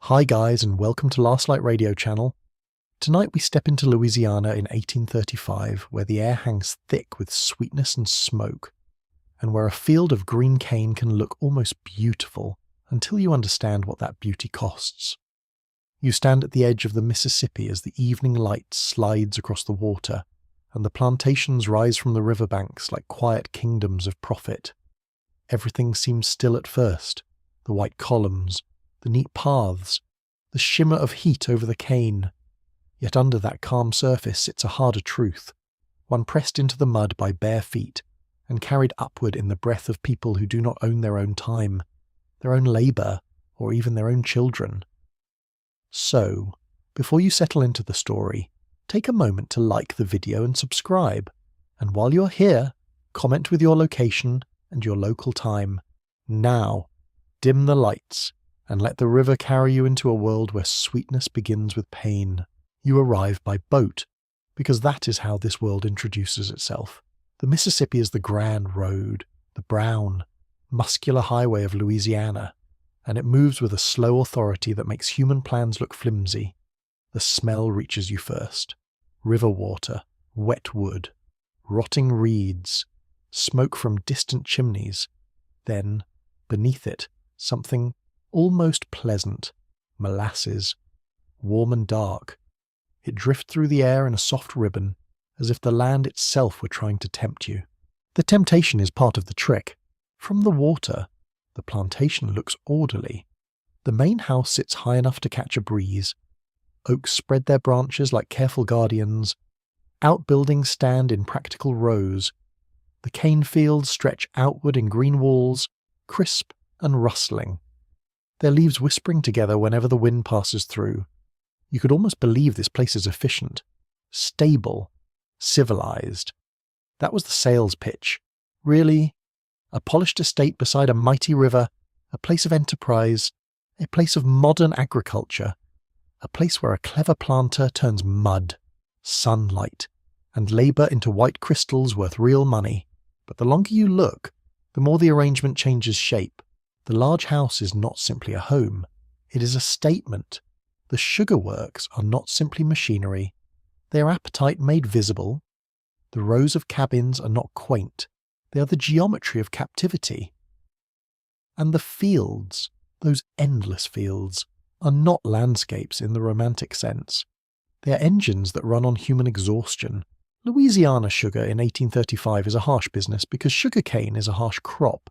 Hi guys, and welcome to Last Light Radio Channel. Tonight we step into Louisiana in 1835, where the air hangs thick with sweetness and smoke, and where a field of green cane can look almost beautiful until you understand what that beauty costs. You stand at the edge of the Mississippi as the evening light slides across the water, and the plantations rise from the riverbanks like quiet kingdoms of profit. Everything seems still at first, the white columns, the neat paths, the shimmer of heat over the cane. Yet under that calm surface sits a harder truth, one pressed into the mud by bare feet and carried upward in the breath of people who do not own their own time, their own labour, or even their own children. So, before you settle into the story, take a moment to like the video and subscribe, and while you're here, comment with your location and your local time. Now, dim the lights, and let the river carry you into a world where sweetness begins with pain. You arrive by boat, because that is how this world introduces itself. The Mississippi is the grand road, the brown, muscular highway of Louisiana, and it moves with a slow authority that makes human plans look flimsy. The smell reaches you first. River water, wet wood, rotting reeds, smoke from distant chimneys. Then, beneath it, something almost pleasant, molasses, warm and dark. It drifts through the air in a soft ribbon, as if the land itself were trying to tempt you. The temptation is part of the trick. From the water, the plantation looks orderly. The main house sits high enough to catch a breeze. Oaks spread their branches like careful guardians. Outbuildings stand in practical rows. The cane fields stretch outward in green walls, crisp and rustling, their leaves whispering together whenever the wind passes through. You could almost believe this place is efficient, stable, civilized. That was the sales pitch. Really, a polished estate beside a mighty river, a place of enterprise, a place of modern agriculture, a place where a clever planter turns mud, sunlight, and labour into white crystals worth real money. But the longer you look, the more the arrangement changes shape. The large house is not simply a home, it is a statement. The sugar works are not simply machinery, they are appetite made visible. The rows of cabins are not quaint, they are the geometry of captivity. And the fields, those endless fields, are not landscapes in the romantic sense. They are engines that run on human exhaustion. Louisiana sugar in 1835 is a harsh business because sugar cane is a harsh crop.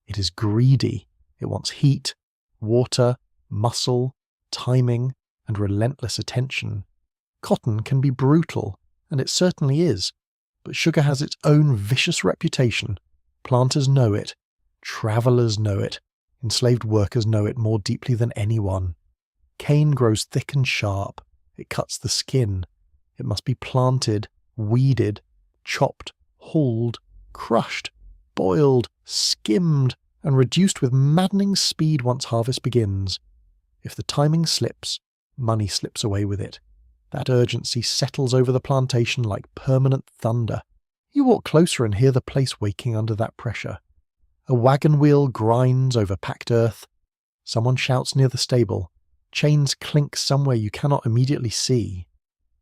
It is greedy. It wants heat, water, muscle, timing, and relentless attention. Cotton can be brutal, and it certainly is, but sugar has its own vicious reputation. Planters know it, travellers know it, enslaved workers know it more deeply than anyone. Cane grows thick and sharp, it cuts the skin, it must be planted, weeded, chopped, hauled, crushed, boiled, skimmed, and reduced with maddening speed once harvest begins. If the timing slips, money slips away with it. That urgency settles over the plantation like permanent thunder. You walk closer and hear the place waking under that pressure. A wagon wheel grinds over packed earth. Someone shouts near the stable. Chains clink somewhere you cannot immediately see.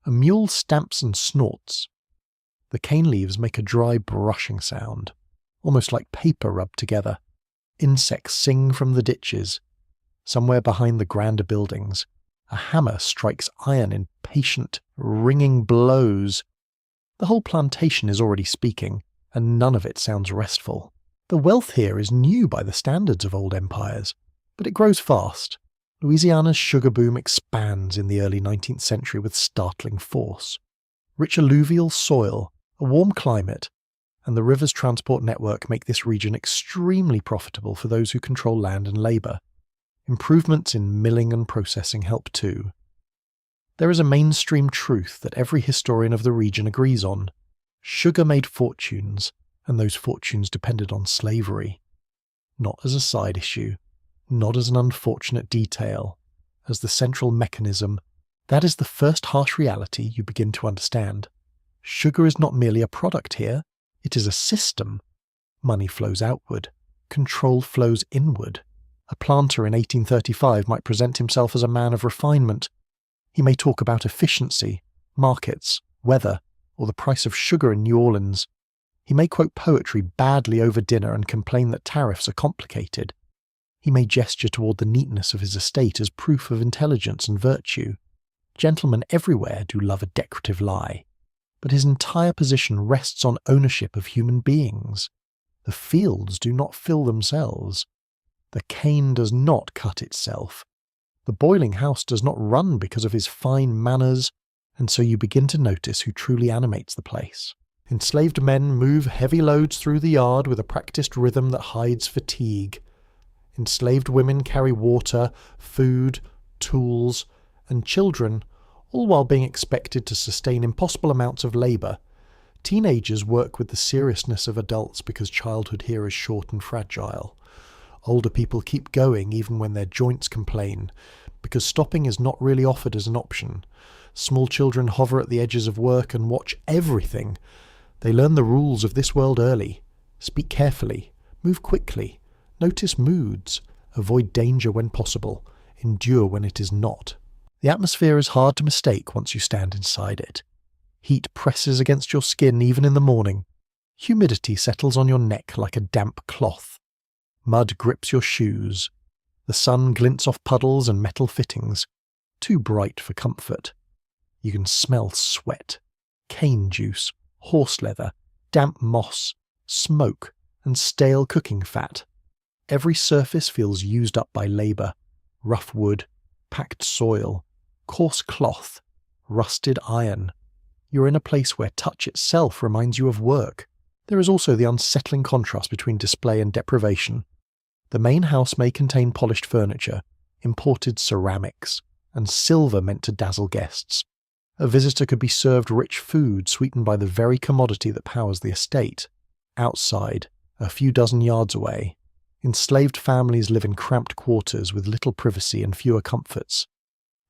A mule stamps and snorts. The cane leaves make a dry brushing sound, almost like paper rubbed together. Insects sing from the ditches. Somewhere behind the grander buildings, a hammer strikes iron in patient, ringing blows. The whole plantation is already speaking, and none of it sounds restful. The wealth here is new by the standards of old empires, but it grows fast. Louisiana's sugar boom expands in the early 19th century with startling force. Rich alluvial soil, a warm climate, and the river's transport network make this region extremely profitable for those who control land and labour. Improvements in milling and processing help too. There is a mainstream truth that every historian of the region agrees on. Sugar made fortunes, and those fortunes depended on slavery. Not as a side issue, not as an unfortunate detail, as the central mechanism. That is the first harsh reality you begin to understand. Sugar is not merely a product here, it is a system. Money flows outward, control flows inward. A planter in 1835 might present himself as a man of refinement. He may talk about efficiency, markets, weather, or the price of sugar in New Orleans. He may quote poetry badly over dinner and complain that tariffs are complicated. He may gesture toward the neatness of his estate as proof of intelligence and virtue. Gentlemen everywhere do love a decorative lie. But his entire position rests on ownership of human beings. The fields do not fill themselves. The cane does not cut itself. The boiling house does not run because of his fine manners, and so you begin to notice who truly animates the place. Enslaved men move heavy loads through the yard with a practiced rhythm that hides fatigue. Enslaved women carry water, food, tools, and children, all while being expected to sustain impossible amounts of labour. Teenagers work with the seriousness of adults because childhood here is short and fragile. Older people keep going even when their joints complain, because stopping is not really offered as an option. Small children hover at the edges of work and watch everything. They learn the rules of this world early. Speak carefully, move quickly, notice moods, avoid danger when possible, endure when it is not. The atmosphere is hard to mistake once you stand inside it. Heat presses against your skin even in the morning. Humidity settles on your neck like a damp cloth. Mud grips your shoes. The sun glints off puddles and metal fittings, too bright for comfort. You can smell sweat, cane juice, horse leather, damp moss, smoke, and stale cooking fat. Every surface feels used up by labour. Rough wood, packed soil, coarse cloth, rusted iron. You're in a place where touch itself reminds you of work. There is also the unsettling contrast between display and deprivation. The main house may contain polished furniture, imported ceramics, and silver meant to dazzle guests. A visitor could be served rich food sweetened by the very commodity that powers the estate. Outside, a few dozen yards away, enslaved families live in cramped quarters with little privacy and fewer comforts.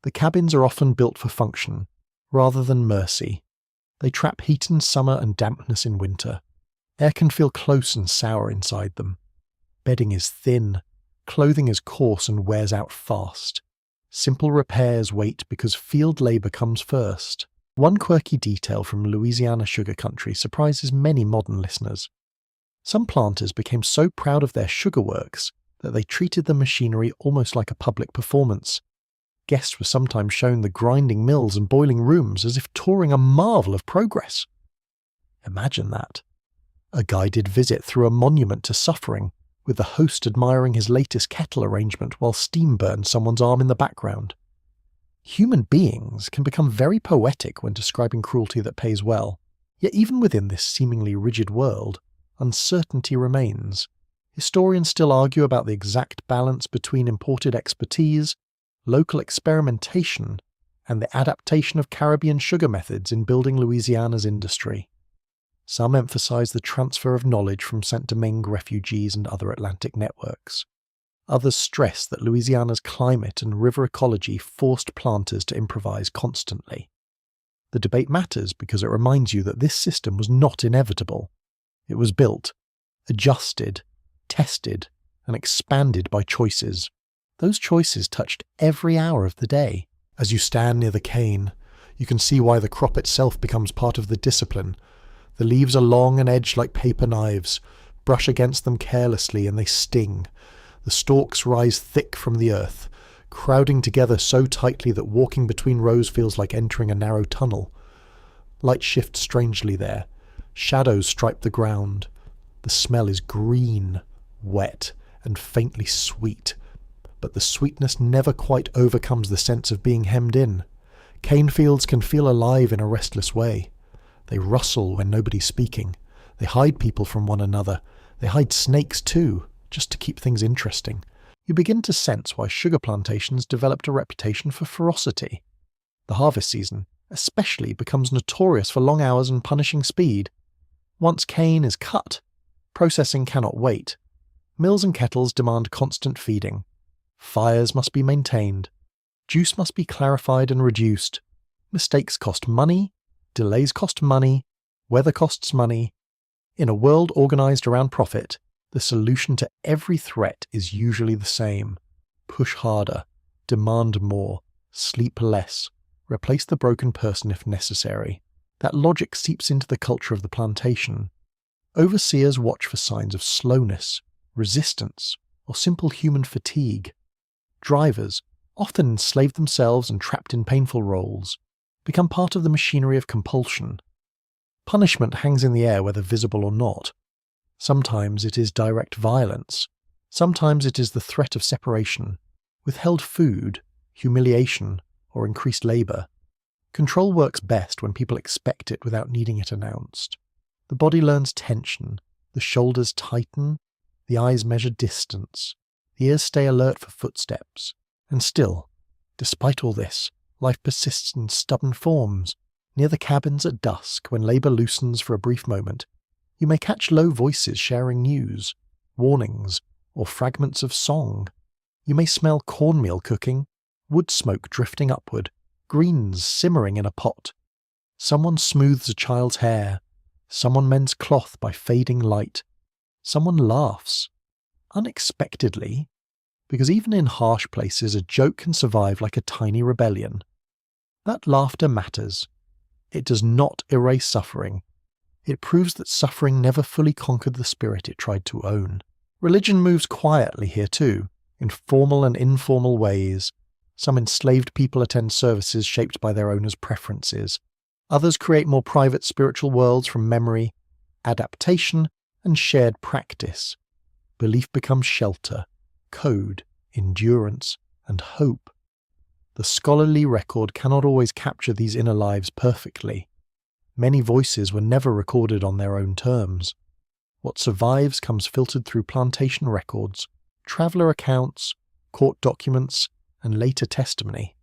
The cabins are often built for function, rather than mercy. They trap heat in summer and dampness in winter. Air can feel close and sour inside them. Bedding is thin, clothing is coarse and wears out fast. Simple repairs wait because field labour comes first. One quirky detail from Louisiana sugar country surprises many modern listeners. Some planters became so proud of their sugar works that they treated the machinery almost like a public performance. Guests were sometimes shown the grinding mills and boiling rooms as if touring a marvel of progress. Imagine that. A guided visit through a monument to suffering, with the host admiring his latest kettle arrangement while steam burns someone's arm in the background. Human beings can become very poetic when describing cruelty that pays well, yet even within this seemingly rigid world, uncertainty remains. Historians still argue about the exact balance between imported expertise, local experimentation, and the adaptation of Caribbean sugar methods in building Louisiana's industry. Some emphasize the transfer of knowledge from Saint-Domingue refugees and other Atlantic networks. Others stress that Louisiana's climate and river ecology forced planters to improvise constantly. The debate matters because it reminds you that this system was not inevitable. It was built, adjusted, tested, and expanded by choices. Those choices touched every hour of the day. As you stand near the cane, you can see why the crop itself becomes part of the discipline. The leaves are long and edged like paper knives. Brush against them carelessly and they sting. The stalks rise thick from the earth, crowding together so tightly that walking between rows feels like entering a narrow tunnel. Light shifts strangely there. Shadows stripe the ground. The smell is green, wet, and faintly sweet. But the sweetness never quite overcomes the sense of being hemmed in. Cane fields can feel alive in a restless way. They rustle when nobody's speaking. They hide people from one another. They hide snakes too, just to keep things interesting. You begin to sense why sugar plantations developed a reputation for ferocity. The harvest season, especially, becomes notorious for long hours and punishing speed. Once cane is cut, processing cannot wait. Mills and kettles demand constant feeding. Fires must be maintained. Juice must be clarified and reduced. Mistakes cost money. Delays cost money. Weather costs money. In a world organized around profit, the solution to every threat is usually the same: push harder, demand more, sleep less, replace the broken person if necessary. That logic seeps into the culture of the plantation. Overseers watch for signs of slowness, resistance, or simple human fatigue. Drivers, often enslaved themselves and trapped in painful roles, become part of the machinery of compulsion. Punishment hangs in the air whether visible or not. Sometimes it is direct violence. Sometimes it is the threat of separation, withheld food, humiliation, or increased labour. Control works best when people expect it without needing it announced. The body learns tension, the shoulders tighten, the eyes measure distance, the ears stay alert for footsteps. And still, despite all this, life persists in stubborn forms. Near the cabins at dusk, when labour loosens for a brief moment, you may catch low voices sharing news, warnings, or fragments of song. You may smell cornmeal cooking, wood smoke drifting upward, greens simmering in a pot. Someone smooths a child's hair. Someone mends cloth by fading light. Someone laughs. Unexpectedly, because even in harsh places a joke can survive like a tiny rebellion. That laughter matters. It does not erase suffering. It proves that suffering never fully conquered the spirit it tried to own. Religion moves quietly here too, in formal and informal ways. Some enslaved people attend services shaped by their owners' preferences. Others create more private spiritual worlds from memory, adaptation, and shared practice. Belief becomes shelter, code, endurance, and hope. The scholarly record cannot always capture these inner lives perfectly. Many voices were never recorded on their own terms. What survives comes filtered through plantation records, traveller accounts, court documents, and later testimony.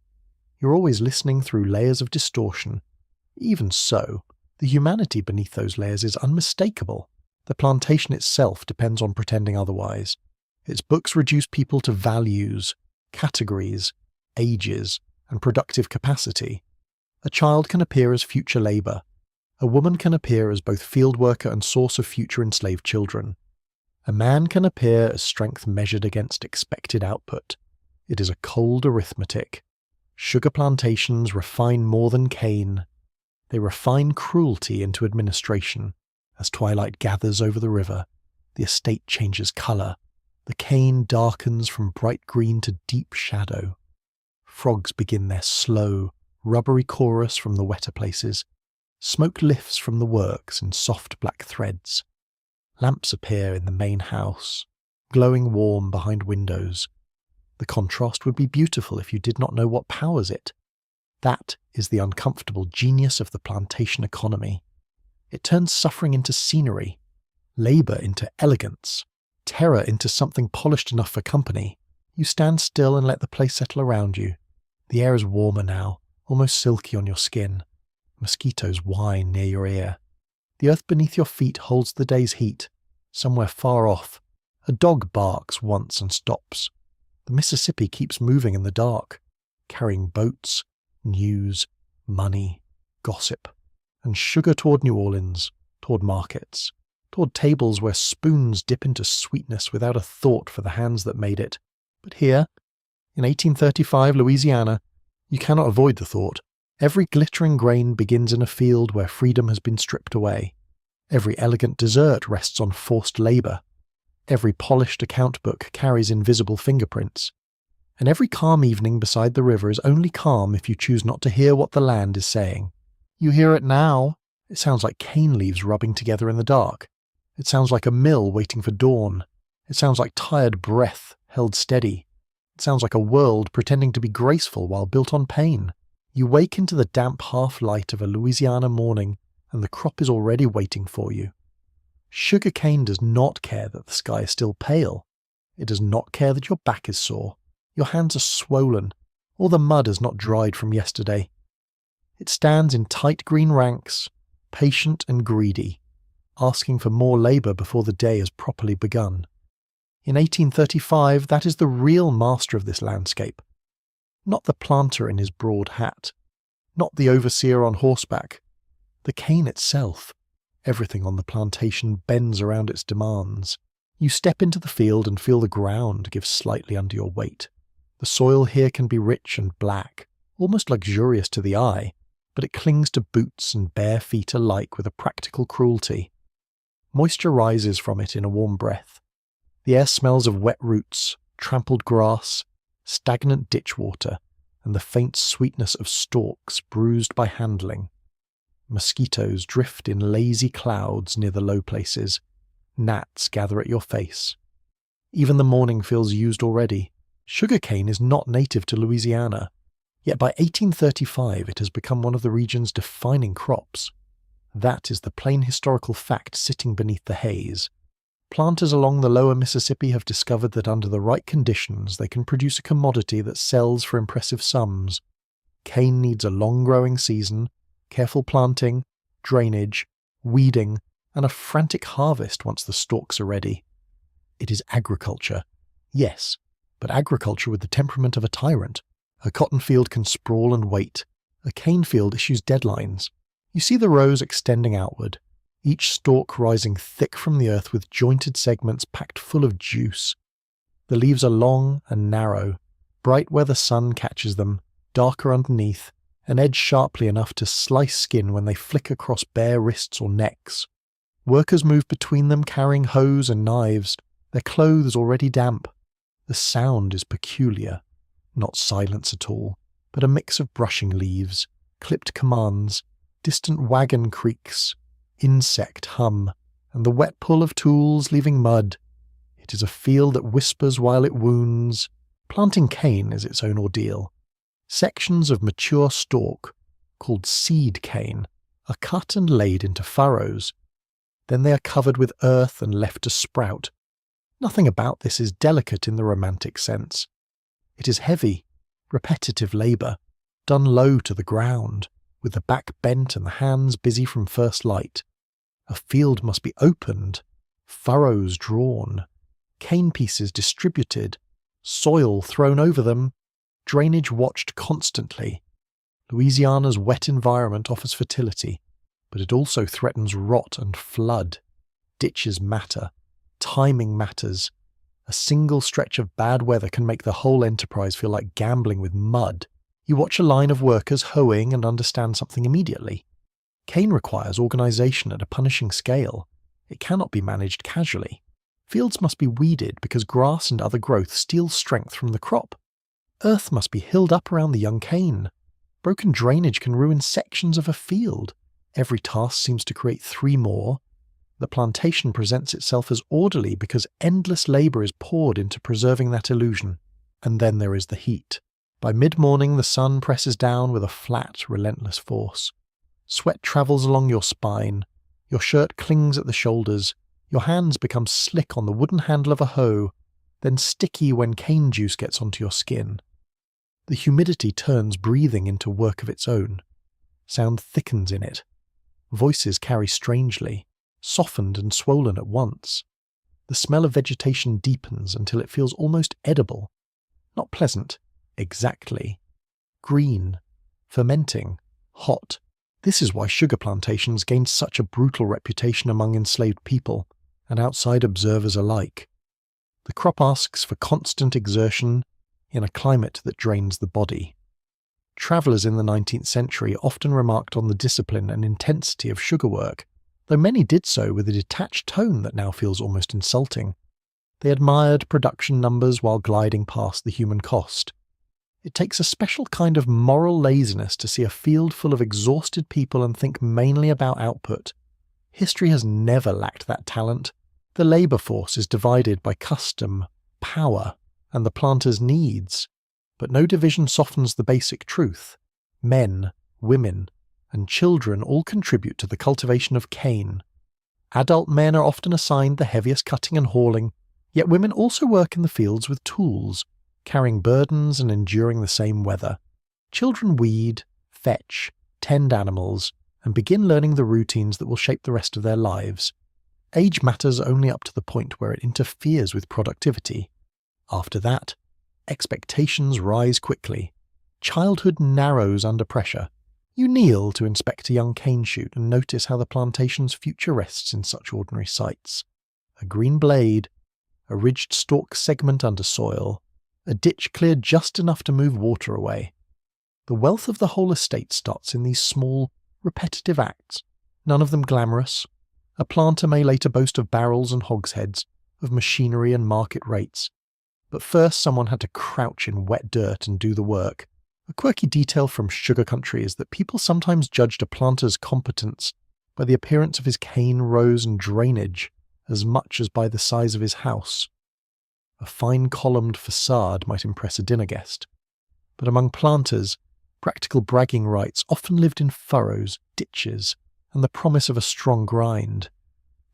You're always listening through layers of distortion. Even so, the humanity beneath those layers is unmistakable. The plantation itself depends on pretending otherwise. Its books reduce people to values, categories, ages, and productive capacity. A child can appear as future labour. A woman can appear as both field worker and source of future enslaved children. A man can appear as strength measured against expected output. It is a cold arithmetic. Sugar plantations refine more than cane. They refine cruelty into administration. As twilight gathers over the river, the estate changes colour. The cane darkens from bright green to deep shadow. Frogs begin their slow, rubbery chorus from the wetter places. Smoke lifts from the works in soft black threads. Lamps appear in the main house, glowing warm behind windows. The contrast would be beautiful if you did not know what powers it. That is the uncomfortable genius of the plantation economy. It turns suffering into scenery, labour into elegance, terror into something polished enough for company. You stand still and let the place settle around you. The air is warmer now, almost silky on your skin. Mosquitoes whine near your ear. The earth beneath your feet holds the day's heat. Somewhere far off, a dog barks once and stops. The Mississippi keeps moving in the dark, carrying boats, news, money, gossip, and sugar toward New Orleans, toward markets, toward tables where spoons dip into sweetness without a thought for the hands that made it. But here, in 1835 Louisiana, you cannot avoid the thought. Every glittering grain begins in a field where freedom has been stripped away. Every elegant dessert rests on forced labour. Every polished account book carries invisible fingerprints. And every calm evening beside the river is only calm if you choose not to hear what the land is saying. You hear it now. It sounds like cane leaves rubbing together in the dark. It sounds like a mill waiting for dawn. It sounds like tired breath held steady. It sounds like a world pretending to be graceful while built on pain. You wake into the damp half-light of a Louisiana morning, and the crop is already waiting for you. Sugar cane does not care that the sky is still pale. It does not care that your back is sore, your hands are swollen, or the mud has not dried from yesterday. It stands in tight green ranks, patient and greedy, asking for more labour before the day has properly begun. In 1835, that is the real master of this landscape. Not the planter in his broad hat, not the overseer on horseback, the cane itself. Everything on the plantation bends around its demands. You step into the field and feel the ground give slightly under your weight. The soil here can be rich and black, almost luxurious to the eye, but it clings to boots and bare feet alike with a practical cruelty. Moisture rises from it in a warm breath. The air smells of wet roots, trampled grass, stagnant ditch water, and the faint sweetness of stalks bruised by handling. Mosquitoes drift in lazy clouds near the low places. Gnats gather at your face. Even the morning feels used already. Sugarcane is not native to Louisiana, yet by 1835 it has become one of the region's defining crops. That is the plain historical fact sitting beneath the haze. Planters along the lower Mississippi have discovered that under the right conditions they can produce a commodity that sells for impressive sums. Cane needs a long growing season, careful planting, drainage, weeding, and a frantic harvest once the stalks are ready. It is agriculture, yes, but agriculture with the temperament of a tyrant. A cotton field can sprawl and wait. A cane field issues deadlines. You see the rows extending outward, each stalk rising thick from the earth with jointed segments packed full of juice. The leaves are long and narrow, bright where the sun catches them, darker underneath, and edged sharply enough to slice skin when they flick across bare wrists or necks. Workers move between them carrying hoes and knives, their clothes already damp. The sound is peculiar, not silence at all, but a mix of brushing leaves, clipped commands, distant wagon creaks, insect hum, and the wet pull of tools leaving mud. It is a field that whispers while it wounds. Planting cane is its own ordeal. Sections of mature stalk, called seed cane, are cut and laid into furrows. Then they are covered with earth and left to sprout. Nothing about this is delicate in the romantic sense. It is heavy, repetitive labour, done low to the ground, with the back bent and the hands busy from first light. A field must be opened, furrows drawn, cane pieces distributed, soil thrown over them, drainage watched constantly. Louisiana's wet environment offers fertility, but it also threatens rot and flood. Ditches matter. Timing matters. A single stretch of bad weather can make the whole enterprise feel like gambling with mud. You watch a line of workers hoeing and understand something immediately. Cane requires organisation at a punishing scale. It cannot be managed casually. Fields must be weeded because grass and other growth steals strength from the crop. Earth must be hilled up around the young cane. Broken drainage can ruin sections of a field. Every task seems to create 3 more. The plantation presents itself as orderly because endless labour is poured into preserving that illusion. And then there is the heat. By mid-morning the sun presses down with a flat, relentless force. Sweat travels along your spine. Your shirt clings at the shoulders. Your hands become slick on the wooden handle of a hoe, then sticky when cane juice gets onto your skin. The humidity turns breathing into work of its own. Sound thickens in it. Voices carry strangely, softened and swollen at once. The smell of vegetation deepens until it feels almost edible. Not pleasant, exactly. Green, fermenting, hot. This is why sugar plantations gained such a brutal reputation among enslaved people and outside observers alike. The crop asks for constant exertion in a climate that drains the body. Travellers in the 19th century often remarked on the discipline and intensity of sugar work, though many did so with a detached tone that now feels almost insulting. They admired production numbers while gliding past the human cost. It takes a special kind of moral laziness to see a field full of exhausted people and think mainly about output. History has never lacked that talent. The labour force is divided by custom, power, and the planter's needs, but no division softens the basic truth. Men, women, and children all contribute to the cultivation of cane. Adult men are often assigned the heaviest cutting and hauling, yet women also work in the fields with tools, carrying burdens and enduring the same weather. Children weed, fetch, tend animals, and begin learning the routines that will shape the rest of their lives. Age matters only up to the point where it interferes with productivity. After that, expectations rise quickly. Childhood narrows under pressure. You kneel to inspect a young cane shoot and notice how the plantation's future rests in such ordinary sights. A green blade, a ridged stalk segment under soil, a ditch cleared just enough to move water away. The wealth of the whole estate starts in these small, repetitive acts, none of them glamorous. A planter may later boast of barrels and hogsheads, of machinery and market rates. But first someone had to crouch in wet dirt and do the work. A quirky detail from sugar country is that people sometimes judged a planter's competence by the appearance of his cane rows and drainage as much as by the size of his house. A fine columned facade might impress a dinner guest. But among planters, practical bragging rights often lived in furrows, ditches, and the promise of a strong grind.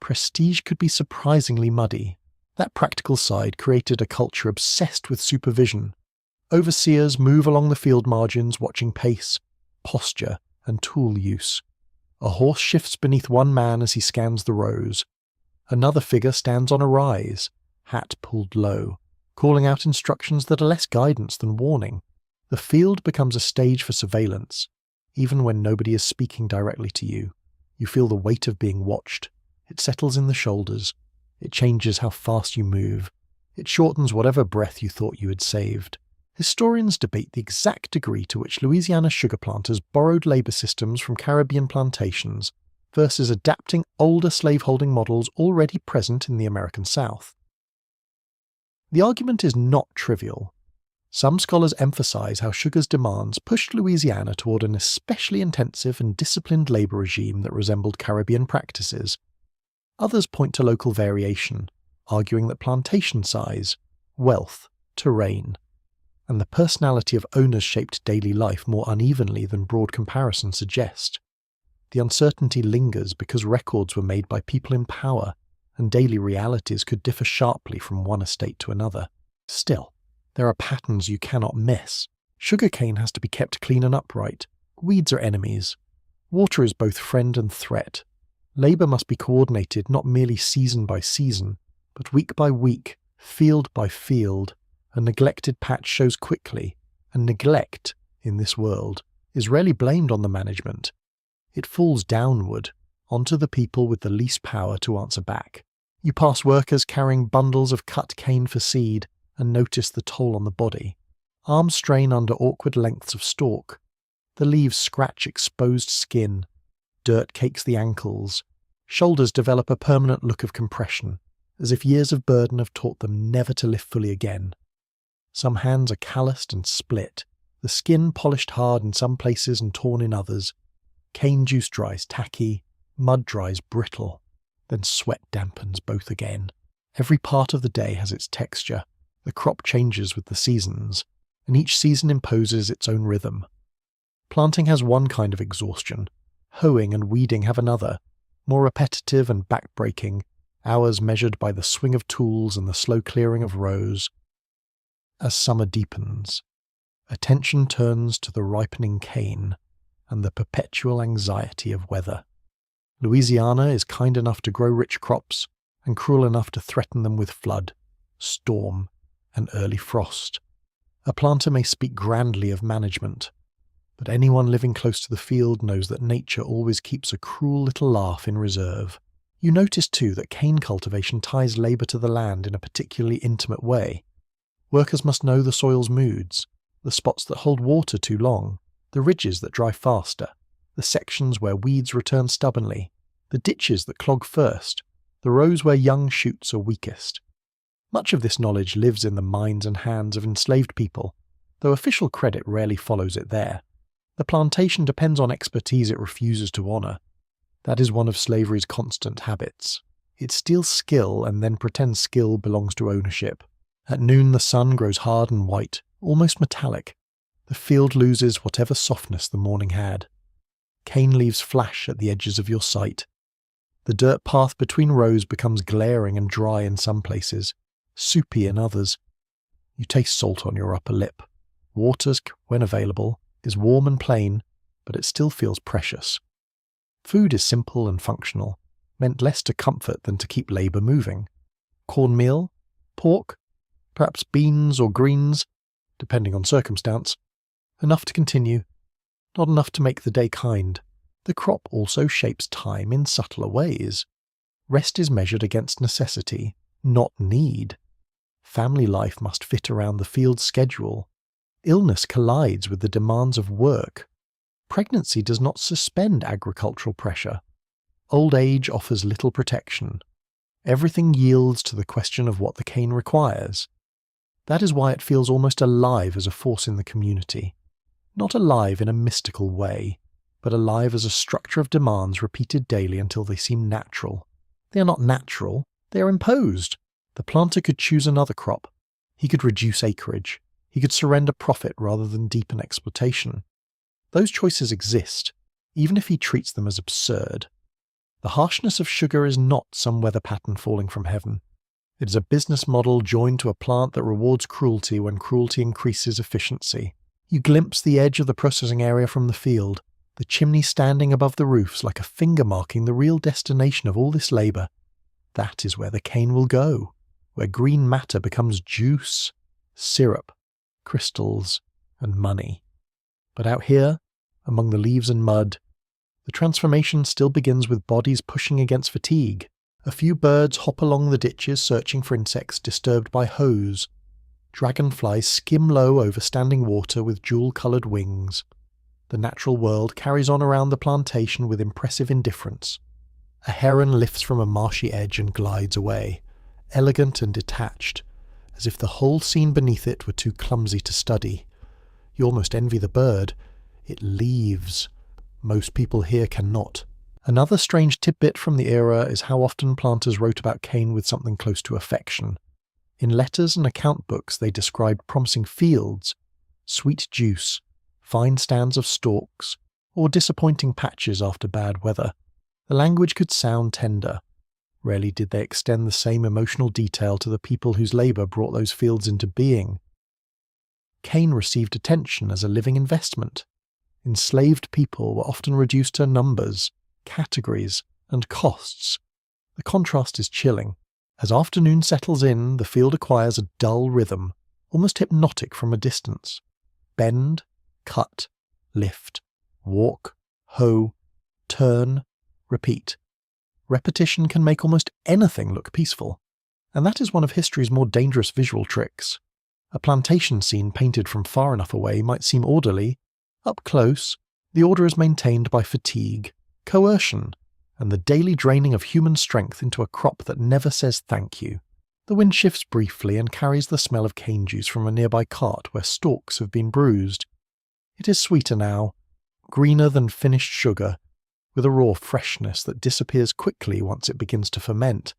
Prestige could be surprisingly muddy. That practical side created a culture obsessed with supervision. Overseers move along the field margins watching pace, posture, and tool use. A horse shifts beneath one man as he scans the rows. Another figure stands on a rise, hat pulled low, calling out instructions that are less guidance than warning. The field becomes a stage for surveillance. Even when nobody is speaking directly to you, you feel the weight of being watched. It settles in the shoulders. It changes how fast you move. It shortens whatever breath you thought you had saved. Historians debate the exact degree to which Louisiana sugar planters borrowed labour systems from Caribbean plantations versus adapting older slaveholding models already present in the American South. The argument is not trivial. Some scholars emphasize how sugar's demands pushed Louisiana toward an especially intensive and disciplined labour regime that resembled Caribbean practices. Others point to local variation, arguing that plantation size, wealth, terrain, and the personality of owners shaped daily life more unevenly than broad comparison suggest. The uncertainty lingers because records were made by people in power, and daily realities could differ sharply from one estate to another. Still, there are patterns you cannot miss. Sugarcane has to be kept clean and upright. Weeds are enemies. Water is both friend and threat. Labour must be coordinated not merely season by season, but week by week, field by field. A neglected patch shows quickly, and neglect, in this world, is rarely blamed on the management. It falls downward, onto the people with the least power to answer back. You pass workers carrying bundles of cut cane for seed, and notice the toll on the body. Arms strain under awkward lengths of stalk. The leaves scratch exposed skin. Dirt cakes the ankles. Shoulders develop a permanent look of compression, as if years of burden have taught them never to lift fully again. Some hands are calloused and split, the skin polished hard in some places and torn in others. Cane juice dries tacky, mud dries brittle, then sweat dampens both again. Every part of the day has its texture. The crop changes with the seasons, and each season imposes its own rhythm. Planting has one kind of exhaustion. Hoeing and weeding have another, more repetitive and back-breaking, hours measured by the swing of tools and the slow clearing of rows. As summer deepens, attention turns to the ripening cane and the perpetual anxiety of weather. Louisiana is kind enough to grow rich crops and cruel enough to threaten them with flood, storm, and early frost. A planter may speak grandly of management, but anyone living close to the field knows that nature always keeps a cruel little laugh in reserve. You notice too that cane cultivation ties labour to the land in a particularly intimate way. Workers must know the soil's moods, the spots that hold water too long, the ridges that dry faster, the sections where weeds return stubbornly, the ditches that clog first, the rows where young shoots are weakest. Much of this knowledge lives in the minds and hands of enslaved people, though official credit rarely follows it there. The plantation depends on expertise it refuses to honour. That is one of slavery's constant habits. It steals skill and then pretends skill belongs to ownership. At noon the sun grows hard and white, almost metallic. The field loses whatever softness the morning had. Cane leaves flash at the edges of your sight. The dirt path between rows becomes glaring and dry in some places, soupy in others. You taste salt on your upper lip. Water, when available, is warm and plain, but it still feels precious. Food is simple and functional, meant less to comfort than to keep labour moving. Cornmeal, pork, perhaps beans or greens, depending on circumstance. Enough to continue, not enough to make the day kind. The crop also shapes time in subtler ways. Rest is measured against necessity, not need. Family life must fit around the field's schedule. Illness collides with the demands of work. Pregnancy does not suspend agricultural pressure. Old age offers little protection. Everything yields to the question of what the cane requires. That is why it feels almost alive as a force in the community. Not alive in a mystical way, but alive as a structure of demands repeated daily until they seem natural. They are not natural, they are imposed. The planter could choose another crop. He could reduce acreage. He could surrender profit rather than deepen exploitation. Those choices exist, even if he treats them as absurd. The harshness of sugar is not some weather pattern falling from heaven. It is a business model joined to a plant that rewards cruelty when cruelty increases efficiency. You glimpse the edge of the processing area from the field, the chimney standing above the roofs like a finger marking the real destination of all this labour. That is where the cane will go, where green matter becomes juice, syrup, crystals, and money. But out here, among the leaves and mud, the transformation still begins with bodies pushing against fatigue. A few birds hop along the ditches searching for insects disturbed by hose. Dragonflies skim low over standing water with jewel-coloured wings. The natural world carries on around the plantation with impressive indifference. A heron lifts from a marshy edge and glides away, elegant and detached, as if the whole scene beneath it were too clumsy to study. You almost envy the bird. It leaves. Most people here cannot. Another strange tidbit from the era is how often planters wrote about cane with something close to affection. In letters and account books they described promising fields, sweet juice, fine stands of stalks, or disappointing patches after bad weather. The language could sound tender. Rarely did they extend the same emotional detail to the people whose labour brought those fields into being. Cane received attention as a living investment. Enslaved people were often reduced to numbers, categories, and costs. The contrast is chilling. As afternoon settles in, the field acquires a dull rhythm, almost hypnotic from a distance. Bend, cut, lift, walk, hoe, turn, repeat. Repetition can make almost anything look peaceful, and that is one of history's more dangerous visual tricks. A plantation scene painted from far enough away might seem orderly. Up close, the order is maintained by fatigue, coercion, and the daily draining of human strength into a crop that never says thank you. The wind shifts briefly and carries the smell of cane juice from a nearby cart where stalks have been bruised. It is sweeter now, greener than finished sugar, with a raw freshness that disappears quickly once it begins to ferment.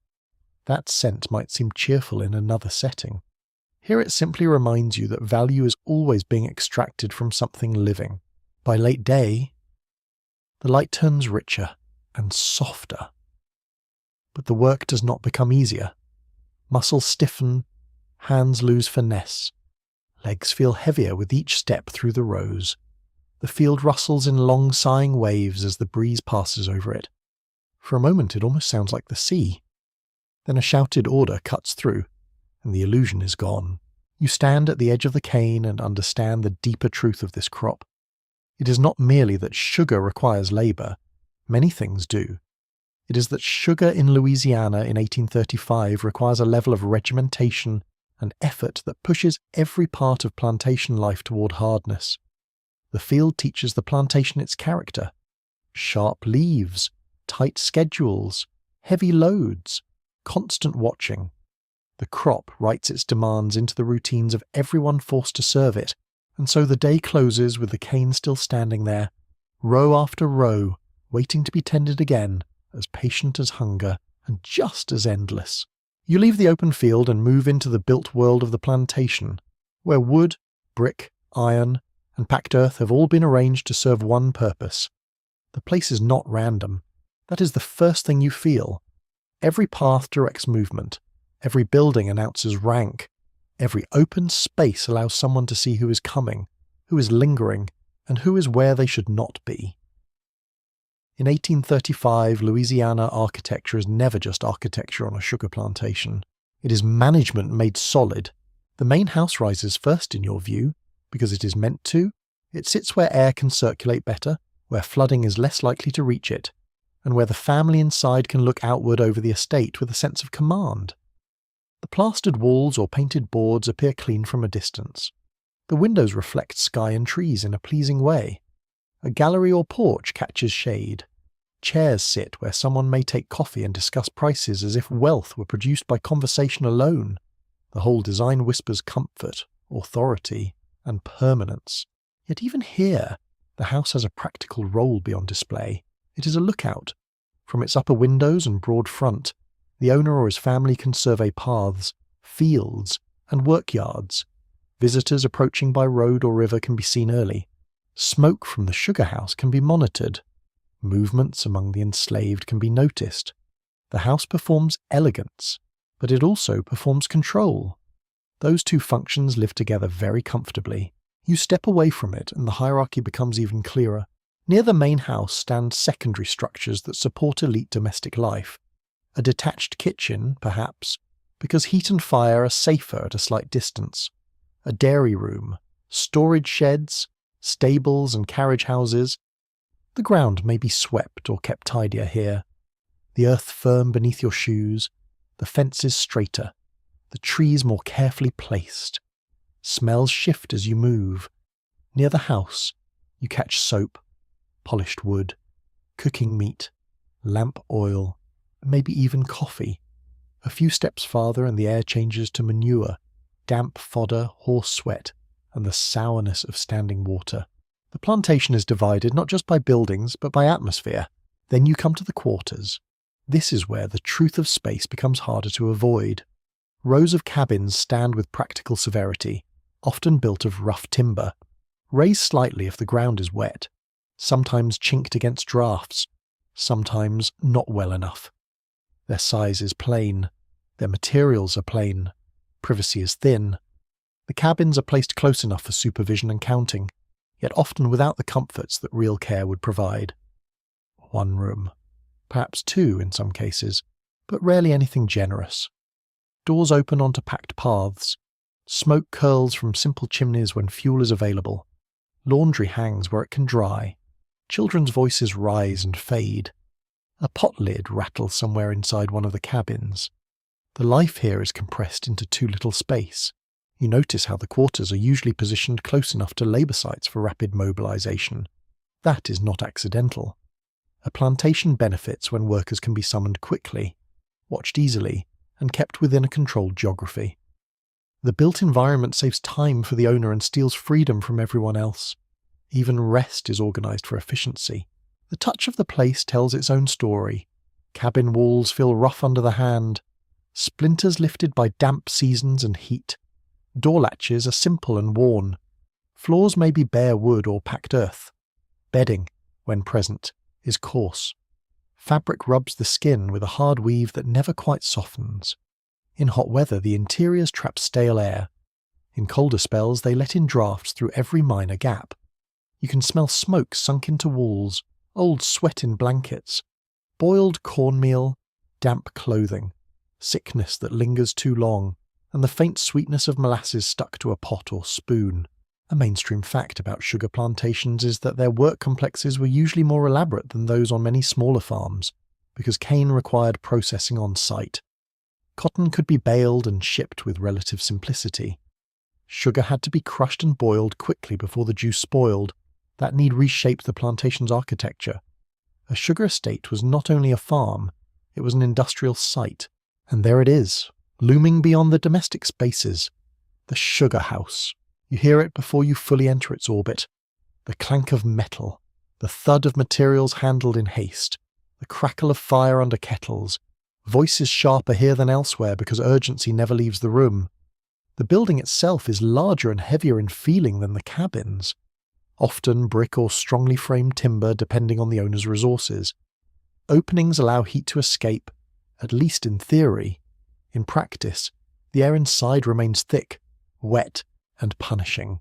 That scent might seem cheerful in another setting. Here it simply reminds you that value is always being extracted from something living. By late day, the light turns richer and softer. But the work does not become easier. Muscles stiffen, hands lose finesse. Legs feel heavier with each step through the rows. The field rustles in long sighing waves as the breeze passes over it. For a moment it almost sounds like the sea. Then a shouted order cuts through, and the illusion is gone. You stand at the edge of the cane and understand the deeper truth of this crop. It is not merely that sugar requires labour. Many things do. It is that sugar in Louisiana in 1835 requires a level of regimentation and effort that pushes every part of plantation life toward hardness. The field teaches the plantation its character. Sharp leaves, tight schedules, heavy loads, constant watching. The crop writes its demands into the routines of everyone forced to serve it, and so the day closes with the cane still standing there, row after row, waiting to be tended again, as patient as hunger, and just as endless. You leave the open field and move into the built world of the plantation, where wood, brick, iron, and packed earth have all been arranged to serve one purpose. The place is not random. That is the first thing you feel. Every path directs movement. Every building announces rank. Every open space allows someone to see who is coming, who is lingering, and who is where they should not be. In 1835, Louisiana architecture is never just architecture on a sugar plantation. It is management made solid. The main house rises first in your view, because it is meant to. It sits where air can circulate better, where flooding is less likely to reach it, and where the family inside can look outward over the estate with a sense of command. The plastered walls or painted boards appear clean from a distance. The windows reflect sky and trees in a pleasing way. A gallery or porch catches shade. Chairs sit where someone may take coffee and discuss prices as if wealth were produced by conversation alone. The whole design whispers comfort, authority, and permanence. Yet even here, the house has a practical role beyond display. It is a lookout. From its upper windows and broad front, the owner or his family can survey paths, fields, and workyards. Visitors approaching by road or river can be seen early. Smoke from the sugar house can be monitored. Movements among the enslaved can be noticed. The house performs elegance, but it also performs control. Those two functions live together very comfortably. You step away from it and the hierarchy becomes even clearer. Near the main house stand secondary structures that support elite domestic life. A detached kitchen, perhaps, because heat and fire are safer at a slight distance. A dairy room, storage sheds, stables and carriage houses. The ground may be swept or kept tidier here. The earth firm beneath your shoes, the fences straighter, the trees more carefully placed. Smells shift as you move. Near the house, you catch soap, polished wood, cooking meat, lamp oil, maybe even coffee. A few steps farther and the air changes to manure, damp fodder, horse sweat, and the sourness of standing water. The plantation is divided not just by buildings, but by atmosphere. Then you come to the quarters. This is where the truth of space becomes harder to avoid. Rows of cabins stand with practical severity, often built of rough timber, raised slightly if the ground is wet, sometimes chinked against drafts, sometimes not well enough. Their size is plain, their materials are plain, privacy is thin. The cabins are placed close enough for supervision and counting, yet often without the comforts that real care would provide. One room, perhaps two in some cases, but rarely anything generous. Doors open onto packed paths. Smoke curls from simple chimneys when fuel is available. Laundry hangs where it can dry. Children's voices rise and fade. A pot lid rattles somewhere inside one of the cabins. The life here is compressed into too little space. You notice how the quarters are usually positioned close enough to labour sites for rapid mobilisation. That is not accidental. A plantation benefits when workers can be summoned quickly, watched easily, and kept within a controlled geography. The built environment saves time for the owner and steals freedom from everyone else. Even rest is organised for efficiency. The touch of the place tells its own story. Cabin walls feel rough under the hand. Splinters lifted by damp seasons and heat. Door latches are simple and worn. Floors may be bare wood or packed earth. Bedding, when present, is coarse. Fabric rubs the skin with a hard weave that never quite softens. In hot weather, the interiors trap stale air. In colder spells, they let in drafts through every minor gap. You can smell smoke sunk into walls, old sweat in blankets, boiled cornmeal, damp clothing, sickness that lingers too long, and the faint sweetness of molasses stuck to a pot or spoon. A mainstream fact about sugar plantations is that their work complexes were usually more elaborate than those on many smaller farms, because cane required processing on site. Cotton could be baled and shipped with relative simplicity. Sugar had to be crushed and boiled quickly before the juice spoiled. That need reshaped the plantation's architecture. A sugar estate was not only a farm, it was an industrial site. And there it is, looming beyond the domestic spaces. The sugar house. You hear it before you fully enter its orbit. The clank of metal, the thud of materials handled in haste, the crackle of fire under kettles. Voices sharper here than elsewhere because urgency never leaves the room. The building itself is larger and heavier in feeling than the cabins. Often brick or strongly framed timber depending on the owner's resources. Openings allow heat to escape, at least in theory. In practice, the air inside remains thick, wet, and punishing.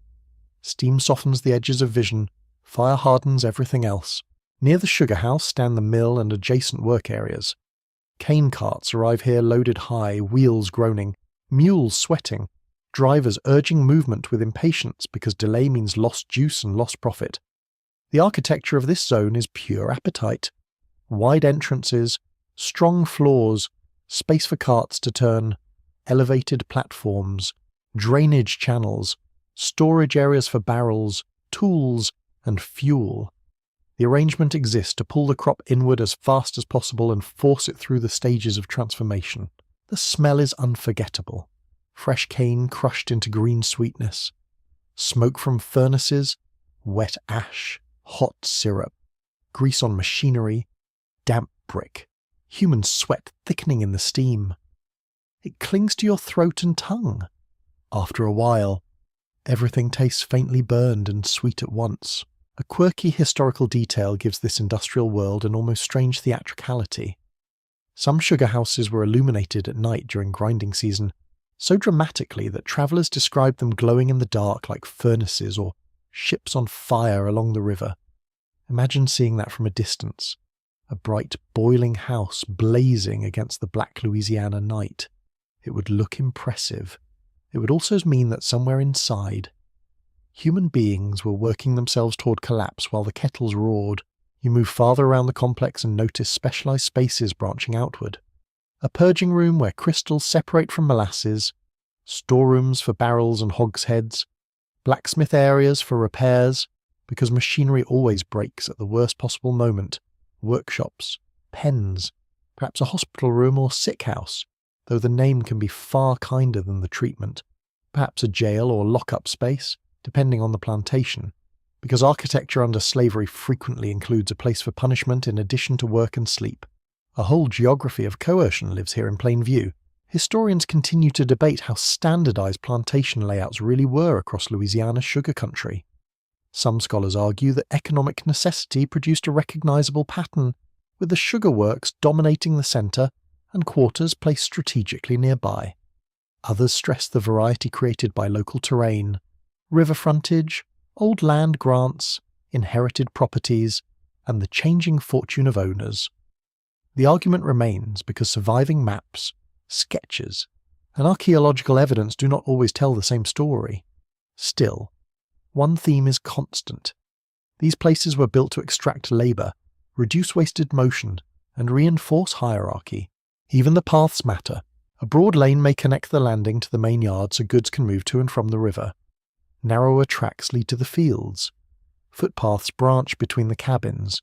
Steam softens the edges of vision, fire hardens everything else. Near the sugar house stand the mill and adjacent work areas. Cane carts arrive here loaded high, wheels groaning, mules sweating, drivers urging movement with impatience because delay means lost juice and lost profit. The architecture of this zone is pure appetite. Wide entrances, strong floors, space for carts to turn, elevated platforms, drainage channels, storage areas for barrels, tools, and fuel. The arrangement exists to pull the crop inward as fast as possible and force it through the stages of transformation. The smell is unforgettable. Fresh cane crushed into green sweetness. Smoke from furnaces, wet ash, hot syrup, grease on machinery, damp brick, human sweat thickening in the steam. It clings to your throat and tongue. After a while, everything tastes faintly burned and sweet at once. A quirky historical detail gives this industrial world an almost strange theatricality. Some sugar houses were illuminated at night during grinding season, so dramatically that travellers described them glowing in the dark like furnaces or ships on fire along the river. Imagine seeing that from a distance, a bright, boiling house blazing against the black Louisiana night. It would look impressive. It would also mean that somewhere inside, human beings were working themselves toward collapse while the kettles roared. You move farther around the complex and notice specialized spaces branching outward. A purging room where crystals separate from molasses, storerooms for barrels and hogsheads, blacksmith areas for repairs, because machinery always breaks at the worst possible moment, workshops, pens, perhaps a hospital room or sick house, though the name can be far kinder than the treatment, perhaps a jail or lock-up space, depending on the plantation, because architecture under slavery frequently includes a place for punishment in addition to work and sleep. A whole geography of coercion lives here in plain view. Historians continue to debate how standardized plantation layouts really were across Louisiana's sugar country. Some scholars argue that economic necessity produced a recognizable pattern, with the sugar works dominating the center and quarters placed strategically nearby. Others stress the variety created by local terrain, river frontage, old land grants, inherited properties, and the changing fortune of owners. The argument remains because surviving maps, sketches, and archaeological evidence do not always tell the same story. Still, one theme is constant. These places were built to extract labour, reduce wasted motion, and reinforce hierarchy. Even the paths matter. A broad lane may connect the landing to the main yard so goods can move to and from the river. Narrower tracks lead to the fields. Footpaths branch between the cabins.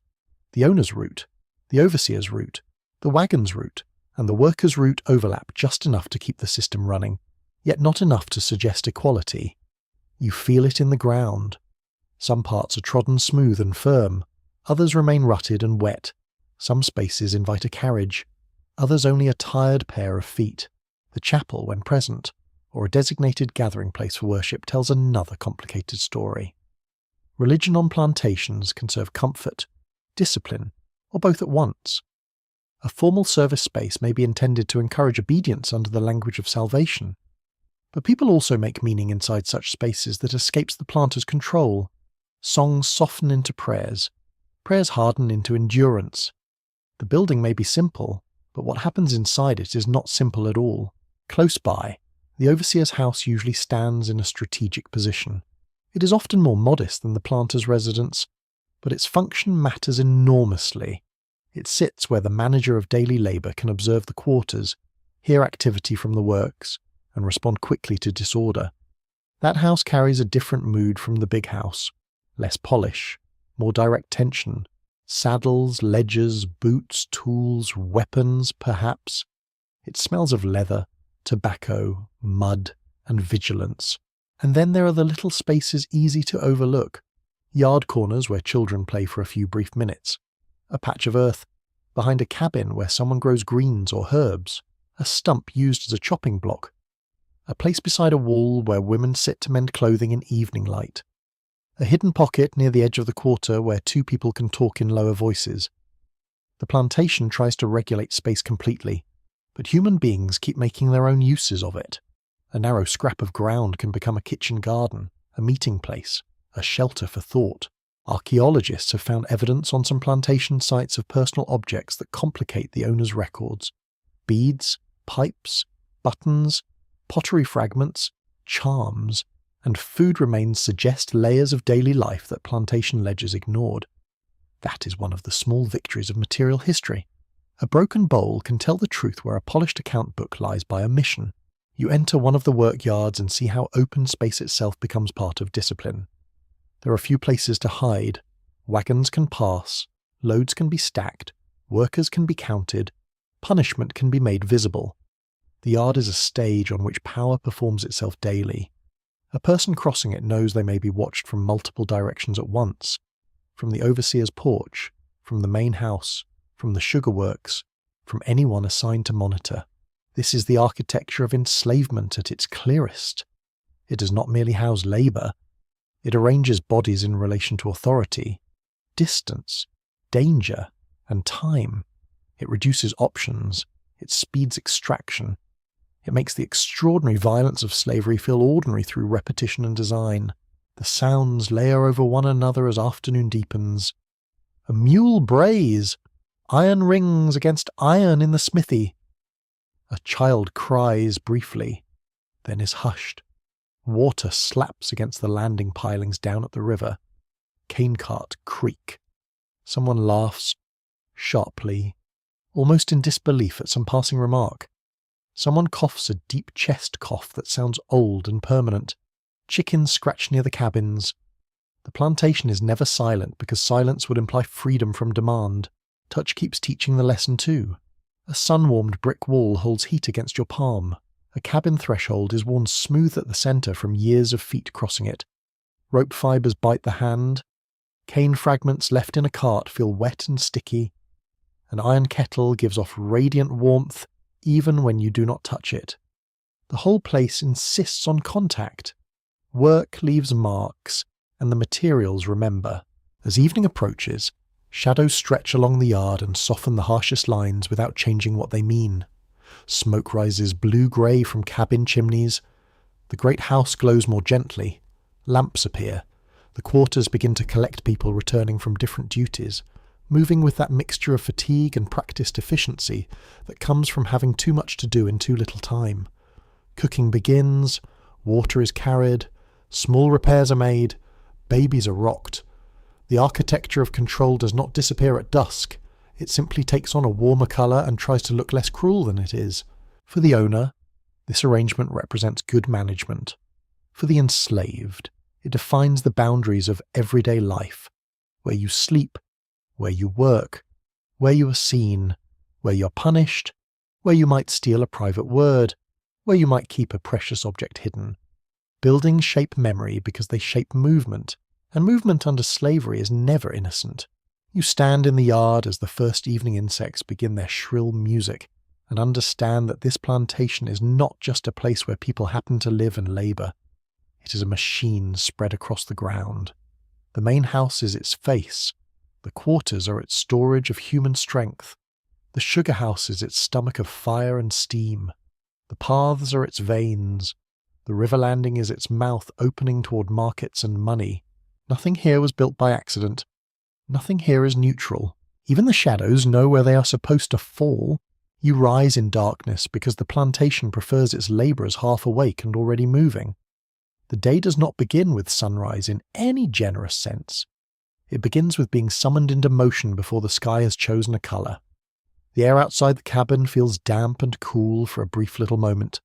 The owner's route, the overseer's route, the wagon's route, and the worker's route overlap just enough to keep the system running, yet not enough to suggest equality. You feel it in the ground. Some parts are trodden smooth and firm, others remain rutted and wet. Some spaces invite a carriage, others only a tired pair of feet. The chapel, when present, or a designated gathering place for worship, tells another complicated story. Religion on plantations can serve comfort, discipline, or both at once. A formal service space may be intended to encourage obedience under the language of salvation, but people also make meaning inside such spaces that escapes the planter's control. Songs soften into prayers, prayers harden into endurance. The building may be simple, but what happens inside it is not simple at all. Close by, the overseer's house usually stands in a strategic position. It is often more modest than the planter's residence, but its function matters enormously. It sits where the manager of daily labour can observe the quarters, hear activity from the works, and respond quickly to disorder. That house carries a different mood from the big house. Less polish, more direct tension. Saddles, ledgers, boots, tools, weapons, perhaps. It smells of leather, tobacco, mud, and vigilance. And then there are the little spaces easy to overlook. Yard corners where children play for a few brief minutes. A patch of earth behind a cabin where someone grows greens or herbs. A stump used as a chopping block. A place beside a wall where women sit to mend clothing in evening light. A hidden pocket near the edge of the quarter where two people can talk in lower voices. The plantation tries to regulate space completely, but human beings keep making their own uses of it. A narrow scrap of ground can become a kitchen garden, a meeting place, a shelter for thought. Archaeologists have found evidence on some plantation sites of personal objects that complicate the owner's records. Beads, pipes, buttons, pottery fragments, charms, and food remains suggest layers of daily life that plantation ledgers ignored. That is one of the small victories of material history. A broken bowl can tell the truth where a polished account book lies by omission. You enter one of the workyards and see how open space itself becomes part of discipline. There are few places to hide. Wagons can pass, loads can be stacked, workers can be counted, punishment can be made visible. The yard is a stage on which power performs itself daily. A person crossing it knows they may be watched from multiple directions at once, from the overseer's porch, from the main house, from the sugar works, from anyone assigned to monitor. This is the architecture of enslavement at its clearest. It does not merely house labour. It arranges bodies in relation to authority, distance, danger, and time. It reduces options. It speeds extraction. It makes the extraordinary violence of slavery feel ordinary through repetition and design. The sounds layer over one another as afternoon deepens. A mule brays. Iron rings against iron in the smithy. A child cries briefly, then is hushed. Water slaps against the landing pilings down at the river. Cane cart creak. Someone laughs, sharply, almost in disbelief at some passing remark. Someone coughs a deep chest cough that sounds old and permanent. Chickens scratch near the cabins. The plantation is never silent because silence would imply freedom from demand. Touch keeps teaching the lesson too. A sun-warmed brick wall holds heat against your palm. A cabin threshold is worn smooth at the centre from years of feet crossing it. Rope fibres bite the hand. Cane fragments left in a cart feel wet and sticky. An iron kettle gives off radiant warmth even when you do not touch it. The whole place insists on contact. Work leaves marks, and the materials remember. As evening approaches, shadows stretch along the yard and soften the harshest lines without changing what they mean. Smoke rises blue-grey from cabin chimneys. The great house glows more gently. Lamps appear. The quarters begin to collect people returning from different duties, moving with that mixture of fatigue and practiced efficiency that comes from having too much to do in too little time. Cooking begins, water is carried, small repairs are made, babies are rocked. The architecture of control does not disappear at dusk. It simply takes on a warmer colour and tries to look less cruel than it is. For the owner, this arrangement represents good management. For the enslaved, it defines the boundaries of everyday life, where you sleep, where you work, where you are seen, where you're punished, where you might steal a private word, where you might keep a precious object hidden. Buildings shape memory because they shape movement, and movement under slavery is never innocent. You stand in the yard as the first evening insects begin their shrill music, and understand that this plantation is not just a place where people happen to live and labour. It is a machine spread across the ground. The main house is its face. The quarters are its storage of human strength. The sugar house is its stomach of fire and steam. The paths are its veins. The river landing is its mouth opening toward markets and money. Nothing here was built by accident. Nothing here is neutral. Even the shadows know where they are supposed to fall. You rise in darkness because the plantation prefers its labourers half awake and already moving. The day does not begin with sunrise in any generous sense. It begins with being summoned into motion before the sky has chosen a colour. The air outside the cabin feels damp and cool for a brief little moment,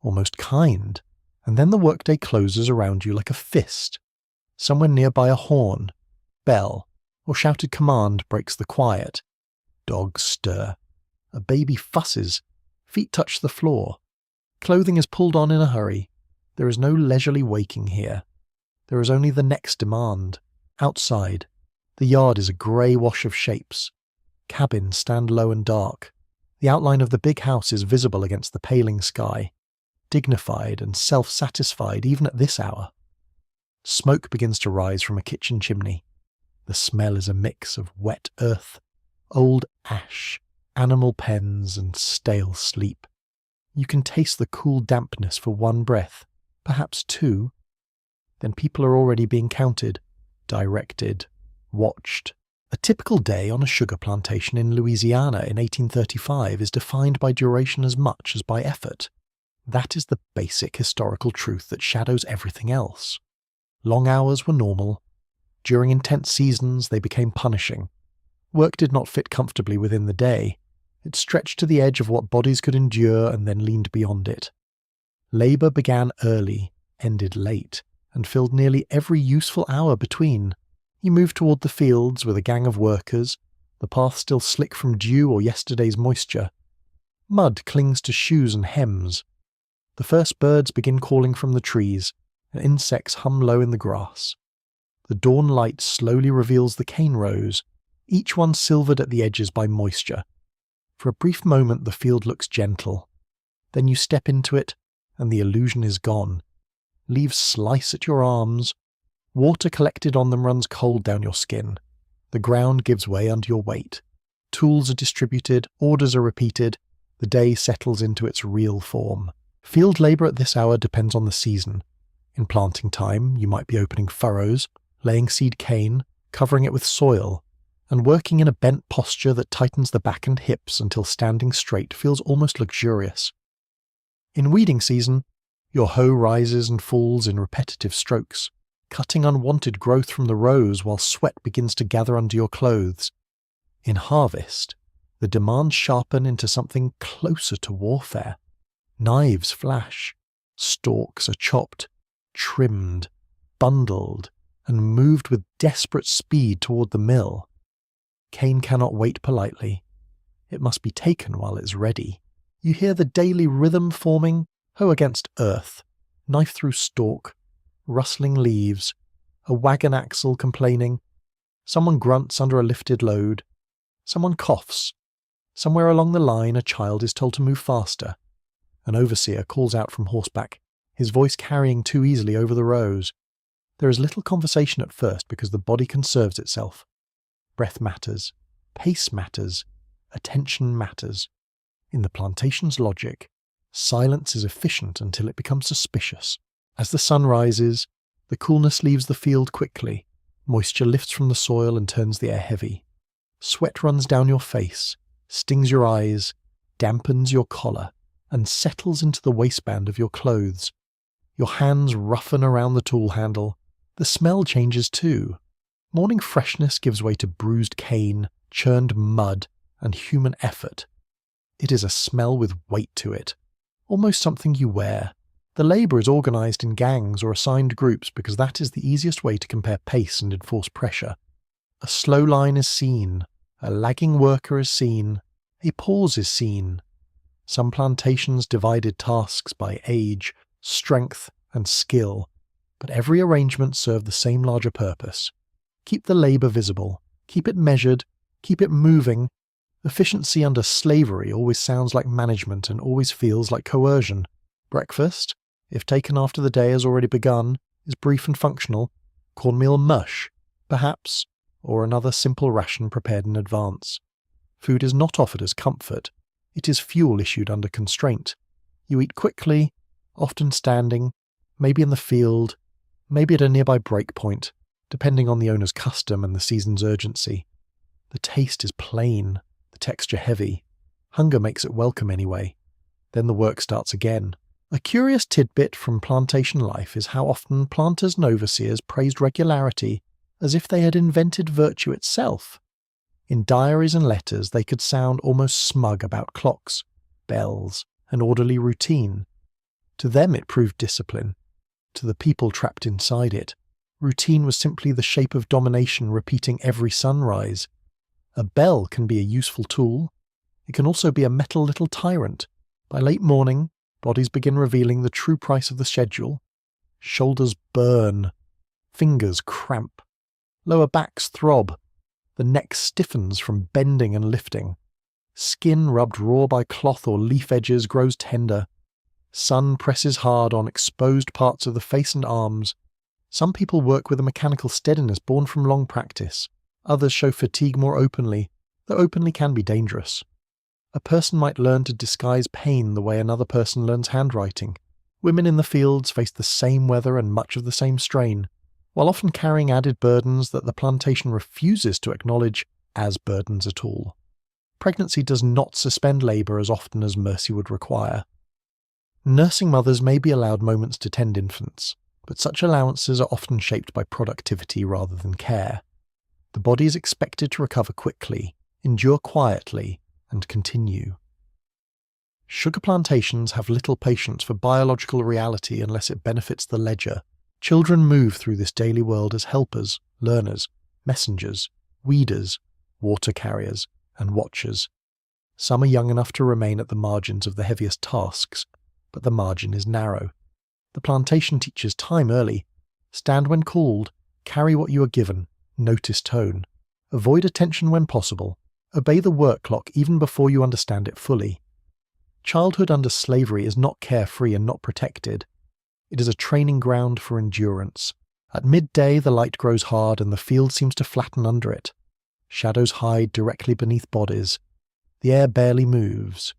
almost kind, and then the workday closes around you like a fist. Somewhere nearby a horn, bell, or shouted command breaks the quiet. Dogs stir. A baby fusses. Feet touch the floor. Clothing is pulled on in a hurry. There is no leisurely waking here. There is only the next demand. Outside, the yard is a grey wash of shapes. Cabins stand low and dark. The outline of the big house is visible against the paling sky, dignified and self-satisfied even at this hour. Smoke begins to rise from a kitchen chimney. The smell is a mix of wet earth, old ash, animal pens, and stale sleep. You can taste the cool dampness for one breath, perhaps two. Then people are already being counted, directed, watched. A typical day on a sugar plantation in Louisiana in 1835 is defined by duration as much as by effort. That is the basic historical truth that shadows everything else. Long hours were normal. During intense seasons, they became punishing. Work did not fit comfortably within the day. It stretched to the edge of what bodies could endure and then leaned beyond it. Labour began early, ended late, and filled nearly every useful hour between. You moved toward the fields with a gang of workers, the path still slick from dew or yesterday's moisture. Mud clings to shoes and hems. The first birds begin calling from the trees, and insects hum low in the grass. The dawn light slowly reveals the cane rows, each one silvered at the edges by moisture. For a brief moment the field looks gentle. Then you step into it, and the illusion is gone. Leaves slice at your arms. Water collected on them runs cold down your skin. The ground gives way under your weight. Tools are distributed, orders are repeated. The day settles into its real form. Field labour at this hour depends on the season. In planting time, you might be opening furrows, laying seed cane, covering it with soil, and working in a bent posture that tightens the back and hips until standing straight feels almost luxurious. In weeding season, your hoe rises and falls in repetitive strokes, cutting unwanted growth from the rows while sweat begins to gather under your clothes. In harvest, the demands sharpen into something closer to warfare. Knives flash, stalks are chopped, trimmed, bundled, and moved with desperate speed toward the mill. Cane cannot wait politely. It must be taken while it's ready. You hear the daily rhythm forming, hoe against earth, knife through stalk, rustling leaves, a wagon axle complaining. Someone grunts under a lifted load. Someone coughs. Somewhere along the line a child is told to move faster. An overseer calls out from horseback, his voice carrying too easily over the rows. There is little conversation at first because the body conserves itself. Breath matters, pace matters, attention matters. In the plantation's logic, silence is efficient until it becomes suspicious. As the sun rises, the coolness leaves the field quickly. Moisture lifts from the soil and turns the air heavy. Sweat runs down your face, stings your eyes, dampens your collar, and settles into the waistband of your clothes. Your hands roughen around the tool handle. The smell changes too. Morning freshness gives way to bruised cane, churned mud, and human effort. It is a smell with weight to it, almost something you wear. The labour is organised in gangs or assigned groups because that is the easiest way to compare pace and enforce pressure. A slow line is seen, a lagging worker is seen, a pause is seen. Some plantations divided tasks by age, strength, and skill, but every arrangement served the same larger purpose. Keep the labour visible, keep it measured, keep it moving. Efficiency under slavery always sounds like management and always feels like coercion. Breakfast, if taken after the day has already begun, is brief and functional. Cornmeal mush, perhaps, or another simple ration prepared in advance. Food is not offered as comfort. It is fuel issued under constraint. You eat quickly, often standing, maybe in the field, maybe at a nearby break point, depending on the owner's custom and the season's urgency. The taste is plain, the texture heavy. Hunger makes it welcome anyway. Then the work starts again. A curious tidbit from plantation life is how often planters and overseers praised regularity as if they had invented virtue itself. In diaries and letters they could sound almost smug about clocks, bells, and orderly routine. To them it proved discipline. To the people trapped inside it, routine was simply the shape of domination repeating every sunrise. A bell can be a useful tool. It can also be a metal little tyrant. By late morning, bodies begin revealing the true price of the schedule. Shoulders burn. Fingers cramp. Lower backs throb. The neck stiffens from bending and lifting. Skin rubbed raw by cloth or leaf edges grows tender. Sun presses hard on exposed parts of the face and arms. Some people work with a mechanical steadiness born from long practice. Others show fatigue more openly, though openly can be dangerous. A person might learn to disguise pain the way another person learns handwriting. Women in the fields face the same weather and much of the same strain, while often carrying added burdens that the plantation refuses to acknowledge as burdens at all. Pregnancy does not suspend labour as often as mercy would require. Nursing mothers may be allowed moments to tend infants, but such allowances are often shaped by productivity rather than care. The body is expected to recover quickly, endure quietly, and continue. Sugar plantations have little patience for biological reality unless it benefits the ledger. Children move through this daily world as helpers, learners, messengers, weeders, water carriers, and watchers. Some are young enough to remain at the margins of the heaviest tasks, but the margin is narrow. The plantation teaches time early. Stand when called, carry what you are given, notice tone. Avoid attention when possible. Obey the work clock even before you understand it fully. Childhood under slavery is not carefree and not protected. It is a training ground for endurance. At midday the light grows hard and the field seems to flatten under it. Shadows hide directly beneath bodies. The air barely moves.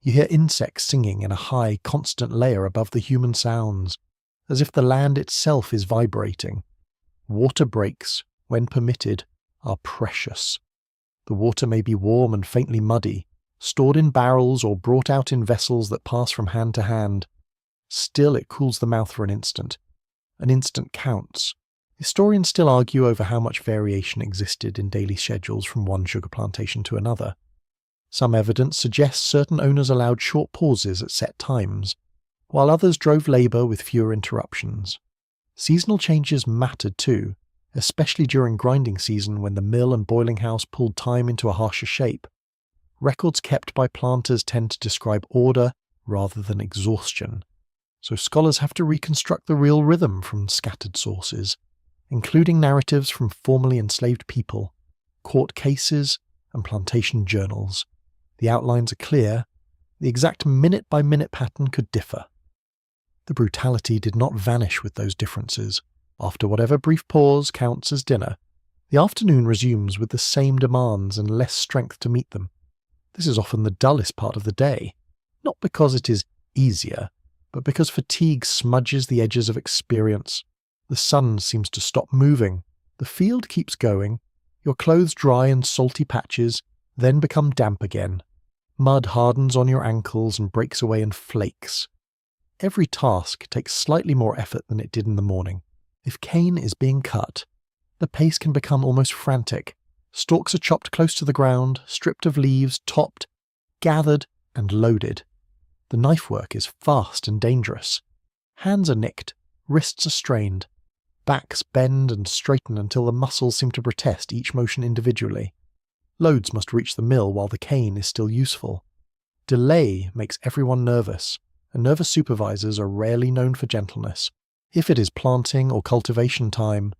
You hear insects singing in a high, constant layer above the human sounds, as if the land itself is vibrating. Water breaks, when permitted, are precious. The water may be warm and faintly muddy, stored in barrels or brought out in vessels that pass from hand to hand. Still it cools the mouth for an instant. An instant counts. Historians still argue over how much variation existed in daily schedules from one sugar plantation to another. Some evidence suggests certain owners allowed short pauses at set times, while others drove labour with fewer interruptions. Seasonal changes mattered too, especially during grinding season when the mill and boiling house pulled time into a harsher shape. Records kept by planters tend to describe order rather than exhaustion, so scholars have to reconstruct the real rhythm from scattered sources, including narratives from formerly enslaved people, court cases, and plantation journals. The outlines are clear. The exact minute-by-minute pattern could differ. The brutality did not vanish with those differences. After whatever brief pause counts as dinner, the afternoon resumes with the same demands and less strength to meet them. This is often the dullest part of the day, not because it is easier, but because fatigue smudges the edges of experience. The sun seems to stop moving. The field keeps going. Your clothes dry in salty patches, then become damp again. Mud hardens on your ankles and breaks away in flakes. Every task takes slightly more effort than it did in the morning. If cane is being cut, the pace can become almost frantic. Stalks are chopped close to the ground, stripped of leaves, topped, gathered, and loaded. The knife work is fast and dangerous. Hands are nicked, wrists are strained. Backs bend and straighten until the muscles seem to protest each motion individually. Loads must reach the mill while the cane is still useful. Delay makes everyone nervous, and nervous supervisors are rarely known for gentleness. If it is planting or cultivation time,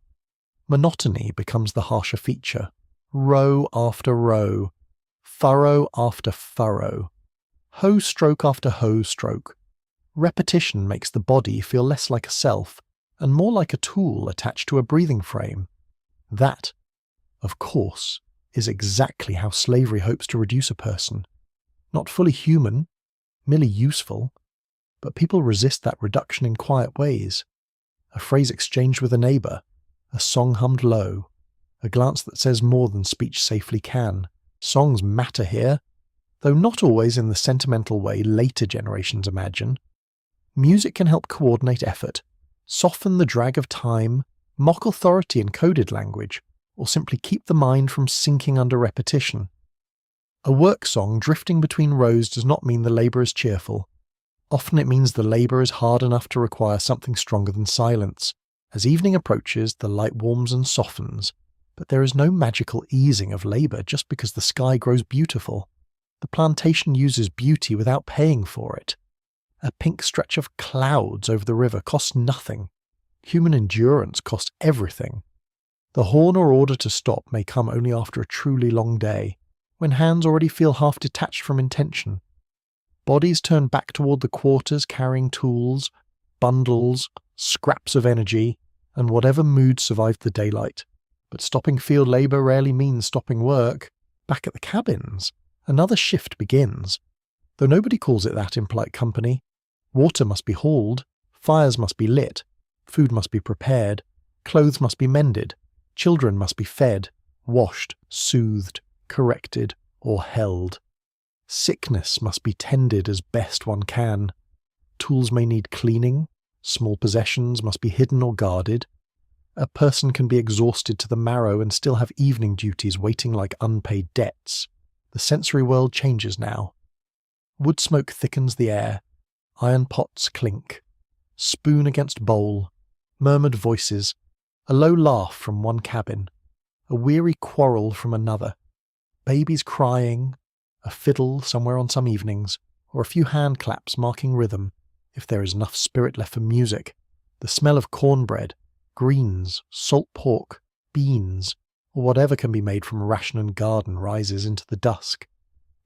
monotony becomes the harsher feature. Row after row, furrow after furrow, hoe stroke after hoe stroke. Repetition makes the body feel less like a self and more like a tool attached to a breathing frame. That, of course, is exactly how slavery hopes to reduce a person. Not fully human, merely useful, but people resist that reduction in quiet ways. A phrase exchanged with a neighbour, a song hummed low, a glance that says more than speech safely can. Songs matter here, though not always in the sentimental way later generations imagine. Music can help coordinate effort, soften the drag of time, mock authority in coded language, or simply keep the mind from sinking under repetition. A work song drifting between rows does not mean the labour is cheerful. Often it means the labour is hard enough to require something stronger than silence. As evening approaches, the light warms and softens, but there is no magical easing of labour just because the sky grows beautiful. The plantation uses beauty without paying for it. A pink stretch of clouds over the river costs nothing. Human endurance costs everything. The horn or order to stop may come only after a truly long day, when hands already feel half detached from intention. Bodies turn back toward the quarters carrying tools, bundles, scraps of energy, and whatever mood survived the daylight. But stopping field labour rarely means stopping work. Back at the cabins, another shift begins. Though nobody calls it that in polite company. Water must be hauled, fires must be lit, food must be prepared, clothes must be mended, children must be fed, washed, soothed, corrected, or held. Sickness must be tended as best one can. Tools may need cleaning, small possessions must be hidden or guarded. A person can be exhausted to the marrow and still have evening duties waiting like unpaid debts. The sensory world changes now. Wood smoke thickens the air. Iron pots clink. Spoon against bowl. Murmured voices. A low laugh from one cabin. A weary quarrel from another. Babies crying. A fiddle somewhere on some evenings, or a few hand claps marking rhythm, if there is enough spirit left for music. The smell of cornbread, greens, salt pork, beans, or whatever can be made from ration and garden rises into the dusk.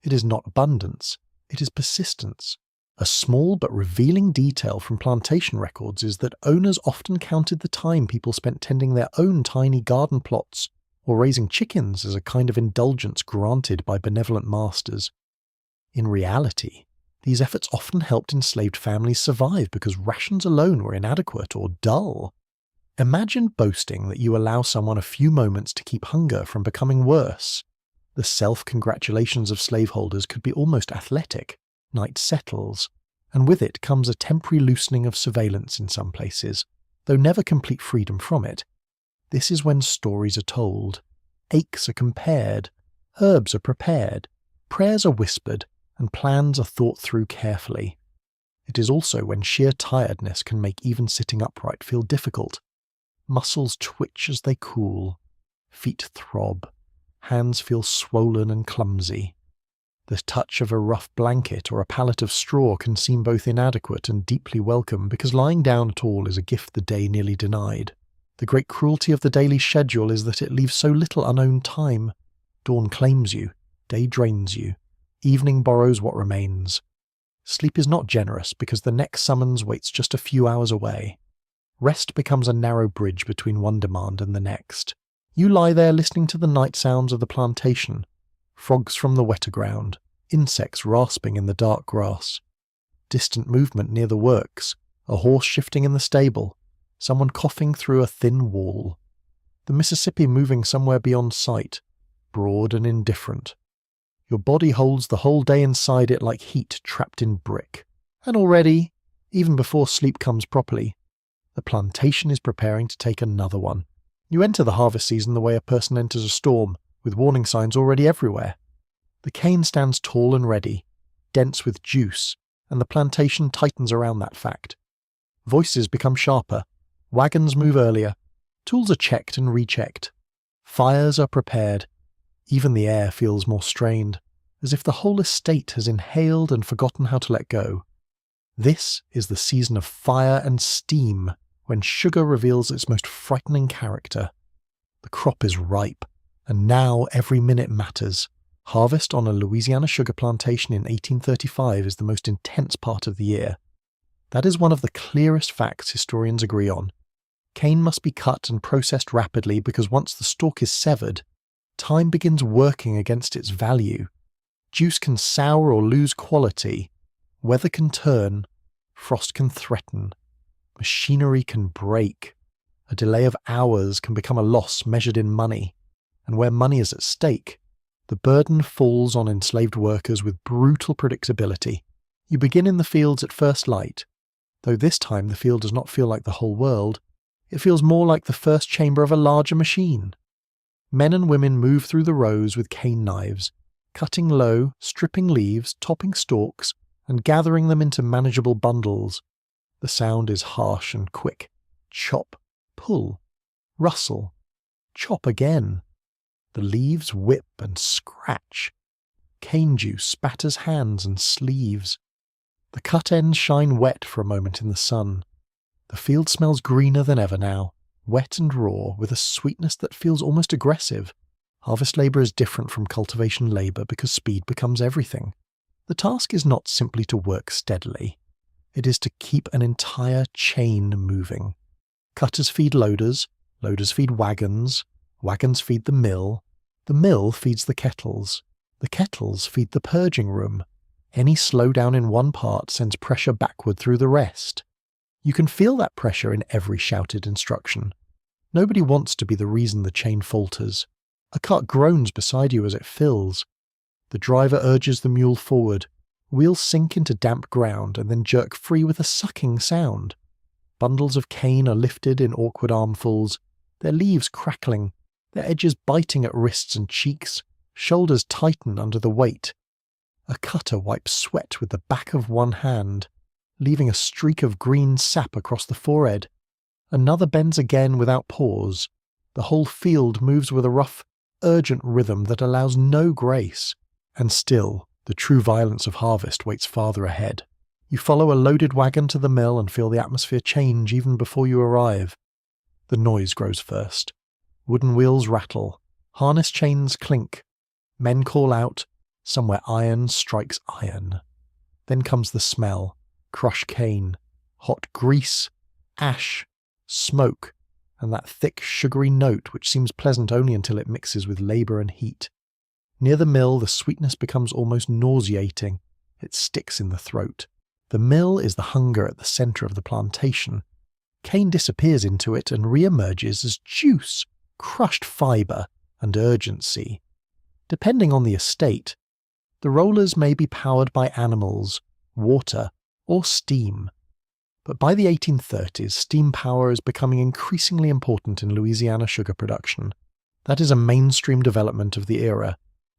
It is not abundance, it is persistence. A small but revealing detail from plantation records is that owners often counted the time people spent tending their own tiny garden plots or raising chickens as a kind of indulgence granted by benevolent masters. In reality, these efforts often helped enslaved families survive because rations alone were inadequate or dull. Imagine boasting that you allow someone a few moments to keep hunger from becoming worse. The self-congratulations of slaveholders could be almost athletic. Night settles, and with it comes a temporary loosening of surveillance in some places, though never complete freedom from it. This is when stories are told, aches are compared, herbs are prepared, prayers are whispered, and plans are thought through carefully. It is also when sheer tiredness can make even sitting upright feel difficult. Muscles twitch as they cool, feet throb, hands feel swollen and clumsy. The touch of a rough blanket or a pallet of straw can seem both inadequate and deeply welcome because lying down at all is a gift the day nearly denied. The great cruelty of the daily schedule is that it leaves so little unowned time. Dawn claims you, day drains you, evening borrows what remains. Sleep is not generous because the next summons waits just a few hours away. Rest becomes a narrow bridge between one demand and the next. You lie there listening to the night sounds of the plantation, frogs from the wetter ground, insects rasping in the dark grass, distant movement near the works, a horse shifting in the stable, someone coughing through a thin wall. The Mississippi moving somewhere beyond sight, broad and indifferent. Your body holds the whole day inside it like heat trapped in brick. And already, even before sleep comes properly, the plantation is preparing to take another one. You enter the harvest season the way a person enters a storm, with warning signs already everywhere. The cane stands tall and ready, dense with juice, and the plantation tightens around that fact. Voices become sharper, wagons move earlier, tools are checked and rechecked. Fires are prepared. Even the air feels more strained, as if the whole estate has inhaled and forgotten how to let go. This is the season of fire and steam, when sugar reveals its most frightening character. The crop is ripe, and now every minute matters. Harvest on a Louisiana sugar plantation in 1835 is the most intense part of the year. That is one of the clearest facts historians agree on. Cane must be cut and processed rapidly because once the stalk is severed, time begins working against its value. Juice can sour or lose quality. Weather can turn. Frost can threaten. Machinery can break. A delay of hours can become a loss measured in money. And where money is at stake, the burden falls on enslaved workers with brutal predictability. You begin in the fields at first light, though this time the field does not feel like the whole world. It feels more like the first chamber of a larger machine. Men and women move through the rows with cane knives, cutting low, stripping leaves, topping stalks, and gathering them into manageable bundles. The sound is harsh and quick. Chop, pull, rustle, chop again. The leaves whip and scratch. Cane juice spatters hands and sleeves. The cut ends shine wet for a moment in the sun. The field smells greener than ever now, wet and raw, with a sweetness that feels almost aggressive. Harvest labour is different from cultivation labour because speed becomes everything. The task is not simply to work steadily. It is to keep an entire chain moving. Cutters feed loaders, loaders feed wagons, wagons feed the mill feeds the kettles feed the purging room. Any slowdown in one part sends pressure backward through the rest. You can feel that pressure in every shouted instruction. Nobody wants to be the reason the chain falters. A cart groans beside you as it fills. The driver urges the mule forward. Wheels sink into damp ground and then jerk free with a sucking sound. Bundles of cane are lifted in awkward armfuls, their leaves crackling, their edges biting at wrists and cheeks, shoulders tighten under the weight. A cutter wipes sweat with the back of one hand, leaving a streak of green sap across the forehead. Another bends again without pause. The whole field moves with a rough, urgent rhythm that allows no grace. And still, the true violence of harvest waits farther ahead. You follow a loaded wagon to the mill and feel the atmosphere change even before you arrive. The noise grows first. Wooden wheels rattle. Harness chains clink. Men call out. Somewhere iron strikes iron. Then comes the smell. Crushed cane. Hot grease. Ash. Smoke. And that thick, sugary note which seems pleasant only until it mixes with labour and heat. Near the mill, the sweetness becomes almost nauseating. It sticks in the throat. The mill is the hunger at the centre of the plantation. Cane disappears into it and re-emerges as juice, crushed fibre, and urgency. Depending on the estate, the rollers may be powered by animals, water, or steam. But by the 1830s, steam power is becoming increasingly important in Louisiana sugar production. That is a mainstream development of the era,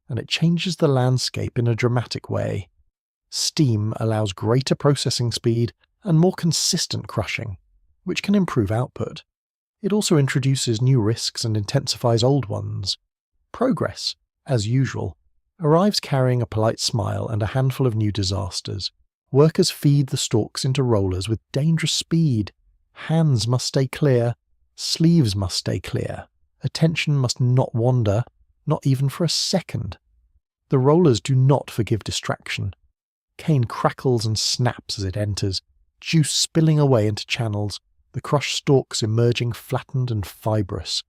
and it changes the landscape in a dramatic way. Steam allows greater processing speed and more consistent crushing, which can improve output. It also introduces new risks and intensifies old ones. Progress, as usual, arrives carrying a polite smile and a handful of new disasters. Workers feed the stalks into rollers with dangerous speed. Hands must stay clear. Sleeves must stay clear. Attention must not wander, not even for a second. The rollers do not forgive distraction. Cane crackles and snaps as it enters, juice spilling away into channels, the crushed stalks emerging flattened and fibrous.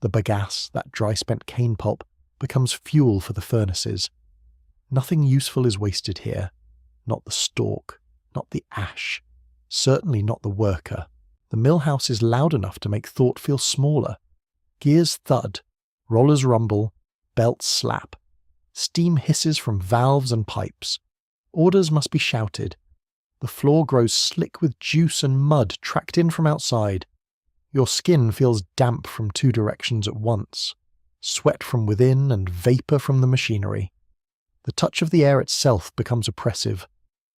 The bagasse, that dry-spent cane pulp, becomes fuel for the furnaces. Nothing useful is wasted here. Not the stalk, not the ash, certainly not the worker. The mill house is loud enough to make thought feel smaller. Gears thud, rollers rumble, belts slap. Steam hisses from valves and pipes. Orders must be shouted. The floor grows slick with juice and mud tracked in from outside. Your skin feels damp from two directions at once. Sweat from within and vapour from the machinery. The touch of the air itself becomes oppressive.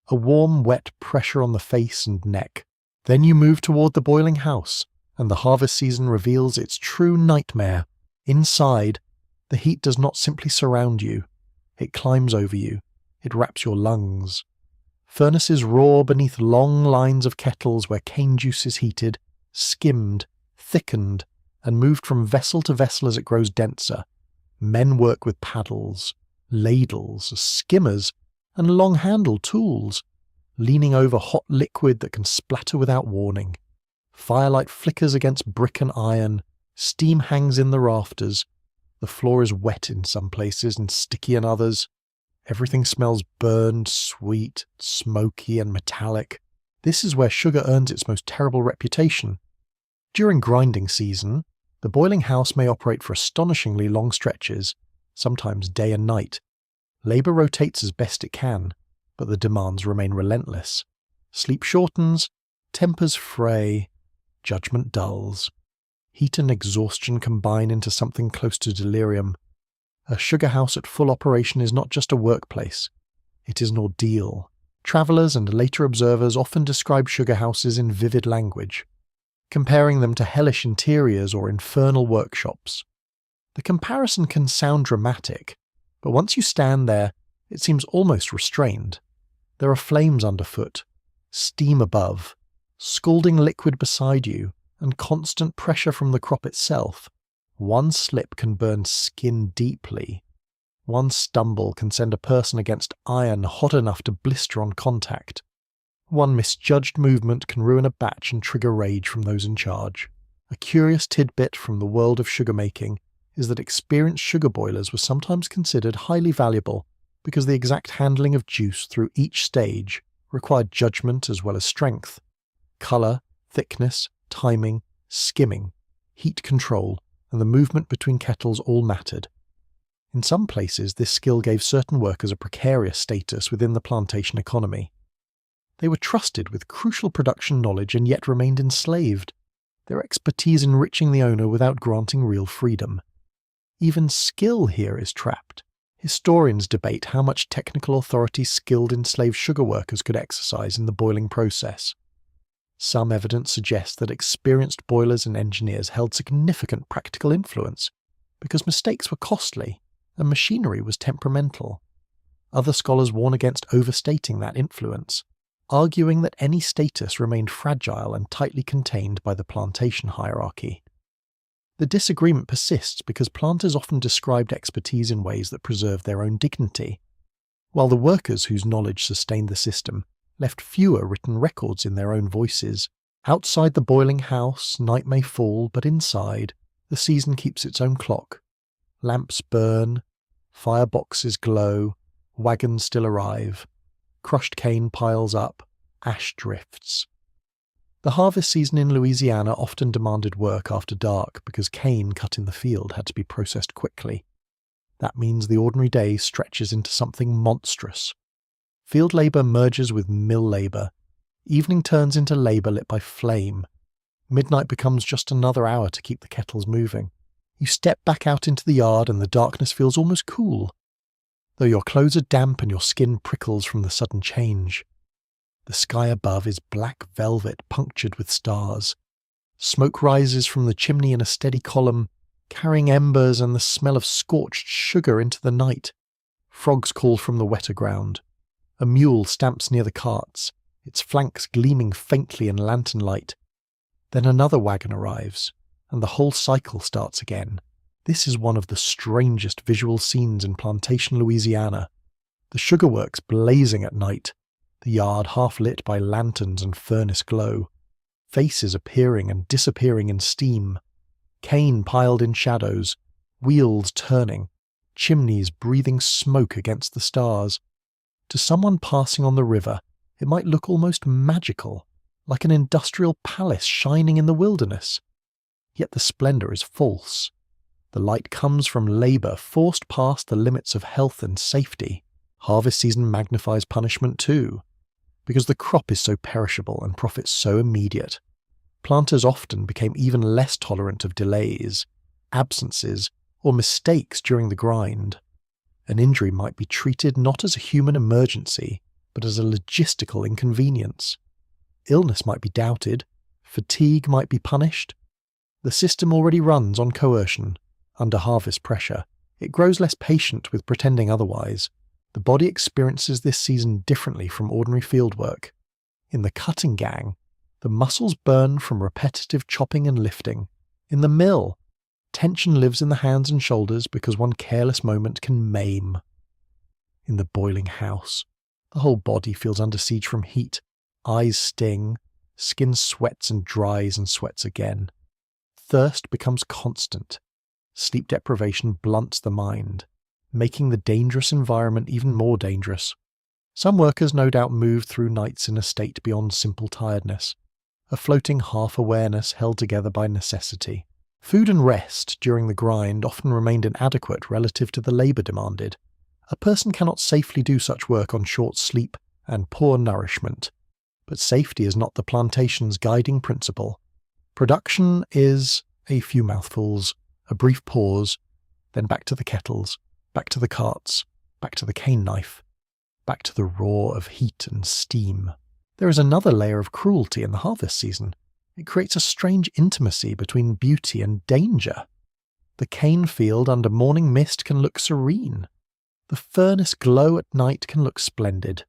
A warm, wet pressure on the face and neck. Then you move toward the boiling house, and the harvest season reveals its true nightmare. Inside, the heat does not simply surround you. It climbs over you. It wraps your lungs. Furnaces roar beneath long lines of kettles where cane juice is heated, skimmed, thickened, and moved from vessel to vessel as it grows denser. Men work with paddles, ladles, skimmers, and long-handled tools, leaning over hot liquid that can splatter without warning. Firelight flickers against brick and iron, steam hangs in the rafters. The floor is wet in some places and sticky in others. Everything smells burned, sweet, smoky, and metallic. This is where sugar earns its most terrible reputation. During grinding season, the boiling house may operate for astonishingly long stretches, sometimes day and night. Labour rotates as best it can, but the demands remain relentless. Sleep shortens, tempers fray, judgment dulls. Heat and exhaustion combine into something close to delirium. A sugar house at full operation is not just a workplace. It is an ordeal. Travellers and later observers often describe sugar houses in vivid language, comparing them to hellish interiors or infernal workshops. The comparison can sound dramatic, but once you stand there, it seems almost restrained. There are flames underfoot, steam above, scalding liquid beside you, and constant pressure from the crop itself. One slip can burn skin deeply. One stumble can send a person against iron hot enough to blister on contact. One misjudged movement can ruin a batch and trigger rage from those in charge. A curious tidbit from the world of sugar making is that experienced sugar boilers were sometimes considered highly valuable because the exact handling of juice through each stage required judgment as well as strength. Colour, thickness, timing, skimming, heat control, and the movement between kettles all mattered. In some places, this skill gave certain workers a precarious status within the plantation economy. They were trusted with crucial production knowledge and yet remained enslaved, their expertise enriching the owner without granting real freedom. Even skill here is trapped. Historians debate how much technical authority skilled enslaved sugar workers could exercise in the boiling process. Some evidence suggests that experienced boilers and engineers held significant practical influence because mistakes were costly and machinery was temperamental. Other scholars warn against overstating that influence, arguing that any status remained fragile and tightly contained by the plantation hierarchy. The disagreement persists because planters often described expertise in ways that preserved their own dignity, while the workers whose knowledge sustained the system left fewer written records in their own voices. Outside the boiling house, night may fall, but inside, the season keeps its own clock. Lamps burn, fireboxes glow, wagons still arrive, crushed cane piles up, ash drifts. The harvest season in Louisiana often demanded work after dark because cane cut in the field had to be processed quickly. That means the ordinary day stretches into something monstrous. Field labour merges with mill labour. Evening turns into labour lit by flame. Midnight becomes just another hour to keep the kettles moving. You step back out into the yard and the darkness feels almost cool, though your clothes are damp and your skin prickles from the sudden change. The sky above is black velvet punctured with stars. Smoke rises from the chimney in a steady column, carrying embers and the smell of scorched sugar into the night. Frogs call from the wetter ground. A mule stamps near the carts, its flanks gleaming faintly in lantern light. Then another wagon arrives, and the whole cycle starts again. This is one of the strangest visual scenes in Plantation, Louisiana. The sugar works blazing at night, the yard half lit by lanterns and furnace glow, faces appearing and disappearing in steam, cane piled in shadows, wheels turning, chimneys breathing smoke against the stars. To someone passing on the river, it might look almost magical, like an industrial palace shining in the wilderness. Yet the splendour is false. The light comes from labour forced past the limits of health and safety. Harvest season magnifies punishment too, because the crop is so perishable and profits so immediate. Planters often became even less tolerant of delays, absences, or mistakes during the grind. An injury might be treated not as a human emergency, but as a logistical inconvenience. Illness might be doubted, fatigue might be punished. The system already runs on coercion. Under harvest pressure, it grows less patient with pretending otherwise. The body experiences this season differently from ordinary fieldwork. In the cutting gang, the muscles burn from repetitive chopping and lifting. In the mill, tension lives in the hands and shoulders because one careless moment can maim. In the boiling house, the whole body feels under siege from heat. Eyes sting, skin sweats and dries and sweats again. Thirst becomes constant. Sleep deprivation blunts the mind, making the dangerous environment even more dangerous. Some workers no doubt moved through nights in a state beyond simple tiredness, a floating half-awareness held together by necessity. Food and rest during the grind often remained inadequate relative to the labour demanded. A person cannot safely do such work on short sleep and poor nourishment. But safety is not the plantation's guiding principle. Production is a few mouthfuls, a brief pause, then back to the kettles, back to the carts, back to the cane knife, back to the roar of heat and steam. There is another layer of cruelty in the harvest season. It creates a strange intimacy between beauty and danger. The cane field under morning mist can look serene. The furnace glow at night can look splendid.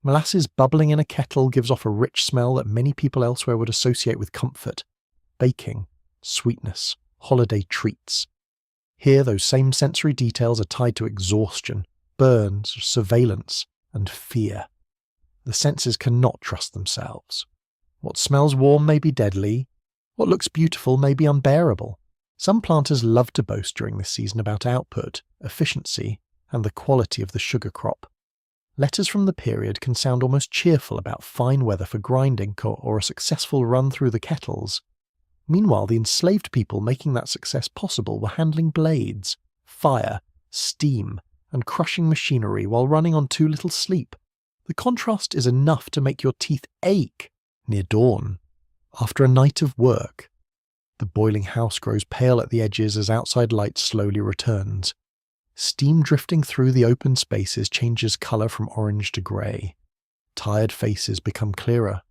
Molasses bubbling in a kettle gives off a rich smell that many people elsewhere would associate with comfort, baking, sweetness, holiday treats. Here those same sensory details are tied to exhaustion, burns, surveillance, and fear. The senses cannot trust themselves. What smells warm may be deadly. What looks beautiful may be unbearable. Some planters love to boast during this season about output, efficiency, and the quality of the sugar crop. Letters from the period can sound almost cheerful about fine weather for grinding or a successful run through the kettles. Meanwhile, the enslaved people making that success possible were handling blades, fire, steam, and crushing machinery while running on too little sleep. The contrast is enough to make your teeth ache near dawn. After a night of work, the boiling house grows pale at the edges as outside light slowly returns. Steam drifting through the open spaces changes colour from orange to grey. Tired faces become clearer.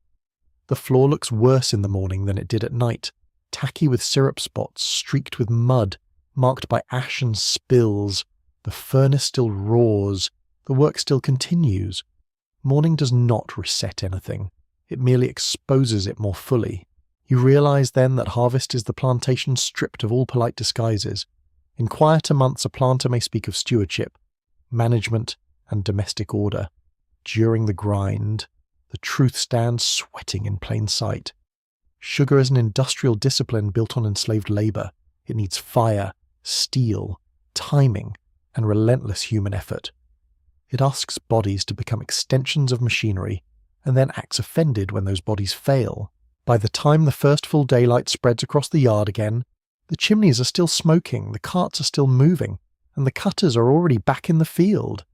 The floor looks worse in the morning than it did at night, tacky with syrup spots, streaked with mud, marked by ash and spills. The furnace still roars. The work still continues. Morning does not reset anything. It merely exposes it more fully. You realise then that harvest is the plantation stripped of all polite disguises. In quieter months, a planter may speak of stewardship, management, and domestic order. During the grind, the truth stands sweating in plain sight. Sugar is an industrial discipline built on enslaved labour. It needs fire, steel, timing, and relentless human effort. It asks bodies to become extensions of machinery, and then acts offended when those bodies fail. By the time the first full daylight spreads across the yard again, the chimneys are still smoking, the carts are still moving, and the cutters are already back in the field.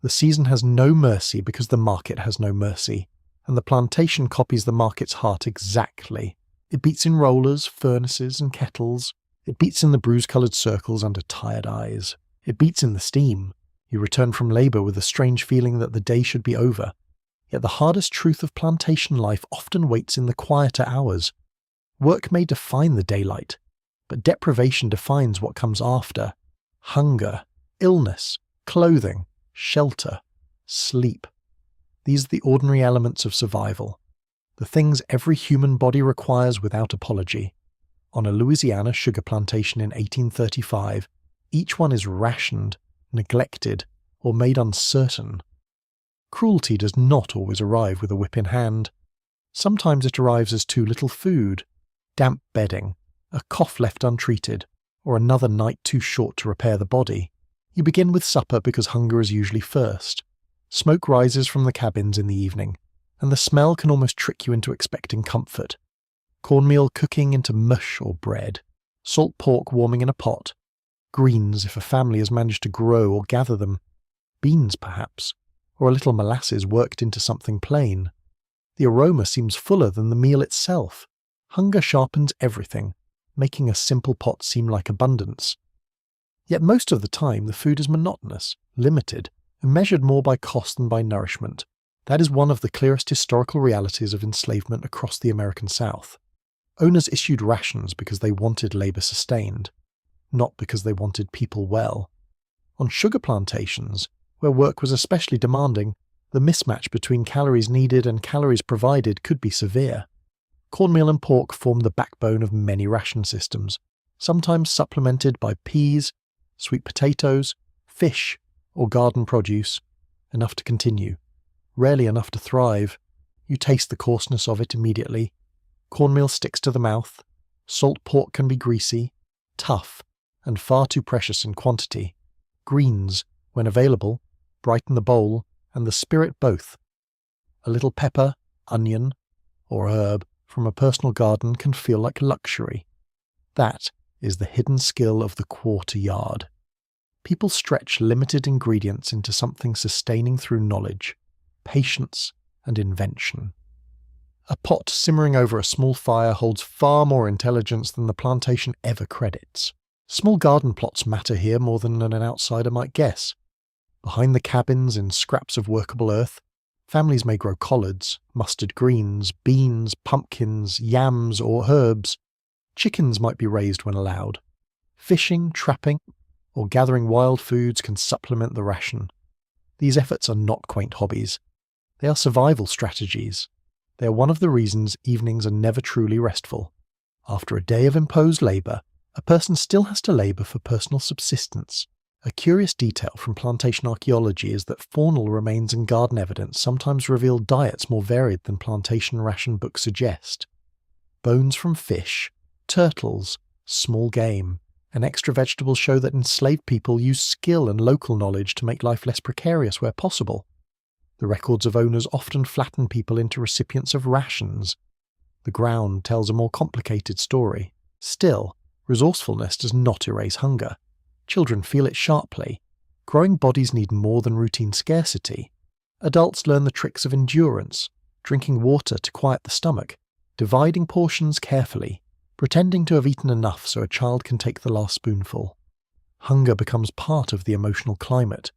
The season has no mercy because the market has no mercy, and the plantation copies the market's heart exactly. It beats in rollers, furnaces, and kettles. It beats in the bruise-coloured circles under tired eyes. It beats in the steam. You return from labour with a strange feeling that the day should be over. Yet the hardest truth of plantation life often waits in the quieter hours. Work may define the daylight, but deprivation defines what comes after. Hunger, illness, clothing, shelter, sleep. These are the ordinary elements of survival, the things every human body requires without apology. On a Louisiana sugar plantation in 1835, each one is rationed, neglected, or made uncertain. Cruelty does not always arrive with a whip in hand. Sometimes it arrives as too little food, damp bedding, a cough left untreated, or another night too short to repair the body. You begin with supper because hunger is usually first. Smoke rises from the cabins in the evening, and the smell can almost trick you into expecting comfort. Cornmeal cooking into mush or bread, salt pork warming in a pot, greens if a family has managed to grow or gather them, beans perhaps, or a little molasses worked into something plain. The aroma seems fuller than the meal itself. Hunger sharpens everything, making a simple pot seem like abundance. Yet most of the time the food is monotonous, limited, and measured more by cost than by nourishment. That is one of the clearest historical realities of enslavement across the American South. Owners issued rations because they wanted labour sustained, not because they wanted people well. On sugar plantations, where work was especially demanding, the mismatch between calories needed and calories provided could be severe. Cornmeal and pork formed the backbone of many ration systems, sometimes supplemented by peas, sweet potatoes, fish, or garden produce, enough to continue. Rarely enough to thrive. You taste the coarseness of it immediately. Cornmeal sticks to the mouth. Salt pork can be greasy, tough, and far too precious in quantity. Greens, when available, brighten the bowl and the spirit both. A little pepper, onion, or herb from a personal garden can feel like luxury. That is the hidden skill of the quarter yard. People stretch limited ingredients into something sustaining through knowledge, patience, and invention. A pot simmering over a small fire holds far more intelligence than the plantation ever credits. Small garden plots matter here more than an outsider might guess. Behind the cabins, in scraps of workable earth, families may grow collards, mustard greens, beans, pumpkins, yams, or herbs. Chickens might be raised when allowed. Fishing, trapping, or gathering wild foods can supplement the ration. These efforts are not quaint hobbies. They are survival strategies. They are one of the reasons evenings are never truly restful. After a day of imposed labour, a person still has to labour for personal subsistence. A curious detail from plantation archaeology is that faunal remains and garden evidence sometimes reveal diets more varied than plantation ration books suggest. Bones from fish, turtles, small game, and extra vegetables show that enslaved people used skill and local knowledge to make life less precarious where possible. The records of owners often flatten people into recipients of rations. The ground tells a more complicated story. Still, resourcefulness does not erase hunger. Children feel it sharply. Growing bodies need more than routine scarcity. Adults learn the tricks of endurance, drinking water to quiet the stomach, dividing portions carefully, pretending to have eaten enough so a child can take the last spoonful. Hunger becomes part of the emotional climate.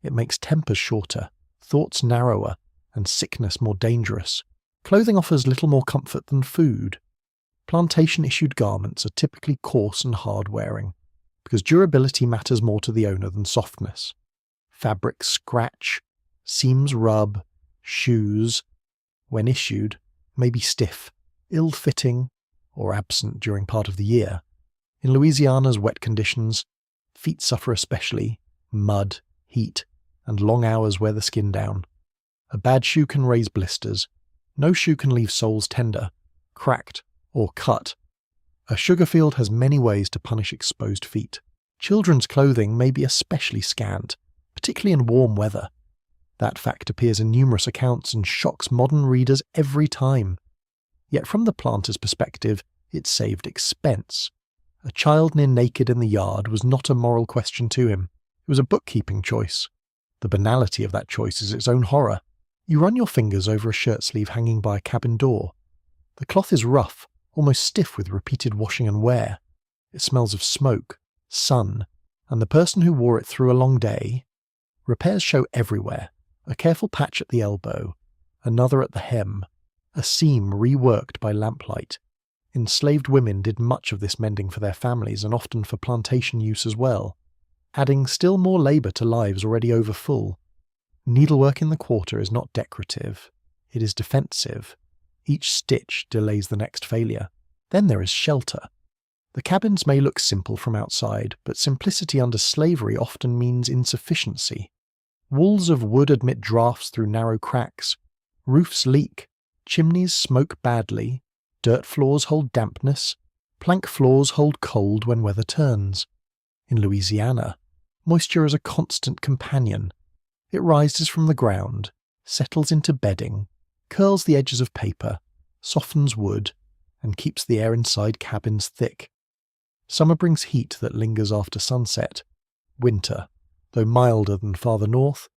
It makes tempers shorter, thoughts narrower, and sickness more dangerous. Clothing offers little more comfort than food. Plantation-issued garments are typically coarse and hard-wearing, because durability matters more to the owner than softness. Fabrics scratch, seams rub, shoes, when issued, may be stiff, ill-fitting, or absent during part of the year. In Louisiana's wet conditions, feet suffer especially. Mud, heat, and long hours wear the skin down. A bad shoe can raise blisters. No shoe can leave soles tender, cracked, or cut. A sugar field has many ways to punish exposed feet. Children's clothing may be especially scant, particularly in warm weather. That fact appears in numerous accounts and shocks modern readers every time. Yet from the planter's perspective, it saved expense. A child near naked in the yard was not a moral question to him. It was a bookkeeping choice. The banality of that choice is its own horror. You run your fingers over a shirt sleeve hanging by a cabin door. The cloth is rough, almost stiff with repeated washing and wear. It smells of smoke, sun, and the person who wore it through a long day. Repairs show everywhere. A careful patch at the elbow, another at the hem, a seam reworked by lamplight. Enslaved women did much of this mending for their families and often for plantation use as well, adding still more labour to lives already overfull. Needlework in the quarter is not decorative, it is defensive. Each stitch delays the next failure. Then there is shelter. The cabins may look simple from outside, but simplicity under slavery often means insufficiency. Walls of wood admit drafts through narrow cracks. Roofs leak. Chimneys smoke badly. Dirt floors hold dampness. Plank floors hold cold when weather turns. In Louisiana, moisture is a constant companion. It rises from the ground, settles into bedding, curls the edges of paper, softens wood, and keeps the air inside cabins thick. Summer brings heat that lingers after sunset. Winter, though milder than farther north,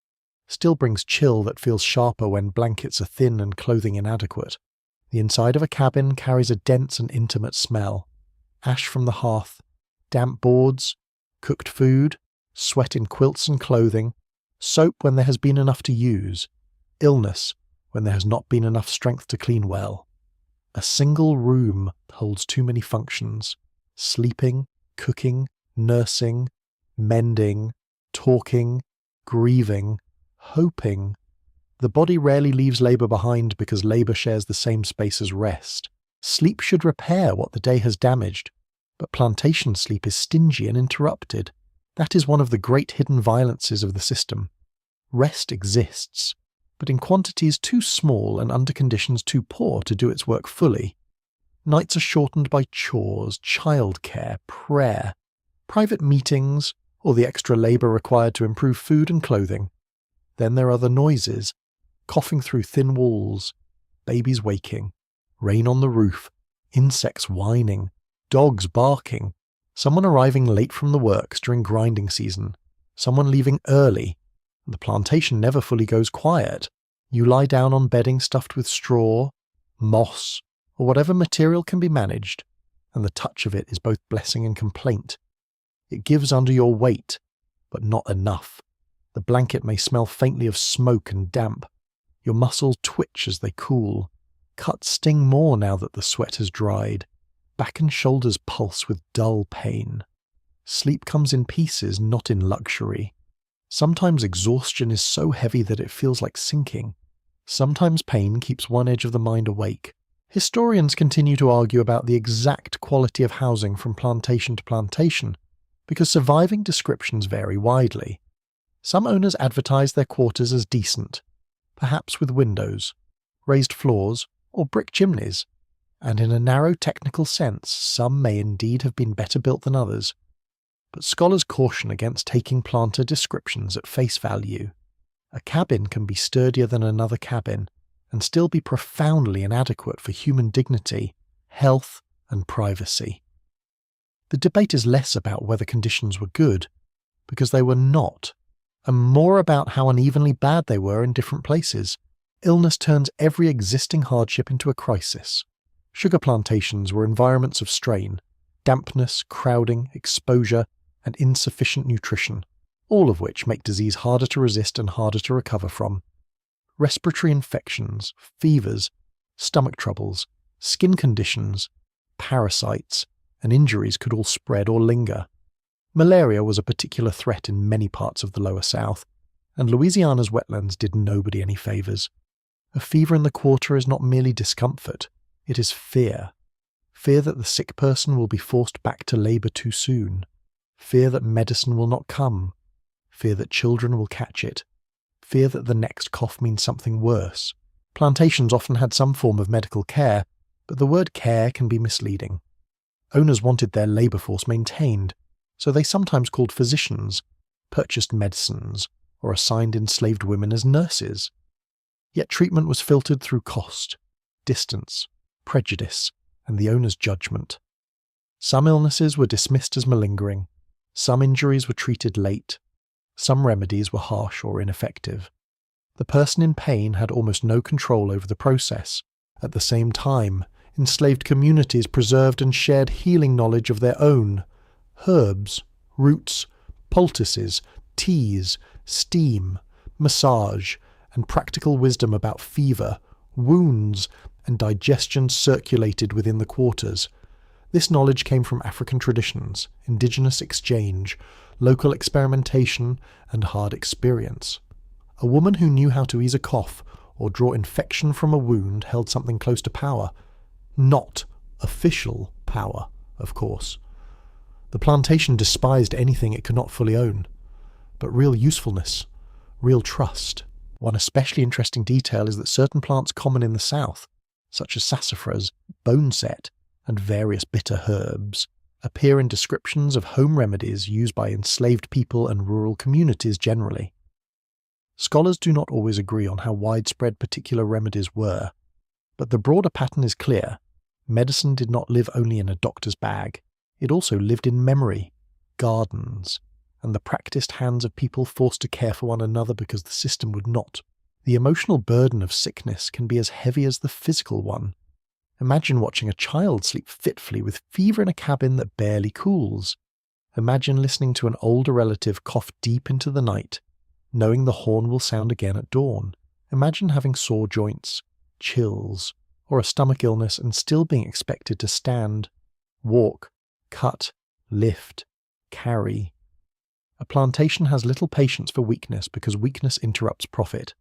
still brings chill that feels sharper when blankets are thin and clothing inadequate. The inside of a cabin carries a dense and intimate smell. Ash from the hearth, damp boards, cooked food, sweat in quilts and clothing, soap when there has been enough to use, illness when there has not been enough strength to clean well. A single room holds too many functions: sleeping, cooking, nursing, mending, talking, grieving, hoping. The body rarely leaves labour behind because labour shares the same space as rest. Sleep should repair what the day has damaged, but plantation sleep is stingy and interrupted. That is one of the great hidden violences of the system. Rest exists, but in quantities too small and under conditions too poor to do its work fully. Nights are shortened by chores, childcare, prayer, private meetings, or the extra labour required to improve food and clothing. Then there are the noises, coughing through thin walls, babies waking, rain on the roof, insects whining, dogs barking, someone arriving late from the works during grinding season, someone leaving early. The plantation never fully goes quiet. You lie down on bedding stuffed with straw, moss, or whatever material can be managed, and the touch of it is both blessing and complaint. It gives under your weight, but not enough. The blanket may smell faintly of smoke and damp. Your muscles twitch as they cool. Cuts sting more now that the sweat has dried. Back and shoulders pulse with dull pain. Sleep comes in pieces, not in luxury. Sometimes exhaustion is so heavy that it feels like sinking. Sometimes pain keeps one edge of the mind awake. Historians continue to argue about the exact quality of housing from plantation to plantation, because surviving descriptions vary widely. Some owners advertise their quarters as decent, perhaps with windows, raised floors, or brick chimneys, and in a narrow technical sense, some may indeed have been better built than others. But scholars caution against taking planter descriptions at face value. A cabin can be sturdier than another cabin, and still be profoundly inadequate for human dignity, health, and privacy. The debate is less about whether conditions were good, because they were not, and more about how unevenly bad they were in different places. Illness turns every existing hardship into a crisis. Sugar plantations were environments of strain, dampness, crowding, exposure, and insufficient nutrition, all of which make disease harder to resist and harder to recover from. Respiratory infections, fevers, stomach troubles, skin conditions, parasites, and injuries could all spread or linger. Malaria was a particular threat in many parts of the lower south, and Louisiana's wetlands did nobody any favours. A fever in the quarter is not merely discomfort, it is fear. Fear that the sick person will be forced back to labour too soon. Fear that medicine will not come. Fear that children will catch it. Fear that the next cough means something worse. Plantations often had some form of medical care, but the word care can be misleading. Owners wanted their labour force maintained, so they sometimes called physicians, purchased medicines, or assigned enslaved women as nurses. Yet treatment was filtered through cost, distance, prejudice, and the owner's judgment. Some illnesses were dismissed as malingering, some injuries were treated late, some remedies were harsh or ineffective. The person in pain had almost no control over the process. At the same time, enslaved communities preserved and shared healing knowledge of their own: herbs, roots, poultices, teas, steam, massage, and practical wisdom about fever, wounds, and digestion circulated within the quarters. This knowledge came from African traditions, indigenous exchange, local experimentation, and hard experience. A woman who knew how to ease a cough or draw infection from a wound held something close to power. Not official power, of course. The plantation despised anything it could not fully own, but real usefulness, real trust. One especially interesting detail is that certain plants common in the south, such as sassafras, boneset, and various bitter herbs, appear in descriptions of home remedies used by enslaved people and rural communities generally. Scholars do not always agree on how widespread particular remedies were, but the broader pattern is clear. Medicine did not live only in a doctor's bag. It also lived in memory, gardens, and the practiced hands of people forced to care for one another because the system would not. The emotional burden of sickness can be as heavy as the physical one. Imagine watching a child sleep fitfully with fever in a cabin that barely cools. Imagine listening to an older relative cough deep into the night, knowing the horn will sound again at dawn. Imagine having sore joints, chills, or a stomach illness and still being expected to stand, walk, cut, lift, carry. A plantation has little patience for weakness because weakness interrupts profit.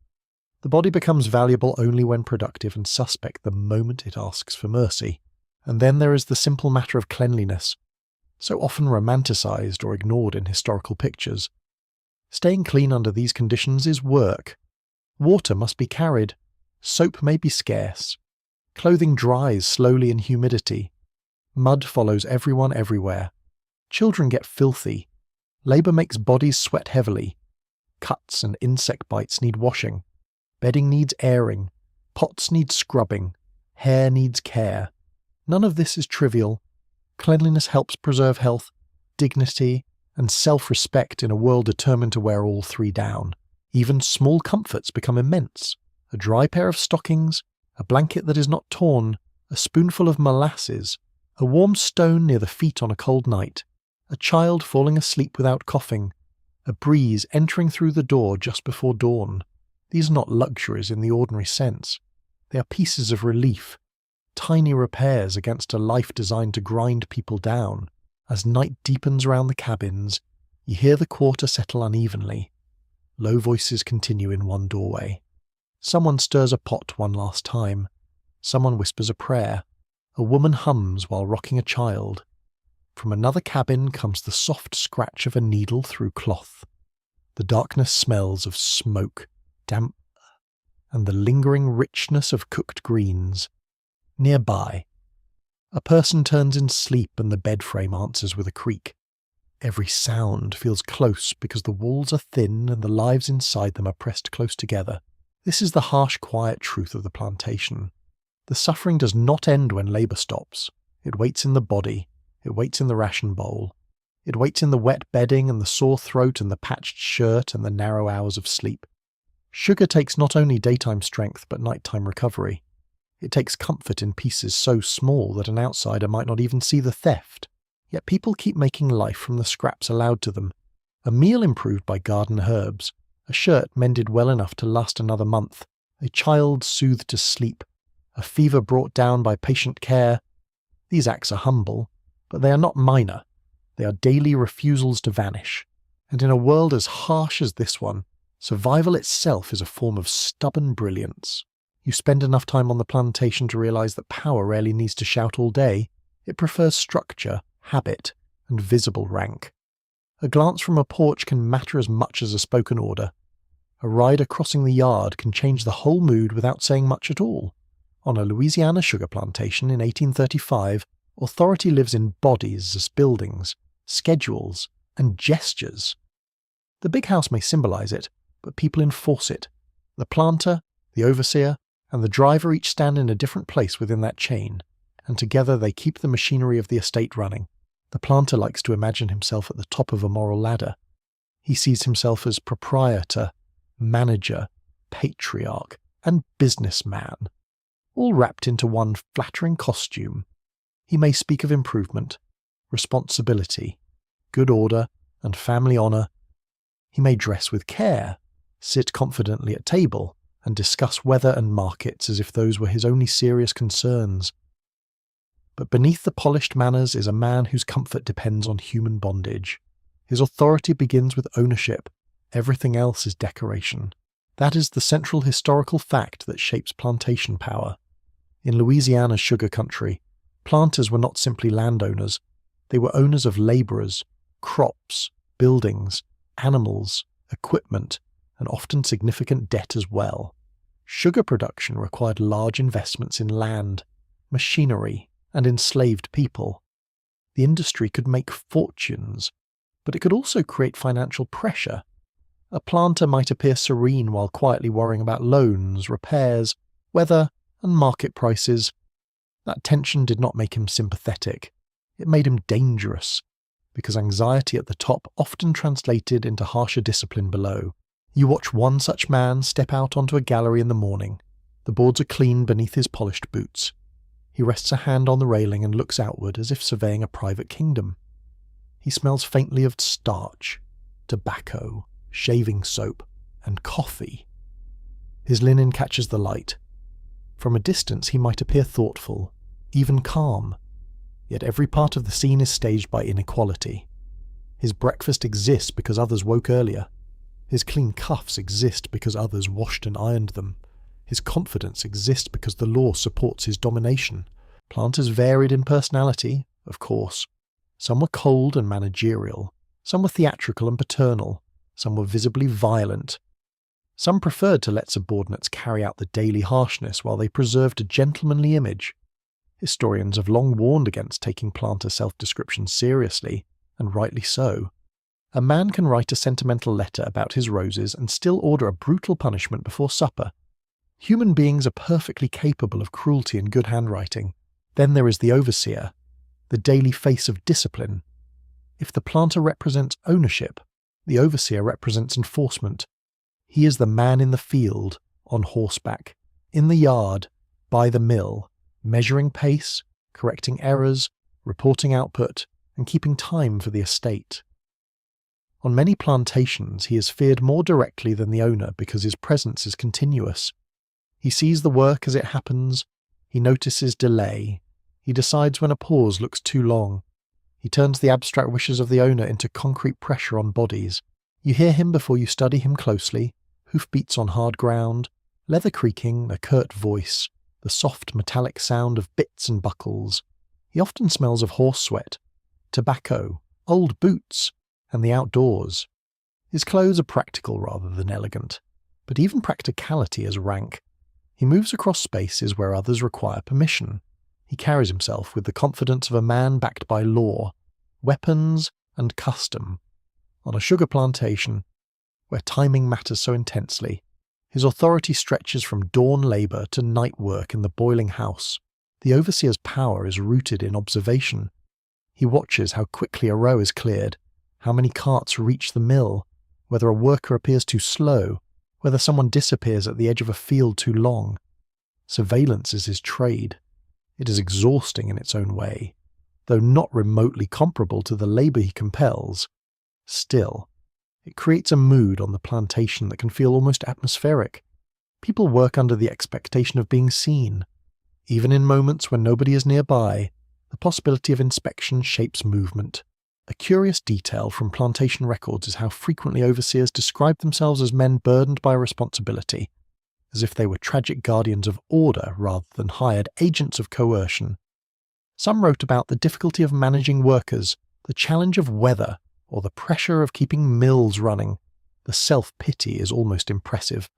The body becomes valuable only when productive and suspect the moment it asks for mercy. And then there is the simple matter of cleanliness, so often romanticized or ignored in historical pictures. Staying clean under these conditions is work. Water must be carried. Soap may be scarce. Clothing dries slowly in humidity. Mud follows everyone everywhere. Children get filthy. Labour makes bodies sweat heavily. Cuts and insect bites need washing. Bedding needs airing. Pots need scrubbing. Hair needs care. None of this is trivial. Cleanliness helps preserve health, dignity, and self-respect in a world determined to wear all three down. Even small comforts become immense. A dry pair of stockings, a blanket that is not torn, a spoonful of molasses, a warm stone near the feet on a cold night, a child falling asleep without coughing, a breeze entering through the door just before dawn. These are not luxuries in the ordinary sense. They are pieces of relief, tiny repairs against a life designed to grind people down. As night deepens around the cabins, you hear the quarter settle unevenly. Low voices continue in one doorway. Someone stirs a pot one last time. Someone whispers a prayer. A woman hums while rocking a child. From another cabin comes the soft scratch of a needle through cloth. The darkness smells of smoke, damp, and the lingering richness of cooked greens. Nearby, a person turns in sleep and the bed frame answers with a creak. Every sound feels close because the walls are thin and the lives inside them are pressed close together. This is the harsh, quiet truth of the plantation. The suffering does not end when labour stops. It waits in the body. It waits in the ration bowl. It waits in the wet bedding and the sore throat and the patched shirt and the narrow hours of sleep. Sugar takes not only daytime strength but nighttime recovery. It takes comfort in pieces so small that an outsider might not even see the theft. Yet people keep making life from the scraps allowed to them. A meal improved by garden herbs, a shirt mended well enough to last another month, a child soothed to sleep, a fever brought down by patient care. These acts are humble, but they are not minor. They are daily refusals to vanish. And in a world as harsh as this one, survival itself is a form of stubborn brilliance. You spend enough time on the plantation to realize that power rarely needs to shout all day. It prefers structure, habit, and visible rank. A glance from a porch can matter as much as a spoken order. A rider crossing the yard can change the whole mood without saying much at all. On a Louisiana sugar plantation in 1835, authority lives in bodies as buildings, schedules, and gestures. The big house may symbolize it, but people enforce it. The planter, the overseer, and the driver each stand in a different place within that chain, and together they keep the machinery of the estate running. The planter likes to imagine himself at the top of a moral ladder. He sees himself as proprietor, manager, patriarch, and businessman, all wrapped into one flattering costume. He may speak of improvement, responsibility, good order, and family honour. He may dress with care, sit confidently at table, and discuss weather and markets as if those were his only serious concerns. But beneath the polished manners is a man whose comfort depends on human bondage. His authority begins with ownership. Everything else is decoration. That is the central historical fact that shapes plantation power. In Louisiana's sugar country, planters were not simply landowners. They were owners of labourers, crops, buildings, animals, equipment, and often significant debt as well. Sugar production required large investments in land, machinery, and enslaved people. The industry could make fortunes, but it could also create financial pressure. A planter might appear serene while quietly worrying about loans, repairs, weather, and market prices. That tension did not make him sympathetic. It made him dangerous, because anxiety at the top often translated into harsher discipline below. You watch one such man step out onto a gallery in the morning. The boards are clean beneath his polished boots. He rests a hand on the railing and looks outward as if surveying a private kingdom. He smells faintly of starch, tobacco, shaving soap, and coffee. His linen catches the light. From a distance he might appear thoughtful, even calm. Yet every part of the scene is staged by inequality. His breakfast exists because others woke earlier. His clean cuffs exist because others washed and ironed them. His confidence exists because the law supports his domination. Planters varied in personality, of course. Some were cold and managerial. Some were theatrical and paternal. Some were visibly violent. Some preferred to let subordinates carry out the daily harshness while they preserved a gentlemanly image. Historians have long warned against taking planter self-description seriously, and rightly so. A man can write a sentimental letter about his roses and still order a brutal punishment before supper. Human beings are perfectly capable of cruelty and good handwriting. Then there is the overseer, the daily face of discipline. If the planter represents ownership, the overseer represents enforcement. He is the man in the field, on horseback, in the yard, by the mill, measuring pace, correcting errors, reporting output, and keeping time for the estate. On many plantations he is feared more directly than the owner because his presence is continuous. He sees the work as it happens, he notices delay, he decides when a pause looks too long. He turns the abstract wishes of the owner into concrete pressure on bodies. You hear him before you study him closely, hoofbeats on hard ground, leather creaking, a curt voice, the soft metallic sound of bits and buckles. He often smells of horse sweat, tobacco, old boots, and the outdoors. His clothes are practical rather than elegant, but even practicality is rank. He moves across spaces where others require permission. He carries himself with the confidence of a man backed by law, weapons, and custom. On a sugar plantation, where timing matters so intensely, his authority stretches from dawn labour to night work in the boiling house. The overseer's power is rooted in observation. He watches how quickly a row is cleared, how many carts reach the mill, whether a worker appears too slow, whether someone disappears at the edge of a field too long. Surveillance is his trade. It is exhausting in its own way. though not remotely comparable to the labour he compels. Still, it creates a mood on the plantation that can feel almost atmospheric. People work under the expectation of being seen. Even in moments when nobody is nearby, the possibility of inspection shapes movement. A curious detail from plantation records is how frequently overseers describe themselves as men burdened by responsibility, as if they were tragic guardians of order rather than hired agents of coercion. Some wrote about the difficulty of managing workers, the challenge of weather, or the pressure of keeping mills running. The self-pity is almost impressive.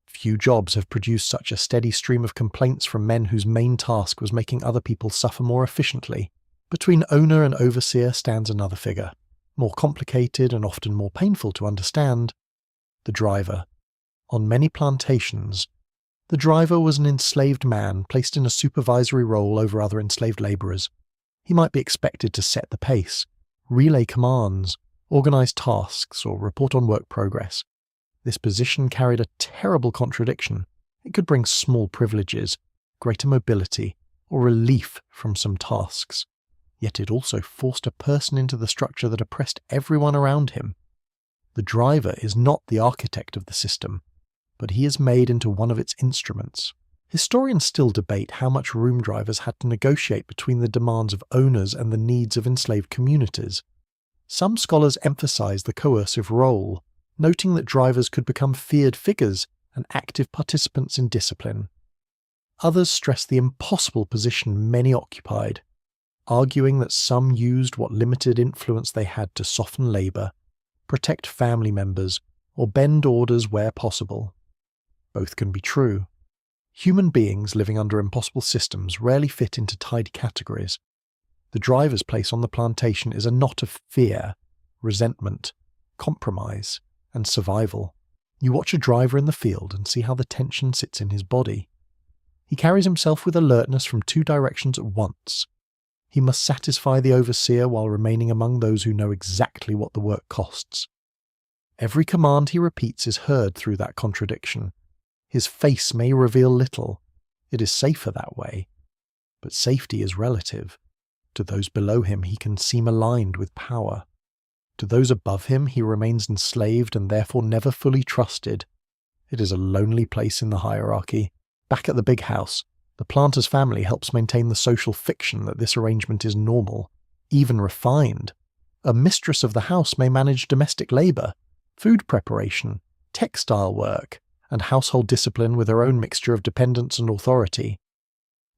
Few jobs have produced such a steady stream of complaints from men whose main task was making other people suffer more efficiently. Between owner and overseer stands another figure, more complicated and often more painful to understand: the driver. On many plantations, the driver was an enslaved man placed in a supervisory role over other enslaved labourers. He might be expected to set the pace, relay commands, organise tasks, or report on work progress. This position carried a terrible contradiction. It could bring small privileges, greater mobility, or relief from some tasks. Yet it also forced a person into the structure that oppressed everyone around him. The driver is not the architect of the system, but he is made into one of its instruments. Historians still debate how much room drivers had to negotiate between the demands of owners and the needs of enslaved communities. Some scholars emphasize the coercive role, noting that drivers could become feared figures and active participants in discipline. Others stress the impossible position many occupied, arguing that some used what limited influence they had to soften labour, protect family members, or bend orders where possible. Both can be true. Human beings living under impossible systems rarely fit into tidy categories. The driver's place on the plantation is a knot of fear, resentment, compromise, and survival. You watch a driver in the field and see how the tension sits in his body. He carries himself with alertness from two directions at once. He must satisfy the overseer while remaining among those who know exactly what the work costs. Every command he repeats is heard through that contradiction. His face may reveal little. It is safer that way. But safety is relative. To those below him he can seem aligned with power. To those above him he remains enslaved and therefore never fully trusted. It is a lonely place in the hierarchy. Back at the big house, the planter's family helps maintain the social fiction that this arrangement is normal, even refined. A mistress of the house may manage domestic labour, food preparation, textile work, and household discipline with her own mixture of dependence and authority.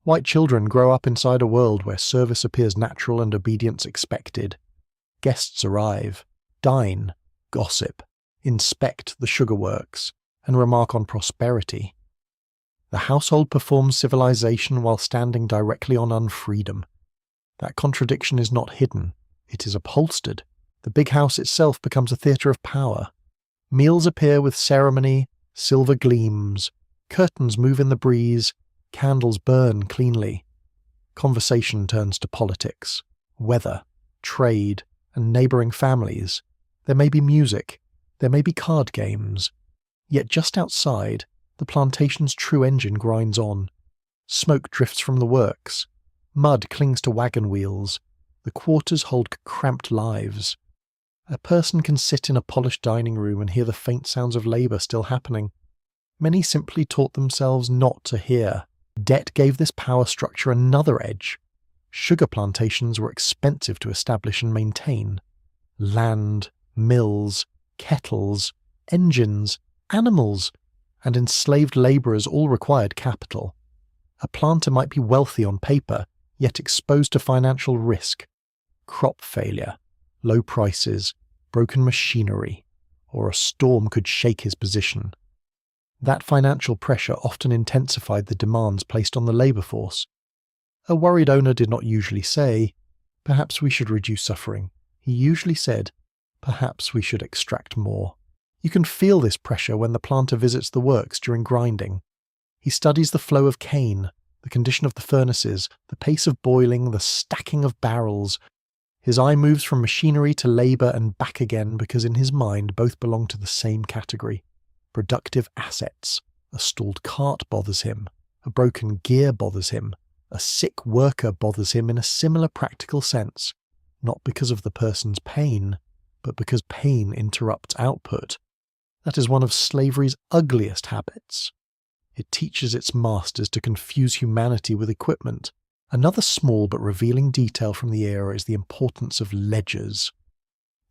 White children grow up inside a world where service appears natural and obedience expected. Guests arrive, dine, gossip, inspect the sugar works, and remark on prosperity. The household performs civilization while standing directly on unfreedom. That contradiction is not hidden, it is upholstered. The big house itself becomes a theatre of power. Meals appear with ceremony, silver gleams, curtains move in the breeze, candles burn cleanly. Conversation turns to politics, weather, trade, and neighbouring families. There may be music, there may be card games. Yet just outside, the plantation's true engine grinds on. Smoke drifts from the works. Mud clings to wagon wheels. The quarters hold cramped lives. A person can sit in a polished dining room and hear the faint sounds of labour still happening. Many simply taught themselves not to hear. Debt gave this power structure another edge. Sugar plantations were expensive to establish and maintain. Land, mills, kettles, engines, animals, and enslaved labourers all required capital. A planter might be wealthy on paper, yet exposed to financial risk. Crop failure, low prices, broken machinery, or a storm could shake his position. That financial pressure often intensified the demands placed on the labour force. A worried owner did not usually say, "Perhaps we should reduce suffering." He usually said, "Perhaps we should extract more." You can feel this pressure when the planter visits the works during grinding. He studies the flow of cane, the condition of the furnaces, the pace of boiling, the stacking of barrels. His eye moves from machinery to labour and back again because in his mind both belong to the same category. Productive assets. A stalled cart bothers him. A broken gear bothers him. A sick worker bothers him in a similar practical sense, not because of the person's pain, but because pain interrupts output. That is one of slavery's ugliest habits. It teaches its masters to confuse humanity with equipment. Another small but revealing detail from the era is the importance of ledgers.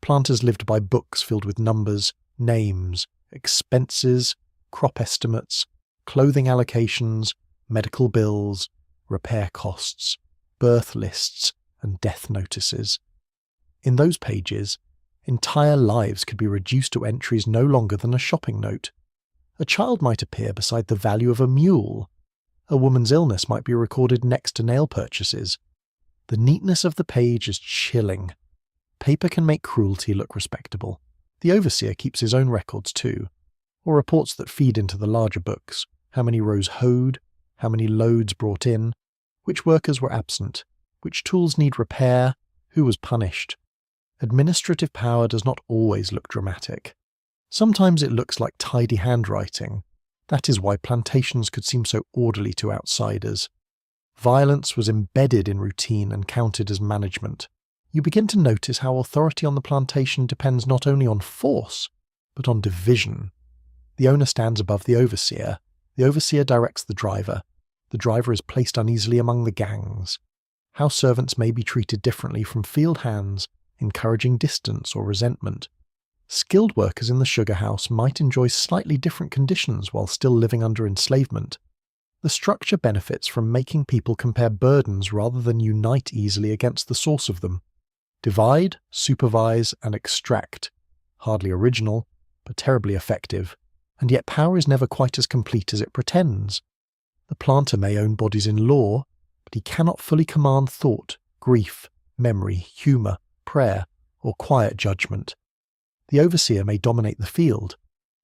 Planters lived by books filled with numbers, names, expenses, crop estimates, clothing allocations, medical bills, repair costs, birth lists, and death notices. In those pages, entire lives could be reduced to entries no longer than a shopping note. A child might appear beside the value of a mule. A woman's illness might be recorded next to nail purchases. The neatness of the page is chilling. Paper can make cruelty look respectable. The overseer keeps his own records too, or reports that feed into the larger books: how many rows hoed, how many loads brought in, which workers were absent, which tools need repair, who was punished. Administrative power does not always look dramatic. Sometimes it looks like tidy handwriting. That is why plantations could seem so orderly to outsiders. Violence was embedded in routine and counted as management. You begin to notice how authority on the plantation depends not only on force, but on division. The owner stands above the overseer directs the driver is placed uneasily among the gangs. House servants may be treated differently from field hands, encouraging distance or resentment. Skilled workers in the sugar house might enjoy slightly different conditions while still living under enslavement. The structure benefits from making people compare burdens rather than unite easily against the source of them. Divide, supervise, and extract. Hardly original, but terribly effective. And yet power is never quite as complete as it pretends. The planter may own bodies in law, but he cannot fully command thought, grief, memory, humour, prayer, or quiet judgment. The overseer may dominate the field,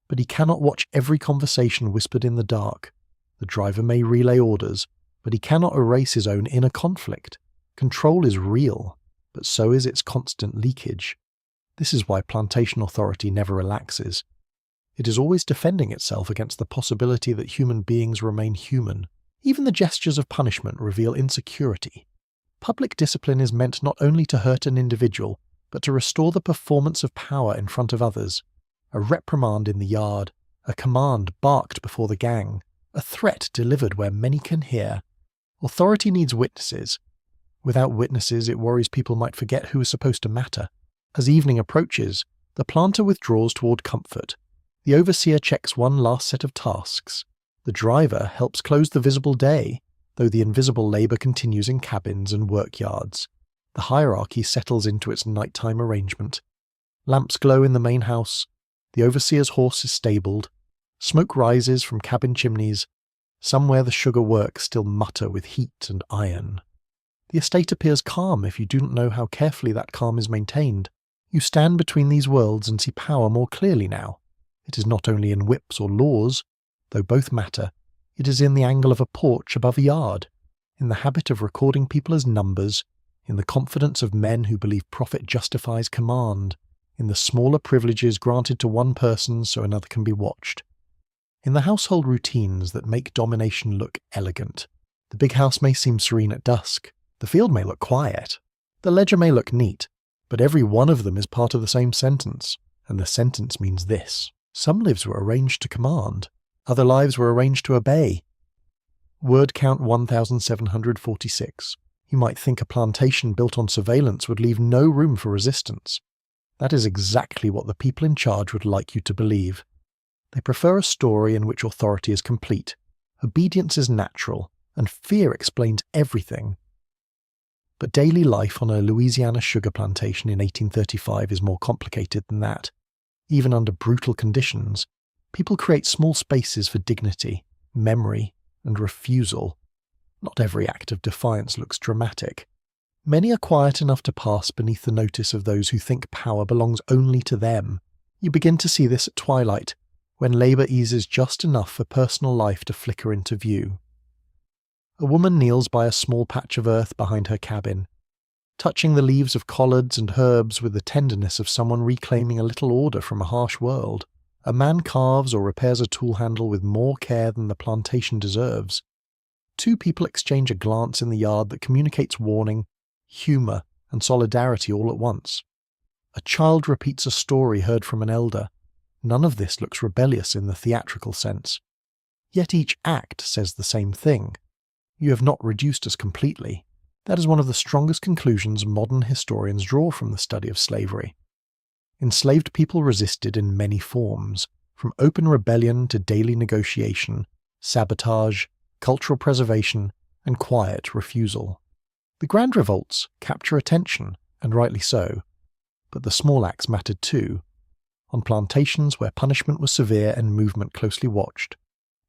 but he cannot watch every conversation whispered in the dark. The driver may relay orders, but he cannot erase his own inner conflict. Control is real, but so is its constant leakage. This is why plantation authority never relaxes. It is always defending itself against the possibility that human beings remain human. Even the gestures of punishment reveal insecurity. Public discipline is meant not only to hurt an individual, but to restore the performance of power in front of others. A reprimand in the yard, a command barked before the gang, a threat delivered where many can hear. Authority needs witnesses. Without witnesses, it worries people might forget who is supposed to matter. As evening approaches, the planter withdraws toward comfort. The overseer checks one last set of tasks. The driver helps close the visible day, though the invisible labour continues in cabins and workyards. The hierarchy settles into its nighttime arrangement. Lamps glow in the main house. The overseer's horse is stabled. Smoke rises from cabin chimneys. Somewhere the sugar works still mutter with heat and iron. The estate appears calm if you do not know how carefully that calm is maintained. You stand between these worlds and see power more clearly now. It is not only in whips or laws, though both matter. It is in the angle of a porch above a yard, in the habit of recording people as numbers, in the confidence of men who believe profit justifies command, in the smaller privileges granted to one person so another can be watched, in the household routines that make domination look elegant. The big house may seem serene at dusk, the field may look quiet, the ledger may look neat, but every one of them is part of the same sentence, and the sentence means this. Some lives were arranged to command, other lives were arranged to obey. Word count 1746. You might think a plantation built on surveillance would leave no room for resistance. That is exactly what the people in charge would like you to believe. They prefer a story in which authority is complete, obedience is natural, and fear explains everything. But daily life on a Louisiana sugar plantation in 1835 is more complicated than that. Even under brutal conditions, people create small spaces for dignity, memory, and refusal. Not every act of defiance looks dramatic. Many are quiet enough to pass beneath the notice of those who think power belongs only to them. You begin to see this at twilight, when labour eases just enough for personal life to flicker into view. A woman kneels by a small patch of earth behind her cabin, touching the leaves of collards and herbs with the tenderness of someone reclaiming a little order from a harsh world. A man carves or repairs a tool handle with more care than the plantation deserves. Two people exchange a glance in the yard that communicates warning, humour, and solidarity all at once. A child repeats a story heard from an elder. None of this looks rebellious in the theatrical sense. Yet each act says the same thing. You have not reduced us completely. That is one of the strongest conclusions modern historians draw from the study of slavery. Enslaved people resisted in many forms, from open rebellion to daily negotiation, sabotage, cultural preservation, and quiet refusal. The grand revolts capture attention, and rightly so, but the small acts mattered too. On plantations where punishment was severe and movement closely watched,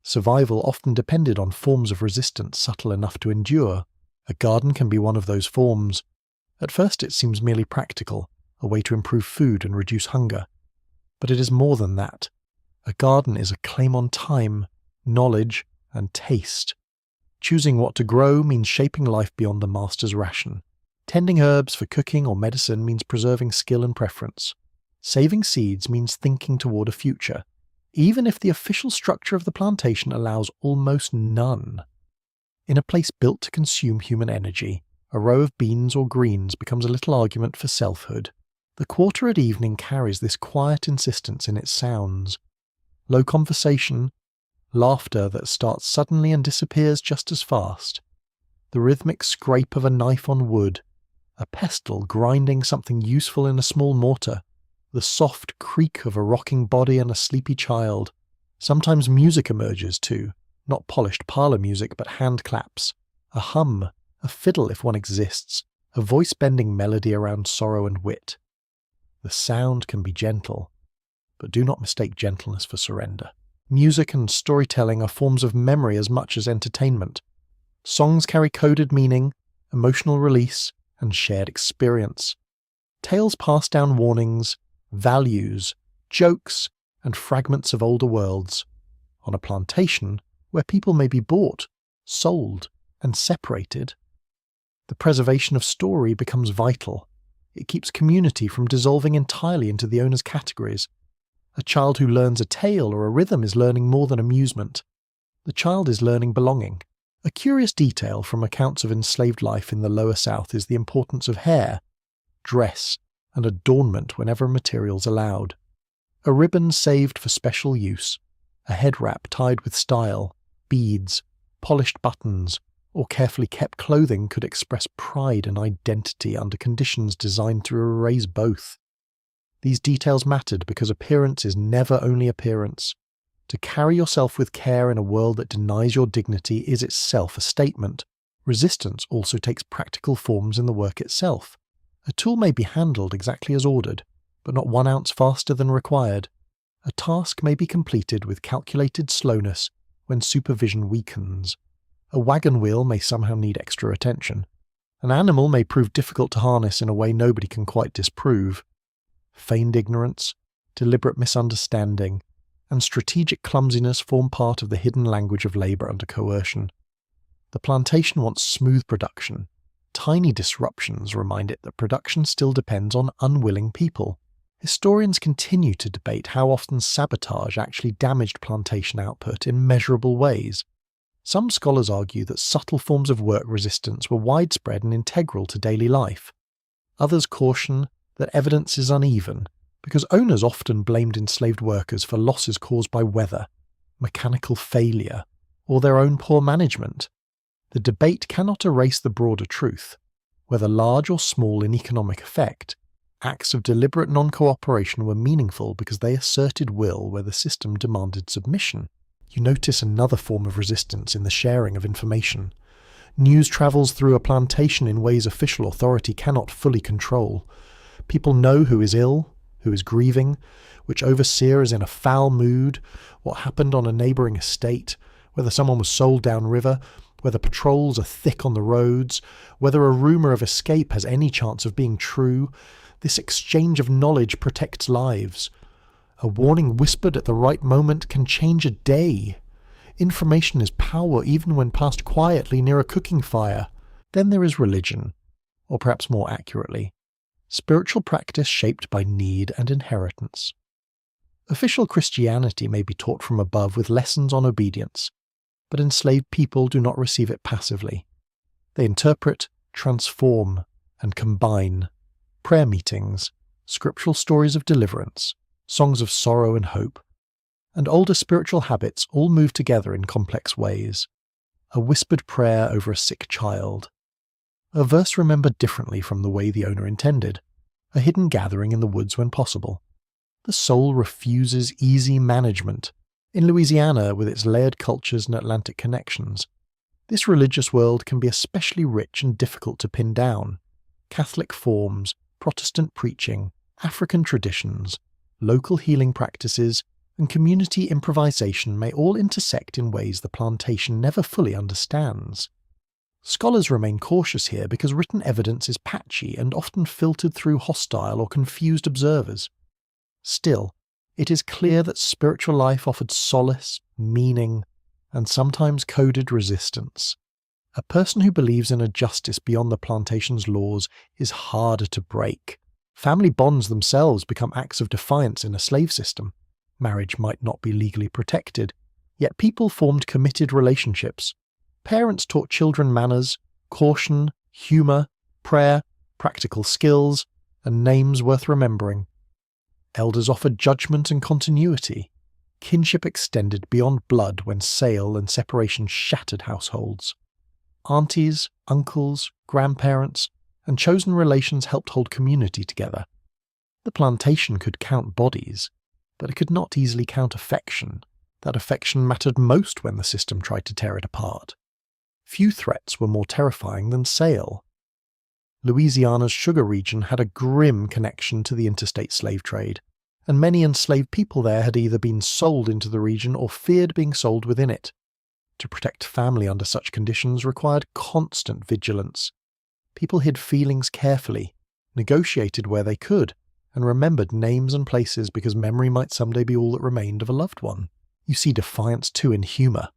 survival often depended on forms of resistance subtle enough to endure. A garden can be one of those forms. At first it seems merely practical, a way to improve food and reduce hunger. But it is more than that. A garden is a claim on time, knowledge, and taste. Choosing what to grow means shaping life beyond the master's ration. Tending herbs for cooking or medicine means preserving skill and preference. Saving seeds means thinking toward a future, even if the official structure of the plantation allows almost none. In a place built to consume human energy, a row of beans or greens becomes a little argument for selfhood. The quarter at evening carries this quiet insistence in its sounds. Low conversation, laughter that starts suddenly and disappears just as fast, the rhythmic scrape of a knife on wood, a pestle grinding something useful in a small mortar, the soft creak of a rocking body and a sleepy child. Sometimes music emerges too, not polished parlour music but hand claps, a hum, a fiddle if one exists, a voice-bending melody around sorrow and wit. The sound can be gentle, but do not mistake gentleness for surrender. Music and storytelling are forms of memory as much as entertainment. Songs carry coded meaning, emotional release, and shared experience. Tales pass down warnings, values, jokes, and fragments of older worlds. On a plantation, where people may be bought, sold, and separated, the preservation of story becomes vital. It keeps community from dissolving entirely into the owner's categories. A child who learns a tale or a rhythm is learning more than amusement. The child is learning belonging. A curious detail from accounts of enslaved life in the Lower South is the importance of hair, dress, and adornment whenever materials allowed. A ribbon saved for special use, a head wrap tied with style, beads, polished buttons, or carefully kept clothing could express pride and identity under conditions designed to erase both. These details mattered because appearance is never only appearance. To carry yourself with care in a world that denies your dignity is itself a statement. Resistance also takes practical forms in the work itself. A tool may be handled exactly as ordered, but not 1 ounce faster than required. A task may be completed with calculated slowness when supervision weakens. A wagon wheel may somehow need extra attention. An animal may prove difficult to harness in a way nobody can quite disprove. Feigned ignorance, deliberate misunderstanding, and strategic clumsiness form part of the hidden language of labour under coercion. The plantation wants smooth production. Tiny disruptions remind it that production still depends on unwilling people. Historians continue to debate how often sabotage actually damaged plantation output in measurable ways. Some scholars argue that subtle forms of work resistance were widespread and integral to daily life. Others caution that evidence is uneven, because owners often blamed enslaved workers for losses caused by weather, mechanical failure, or their own poor management. The debate cannot erase the broader truth. Whether large or small in economic effect, acts of deliberate non-cooperation were meaningful because they asserted will where the system demanded submission. You notice another form of resistance in the sharing of information. News travels through a plantation in ways official authority cannot fully control. People know who is ill, who is grieving, which overseer is in a foul mood, what happened on a neighbouring estate, whether someone was sold downriver, whether patrols are thick on the roads, whether a rumour of escape has any chance of being true. This exchange of knowledge protects lives. A warning whispered at the right moment can change a day. Information is power even when passed quietly near a cooking fire. Then there is religion, or perhaps more accurately, spiritual practice shaped by need and inheritance. Official Christianity may be taught from above with lessons on obedience. but enslaved people do not receive it passively. They interpret, transform, and combine prayer meetings, scriptural stories of deliverance, songs of sorrow and hope, and older spiritual habits all move together in complex ways. A whispered prayer over a sick child, a verse remembered differently from the way the owner intended, a hidden gathering in the woods when possible. The soul refuses easy management. In Louisiana, with its layered cultures and Atlantic connections, this religious world can be especially rich and difficult to pin down. Catholic forms, Protestant preaching, African traditions, local healing practices, and community improvisation may all intersect in ways the plantation never fully understands. Scholars remain cautious here because written evidence is patchy and often filtered through hostile or confused observers. Still, it is clear that spiritual life offered solace, meaning, and sometimes coded resistance. A person who believes in a justice beyond the plantation's laws is harder to break. Family bonds themselves become acts of defiance in a slave system. Marriage might not be legally protected, yet people formed committed relationships. Parents taught children manners, caution, humour, prayer, practical skills, and names worth remembering. Elders offered judgment and continuity. Kinship extended beyond blood when sale and separation shattered households. Aunties, uncles, grandparents, and chosen relations helped hold community together. The plantation could count bodies, but it could not easily count affection. That affection mattered most when the system tried to tear it apart. Few threats were more terrifying than sale. Louisiana's sugar region had a grim connection to the interstate slave trade, and many enslaved people there had either been sold into the region or feared being sold within it. To protect family under such conditions required constant vigilance. People hid feelings carefully, negotiated where they could, and remembered names and places because memory might someday be all that remained of a loved one. You see defiance too in humour.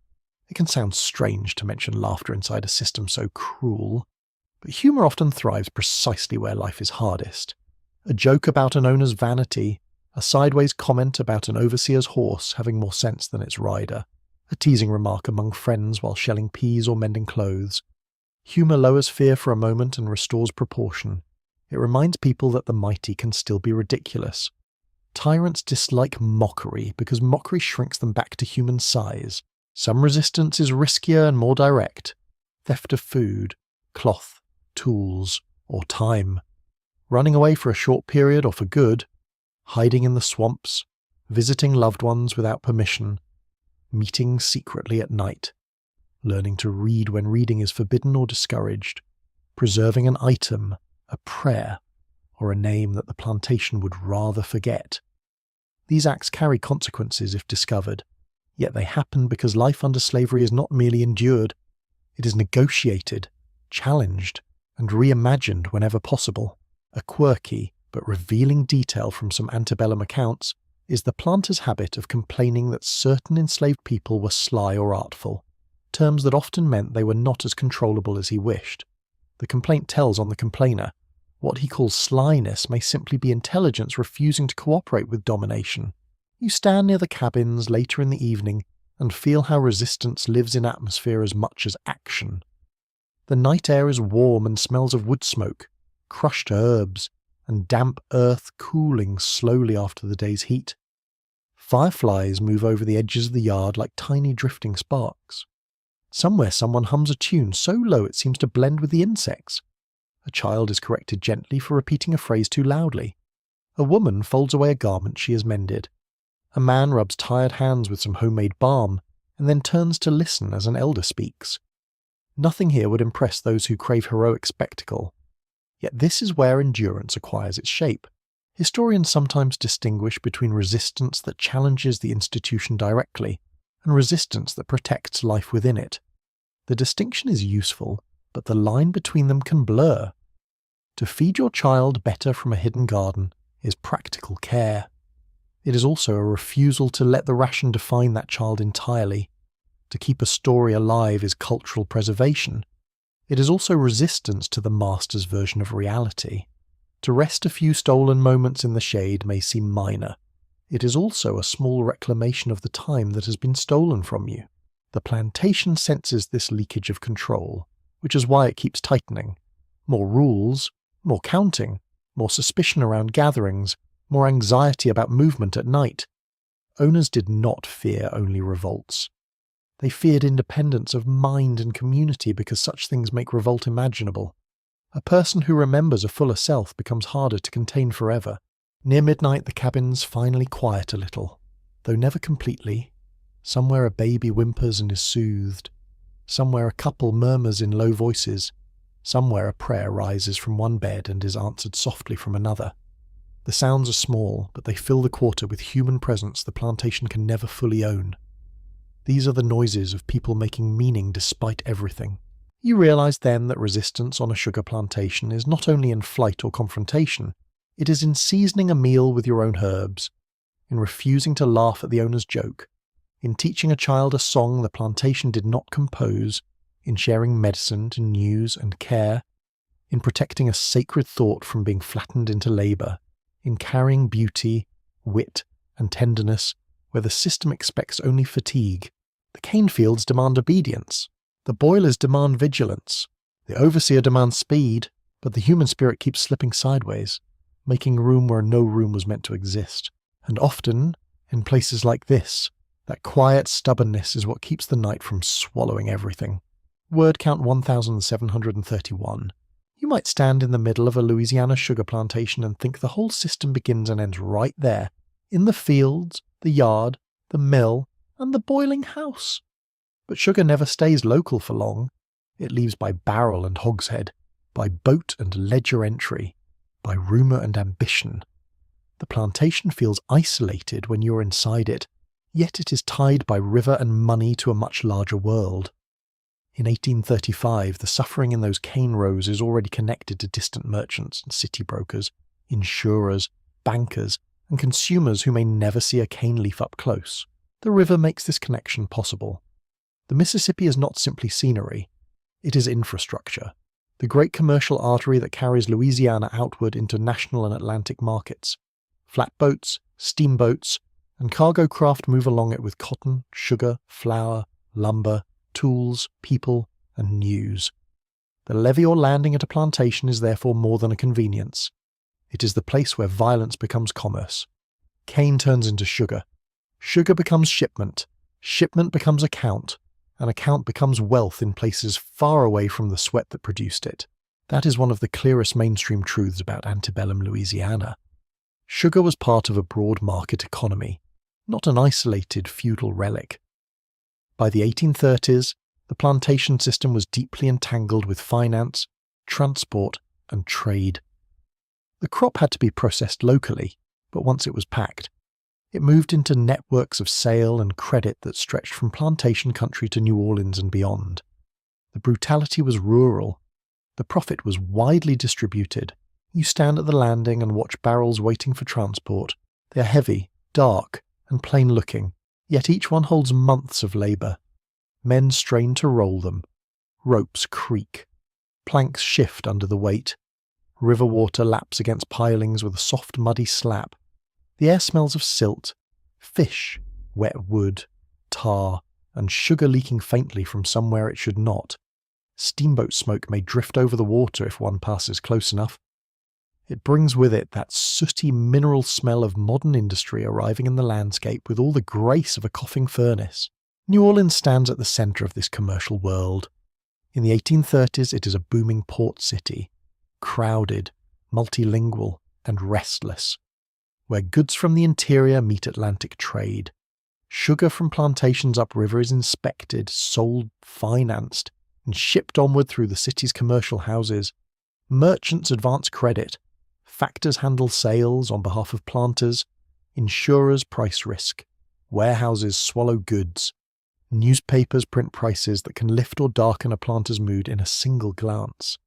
It can sound strange to mention laughter inside a system so cruel, but humour often thrives precisely where life is hardest. A joke about an owner's vanity, a sideways comment about an overseer's horse having more sense than its rider, a teasing remark among friends while shelling peas or mending clothes. Humour lowers fear for a moment and restores proportion. It reminds people that the mighty can still be ridiculous. Tyrants dislike mockery because mockery shrinks them back to human size. Some resistance is riskier and more direct. Theft of food, cloth, tools, or time. Running away for a short period or for good. Hiding in the swamps. Visiting loved ones without permission. Meeting secretly at night. Learning to read when reading is forbidden or discouraged. Preserving an item, a prayer, or a name that the plantation would rather forget. These acts carry consequences if discovered, yet they happen because life under slavery is not merely endured, it is negotiated, challenged, and reimagined whenever possible. A quirky but revealing detail from some antebellum accounts is the planter's habit of complaining that certain enslaved people were sly or artful, terms that often meant they were not as controllable as he wished. The complaint tells on the complainer. What he calls slyness may simply be intelligence refusing to cooperate with domination. You stand near the cabins later in the evening and feel how resistance lives in atmosphere as much as action. The night air is warm and smells of wood smoke, crushed herbs, and damp earth cooling slowly after the day's heat. Fireflies move over the edges of the yard like tiny drifting sparks. Somewhere someone hums a tune so low it seems to blend with the insects. A child is corrected gently for repeating a phrase too loudly. A woman folds away a garment she has mended. A man rubs tired hands with some homemade balm, and then turns to listen as an elder speaks. Nothing here would impress those who crave heroic spectacle. Yet this is where endurance acquires its shape. Historians sometimes distinguish between resistance that challenges the institution directly, and resistance that protects life within it. The distinction is useful, but the line between them can blur. To feed your child better from a hidden garden is practical care. It is also a refusal to let the ration define that child entirely. To keep a story alive is cultural preservation. It is also resistance to the master's version of reality. To rest a few stolen moments in the shade may seem minor. It is also a small reclamation of the time that has been stolen from you. The plantation senses this leakage of control, which is why it keeps tightening. More rules, more counting, more suspicion around gatherings, more anxiety about movement at night. Owners did not fear only revolts. They feared independence of mind and community because such things make revolt imaginable. A person who remembers a fuller self becomes harder to contain forever. Near midnight the cabins finally quiet a little, though never completely. Somewhere a baby whimpers and is soothed. Somewhere a couple murmurs in low voices. Somewhere a prayer rises from one bed and is answered softly from another. The sounds are small, but they fill the quarter with human presence the plantation can never fully own. These are the noises of people making meaning despite everything. You realize then that resistance on a sugar plantation is not only in flight or confrontation, it is in seasoning a meal with your own herbs, in refusing to laugh at the owner's joke, in teaching a child a song the plantation did not compose, in sharing medicine to news and care, in protecting a sacred thought from being flattened into labour, in carrying beauty, wit, and tenderness where the system expects only fatigue. The cane fields demand obedience. The boilers demand vigilance. The overseer demands speed, but the human spirit keeps slipping sideways, making room where no room was meant to exist. And often, in places like this, that quiet stubbornness is what keeps the night from swallowing everything. Word count 1731. You might stand in the middle of a Louisiana sugar plantation and think the whole system begins and ends right there, in the fields, the yard, the mill, and the boiling house. But sugar never stays local for long. It leaves by barrel and hogshead, by boat and ledger entry, by rumour and ambition. The plantation feels isolated when you're inside it, yet it is tied by river and money to a much larger world. In 1835, the suffering in those cane rows is already connected to distant merchants and city brokers, insurers, bankers, and consumers who may never see a cane leaf up close. The river makes this connection possible. The Mississippi is not simply scenery, it is infrastructure, the great commercial artery that carries Louisiana outward into national and Atlantic markets. Flatboats, steamboats, and cargo craft move along it with cotton, sugar, flour, lumber, tools, people, and news. The levee or landing at a plantation is therefore more than a convenience. It is the place where violence becomes commerce. Cane turns into sugar. Sugar becomes shipment. Shipment becomes account. And account becomes wealth in places far away from the sweat that produced it. That is one of the clearest mainstream truths about antebellum Louisiana. Sugar was part of a broad market economy, not an isolated feudal relic. By the 1830s, the plantation system was deeply entangled with finance, transport, and trade. The crop had to be processed locally, but once it was packed, it moved into networks of sale and credit that stretched from plantation country to New Orleans and beyond. The brutality was rural. The profit was widely distributed. You stand at the landing and watch barrels waiting for transport. They are heavy, dark, and plain-looking, yet each one holds months of labour. Men strain to roll them. Ropes creak. Planks shift under the weight. River water laps against pilings with a soft muddy slap. The air smells of silt, fish, wet wood, tar, and sugar leaking faintly from somewhere it should not. Steamboat smoke may drift over the water if one passes close enough. It brings with it that sooty mineral smell of modern industry arriving in the landscape with all the grace of a coughing furnace. New Orleans stands at the centre of this commercial world. In the 1830s it is a booming port city, crowded, multilingual, and restless, where goods from the interior meet Atlantic trade. Sugar from plantations upriver is inspected, sold, financed, and shipped onward through the city's commercial houses. Merchants advance credit. Factors handle sales on behalf of planters. Insurers price risk. Warehouses swallow goods. Newspapers print prices that can lift or darken a planter's mood in a single glance.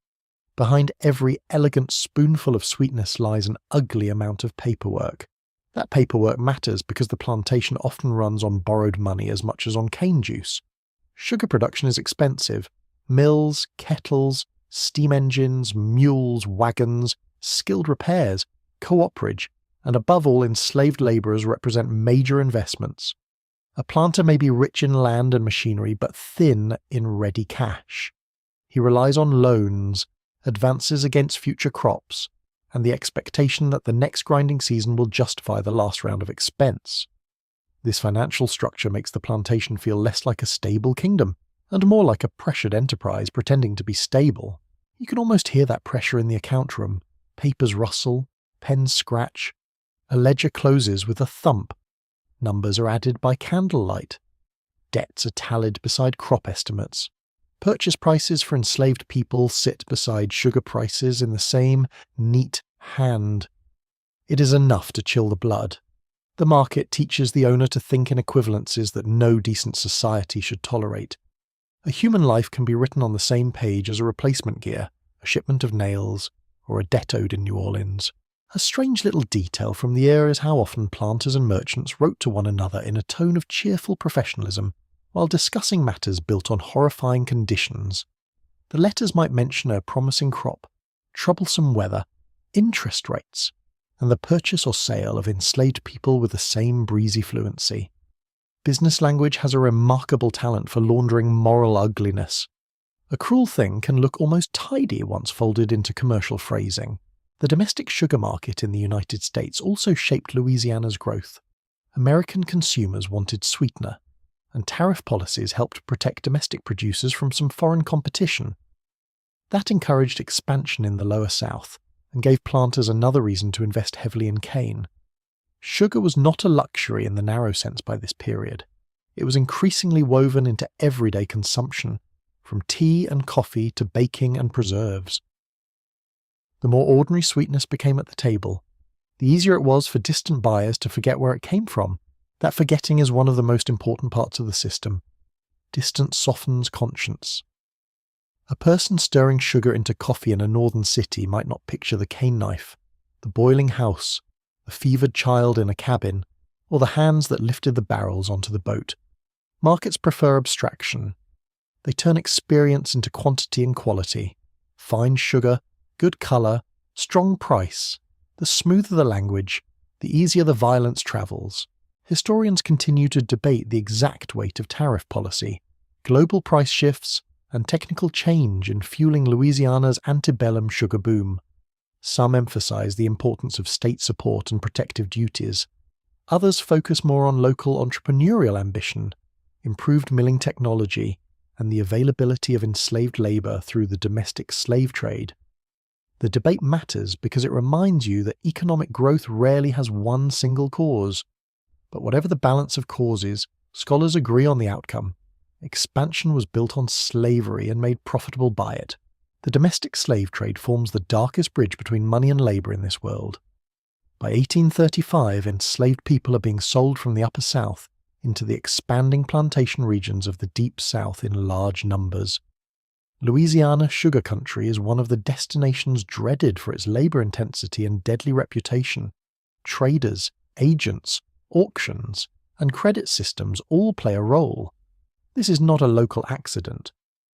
Behind every elegant spoonful of sweetness lies an ugly amount of paperwork. That paperwork matters because the plantation often runs on borrowed money as much as on cane juice. Sugar production is expensive. Mills, kettles, steam engines, mules, wagons, skilled repairs, cooperage, and above all enslaved labourers represent major investments. A planter may be rich in land and machinery, but thin in ready cash. He relies on loans, advances against future crops, and the expectation that the next grinding season will justify the last round of expense. This financial structure makes the plantation feel less like a stable kingdom, and more like a pressured enterprise pretending to be stable. You can almost hear that pressure in the account room. Papers rustle, pens scratch. A ledger closes with a thump. Numbers are added by candlelight. Debts are tallied beside crop estimates. Purchase prices for enslaved people sit beside sugar prices in the same neat hand. It is enough to chill the blood. The market teaches the owner to think in equivalences that no decent society should tolerate. A human life can be written on the same page as a replacement gear, a shipment of nails, or a debt owed in New Orleans. A strange little detail from the air is how often planters and merchants wrote to one another in a tone of cheerful professionalism, while discussing matters built on horrifying conditions. The letters might mention a promising crop, troublesome weather, interest rates, and the purchase or sale of enslaved people with the same breezy fluency. Business language has a remarkable talent for laundering moral ugliness. A cruel thing can look almost tidy once folded into commercial phrasing. The domestic sugar market in the United States also shaped Louisiana's growth. American consumers wanted sweetener, and tariff policies helped protect domestic producers from some foreign competition. That encouraged expansion in the Lower South, and gave planters another reason to invest heavily in cane. Sugar was not a luxury in the narrow sense by this period. It was increasingly woven into everyday consumption, from tea and coffee to baking and preserves. The more ordinary sweetness became at the table, the easier it was for distant buyers to forget where it came from. That forgetting is one of the most important parts of the system. Distance softens conscience. A person stirring sugar into coffee in a northern city might not picture the cane knife, the boiling house, the fevered child in a cabin, or the hands that lifted the barrels onto the boat. Markets prefer abstraction. They turn experience into quantity and quality. Fine sugar, good colour, strong price. The smoother the language, the easier the violence travels. Historians continue to debate the exact weight of tariff policy, global price shifts, and technical change in fueling Louisiana's antebellum sugar boom. Some emphasize the importance of state support and protective duties. Others focus more on local entrepreneurial ambition, improved milling technology, and the availability of enslaved labor through the domestic slave trade. The debate matters because it reminds you that economic growth rarely has one single cause. But whatever the balance of causes, scholars agree on the outcome. Expansion was built on slavery and made profitable by it. The domestic slave trade forms the darkest bridge between money and labor in this world. By 1835, enslaved people are being sold from the Upper South into the expanding plantation regions of the Deep South in large numbers. Louisiana sugar country is one of the destinations dreaded for its labor intensity and deadly reputation. Traders, agents, auctions, and credit systems all play a role. This is not a local accident.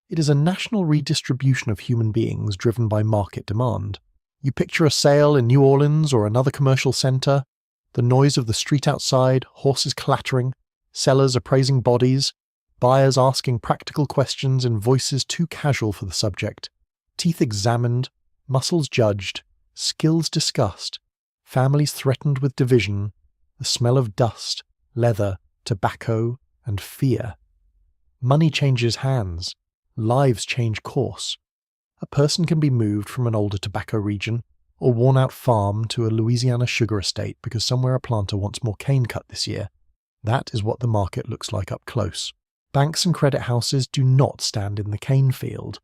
It is a national redistribution of human beings driven by market demand. You picture a sale in New Orleans or another commercial center, the noise of the street outside, horses clattering, sellers appraising bodies, buyers asking practical questions in voices too casual for the subject, teeth examined, muscles judged, skills discussed, families threatened with division, the smell of dust, leather, tobacco, and fear. Money changes hands. Lives change course. A person can be moved from an older tobacco region or worn-out farm to a Louisiana sugar estate because somewhere a planter wants more cane cut this year. That is what the market looks like up close. Banks and credit houses do not stand in the cane field,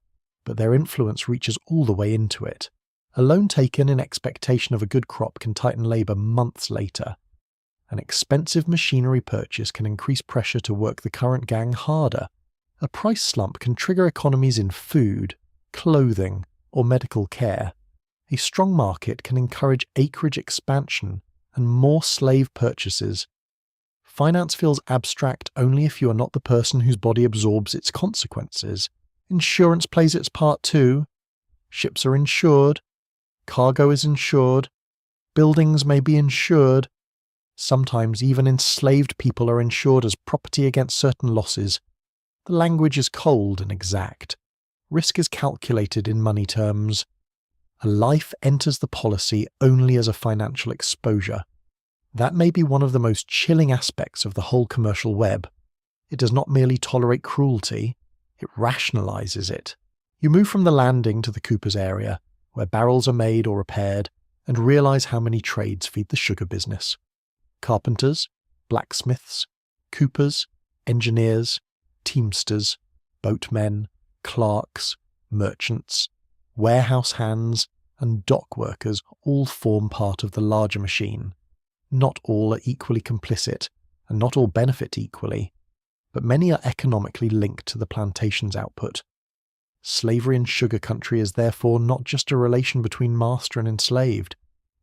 but their influence reaches all the way into it. A loan taken in expectation of a good crop can tighten labor months later. An expensive machinery purchase can increase pressure to work the current gang harder. A price slump can trigger economies in food, clothing, or medical care. A strong market can encourage acreage expansion and more slave purchases. Finance feels abstract only if you are not the person whose body absorbs its consequences. Insurance plays its part too. Ships are insured. Cargo is insured. Buildings may be insured. Sometimes even enslaved people are insured as property against certain losses. The language is cold and exact. Risk is calculated in money terms. A life enters the policy only as a financial exposure. That may be one of the most chilling aspects of the whole commercial web. It does not merely tolerate cruelty, it rationalizes it. You move from the landing to the Cooper's area, where barrels are made or repaired, and realize how many trades feed the sugar business. Carpenters, blacksmiths, coopers, engineers, teamsters, boatmen, clerks, merchants, warehouse hands, and dock workers all form part of the larger machine. Not all are equally complicit, and not all benefit equally, but many are economically linked to the plantation's output. Slavery in sugar country is therefore not just a relation between master and enslaved.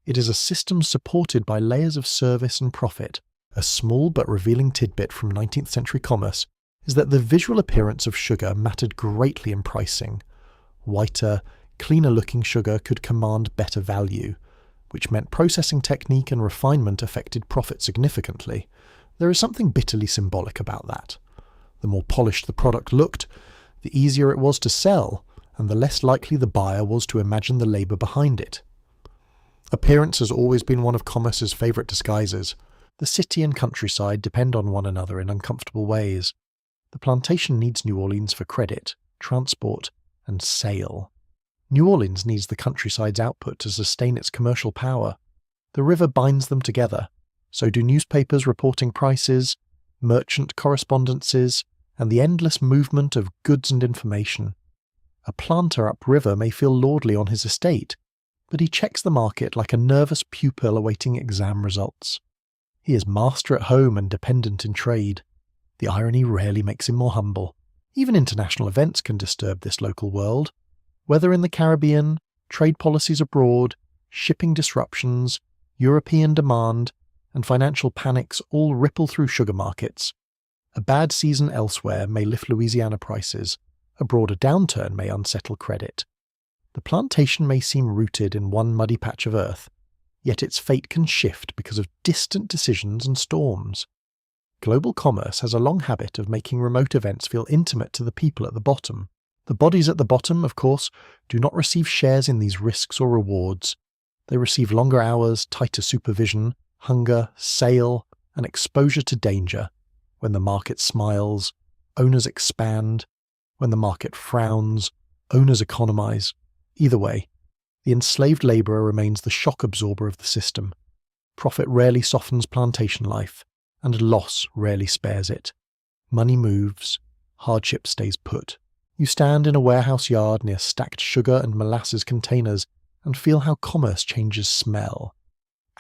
It is a system supported by layers of service and profit. A small but revealing tidbit from 19th century commerce is that the visual appearance of sugar mattered greatly in pricing. Whiter, cleaner-looking sugar could command better value, which meant processing technique and refinement affected profit significantly. There is something bitterly symbolic about that. The more polished the product looked, the easier it was to sell, and the less likely the buyer was to imagine the labour behind it. Appearance has always been one of commerce's favourite disguises. The city and countryside depend on one another in uncomfortable ways. The plantation needs New Orleans for credit, transport, and sale. New Orleans needs the countryside's output to sustain its commercial power. The river binds them together. So do newspapers reporting prices, merchant correspondences, and the endless movement of goods and information. A planter upriver may feel lordly on his estate, but he checks the market like a nervous pupil awaiting exam results. He is master at home and dependent in trade. The irony rarely makes him more humble. Even international events can disturb this local world. Whether in the Caribbean, trade policies abroad, shipping disruptions, European demand, and financial panics all ripple through sugar markets. A bad season elsewhere may lift Louisiana prices. A broader downturn may unsettle credit. The plantation may seem rooted in one muddy patch of earth, yet its fate can shift because of distant decisions and storms. Global commerce has a long habit of making remote events feel intimate to the people at the bottom. The bodies at the bottom, of course, do not receive shares in these risks or rewards. They receive longer hours, tighter supervision, hunger, sale, and exposure to danger. When the market smiles, owners expand. When the market frowns, owners economize. Either way, the enslaved labourer remains the shock absorber of the system. Profit rarely softens plantation life, and loss rarely spares it. Money moves, hardship stays put. You stand in a warehouse yard near stacked sugar and molasses containers and feel how commerce changes smell.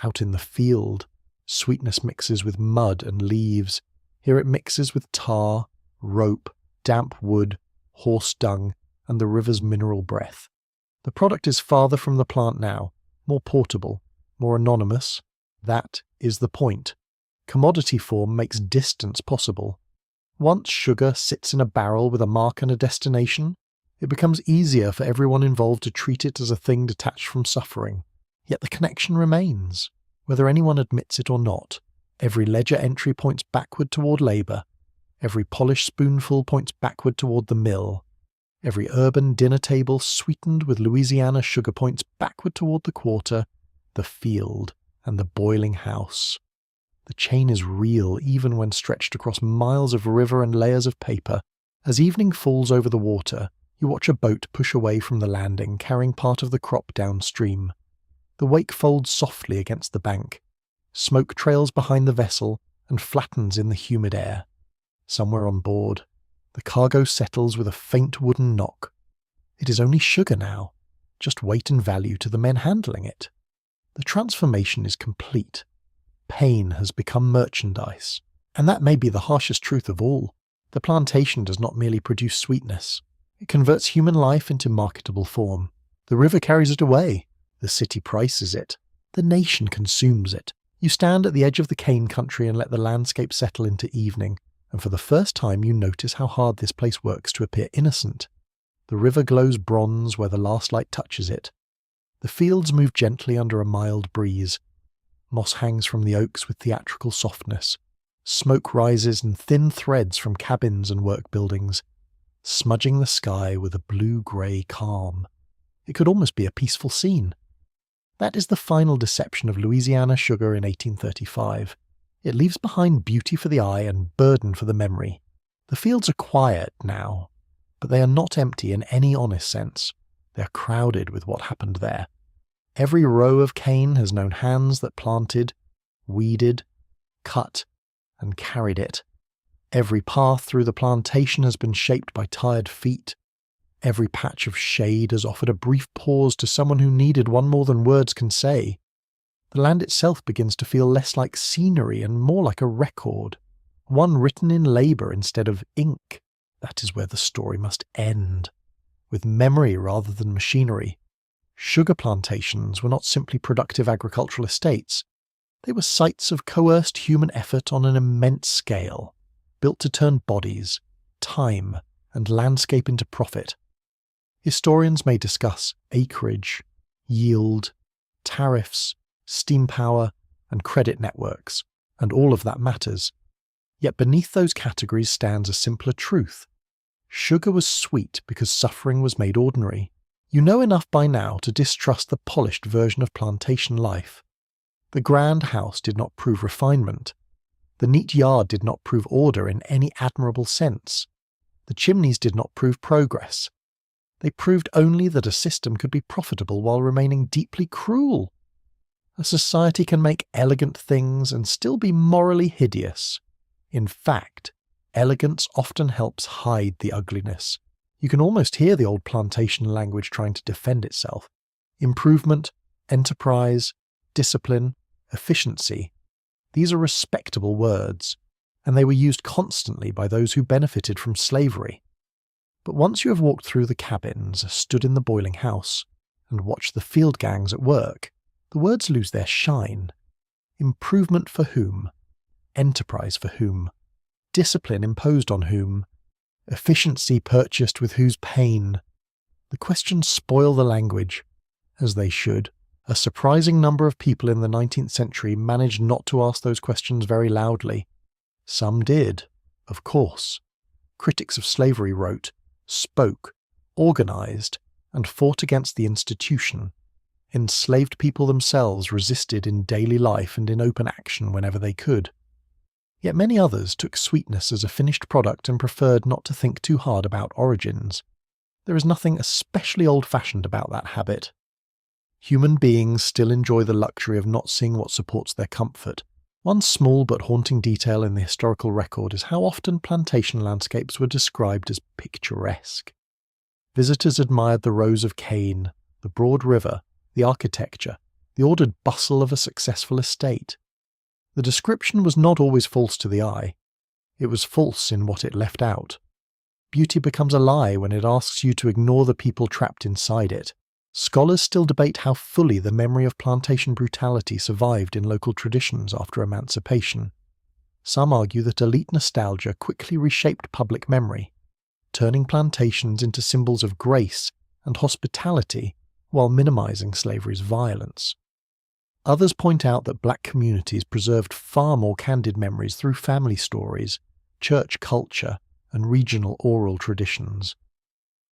Out in the field, sweetness mixes with mud and leaves. Here it mixes with tar, rope, damp wood, horse dung, and the river's mineral breath. The product is farther from the plant now, more portable, more anonymous. That is the point. Commodity form makes distance possible. Once sugar sits in a barrel with a mark and a destination, it becomes easier for everyone involved to treat it as a thing detached from suffering. Yet the connection remains, whether anyone admits it or not. Every ledger entry points backward toward labour. Every polished spoonful points backward toward the mill. Every urban dinner table sweetened with Louisiana sugar points backward toward the quarter, the field, and the boiling house. The chain is real even when stretched across miles of river and layers of paper. As evening falls over the water, you watch a boat push away from the landing carrying part of the crop downstream. The wake folds softly against the bank. Smoke trails behind the vessel and flattens in the humid air. Somewhere on board, the cargo settles with a faint wooden knock. It is only sugar now, just weight and value to the men handling it. The transformation is complete. Pain has become merchandise. And that may be the harshest truth of all. The plantation does not merely produce sweetness. It converts human life into marketable form. The river carries it away. The city prices it. The nation consumes it. You stand at the edge of the cane country and let the landscape settle into evening, and for the first time you notice how hard this place works to appear innocent. The river glows bronze where the last light touches it. The fields move gently under a mild breeze. Moss hangs from the oaks with theatrical softness. Smoke rises in thin threads from cabins and work buildings, smudging the sky with a blue-grey calm. It could almost be a peaceful scene. That is the final deception of Louisiana sugar in 1835. It leaves behind beauty for the eye and burden for the memory. The fields are quiet now, but they are not empty in any honest sense. They are crowded with what happened there. Every row of cane has known hands that planted, weeded, cut, and carried it. Every path through the plantation has been shaped by tired feet. Every patch of shade has offered a brief pause to someone who needed one more than words can say. The land itself begins to feel less like scenery and more like a record, one written in labour instead of ink. That is where the story must end, with memory rather than machinery. Sugar plantations were not simply productive agricultural estates. They were sites of coerced human effort on an immense scale, built to turn bodies, time, and landscape into profit. Historians may discuss acreage, yield, tariffs, steam power, and credit networks, and all of that matters. Yet beneath those categories stands a simpler truth. Sugar was sweet because suffering was made ordinary. You know enough by now to distrust the polished version of plantation life. The grand house did not prove refinement. The neat yard did not prove order in any admirable sense. The chimneys did not prove progress. They proved only that a system could be profitable while remaining deeply cruel. A society can make elegant things and still be morally hideous. In fact, elegance often helps hide the ugliness. You can almost hear the old plantation language trying to defend itself. Improvement, enterprise, discipline, efficiency. These are respectable words, and they were used constantly by those who benefited from slavery. But once you have walked through the cabins, stood in the boiling house, and watched the field gangs at work, the words lose their shine. Improvement for whom? Enterprise for whom? Discipline imposed on whom? Efficiency purchased with whose pain? The questions spoil the language, as they should. A surprising number of people in the 19th century managed not to ask those questions very loudly. Some did, of course. Critics of slavery wrote, spoke, organised, and fought against the institution. Enslaved people themselves resisted in daily life and in open action whenever they could. Yet many others took sweetness as a finished product and preferred not to think too hard about origins. There is nothing especially old-fashioned about that habit. Human beings still enjoy the luxury of not seeing what supports their comfort. One small but haunting detail in the historical record is how often plantation landscapes were described as picturesque. Visitors admired the rows of cane, the broad river, the architecture, the ordered bustle of a successful estate. The description was not always false to the eye. It was false in what it left out. Beauty becomes a lie when it asks you to ignore the people trapped inside it. Scholars still debate how fully the memory of plantation brutality survived in local traditions after emancipation. Some argue that elite nostalgia quickly reshaped public memory, turning plantations into symbols of grace and hospitality while minimizing slavery's violence. Others point out that black communities preserved far more candid memories through family stories, church culture, and regional oral traditions.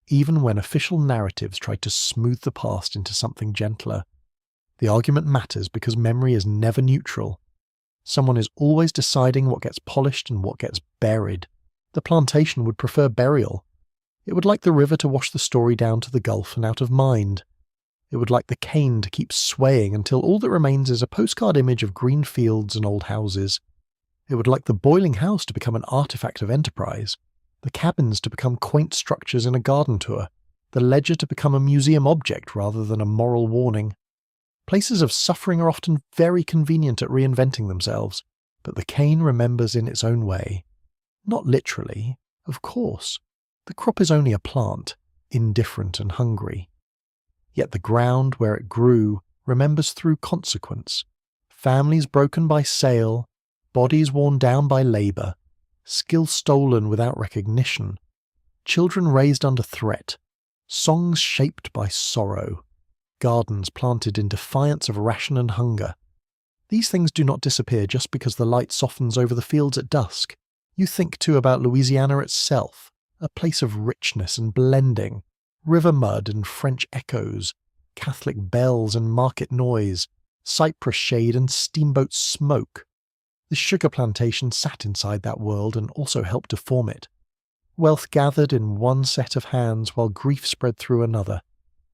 Even when official narratives tried to smooth the past into something gentler, the argument matters because memory is never neutral. Someone is always deciding what gets polished and what gets buried. The plantation would prefer burial. It would like the river to wash the story down to the Gulf and out of mind. It would like the cane to keep swaying until all that remains is a postcard image of green fields and old houses. It would like the boiling house to become an artifact of enterprise, the cabins to become quaint structures in a garden tour, the ledger to become a museum object rather than a moral warning. Places of suffering are often very convenient at reinventing themselves, but the cane remembers in its own way. Not literally, of course. The crop is only a plant, indifferent and hungry. Yet the ground where it grew remembers through consequence. Families broken by sale, bodies worn down by labour, skill stolen without recognition, children raised under threat, songs shaped by sorrow, gardens planted in defiance of ration and hunger. These things do not disappear just because the light softens over the fields at dusk. You think too about Louisiana itself, a place of richness and blending, river mud and French echoes, Catholic bells and market noise, cypress shade and steamboat smoke. The sugar plantation sat inside that world and also helped to form it. Wealth gathered in one set of hands while grief spread through another.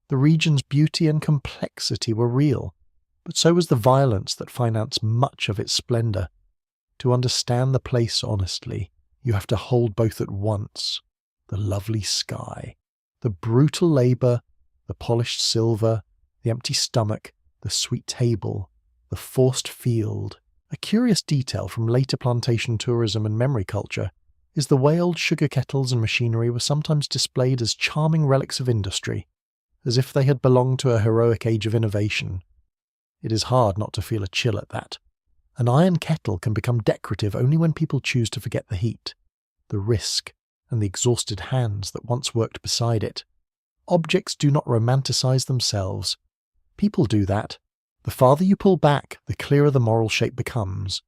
The region's beauty and complexity were real, but so was the violence that financed much of its splendour. To understand the place honestly, you have to hold both at once: the lovely sky, the brutal labour, the polished silver, the empty stomach, the sweet table, the forced field. A curious detail from later plantation tourism and memory culture is the way old sugar kettles and machinery were sometimes displayed as charming relics of industry, as if they had belonged to a heroic age of innovation. It is hard not to feel a chill at that. An iron kettle can become decorative only when people choose to forget the heat, the risk, and the exhausted hands that once worked beside it. Objects do not romanticize themselves. People do that. The farther you pull back, the clearer the moral shape becomes.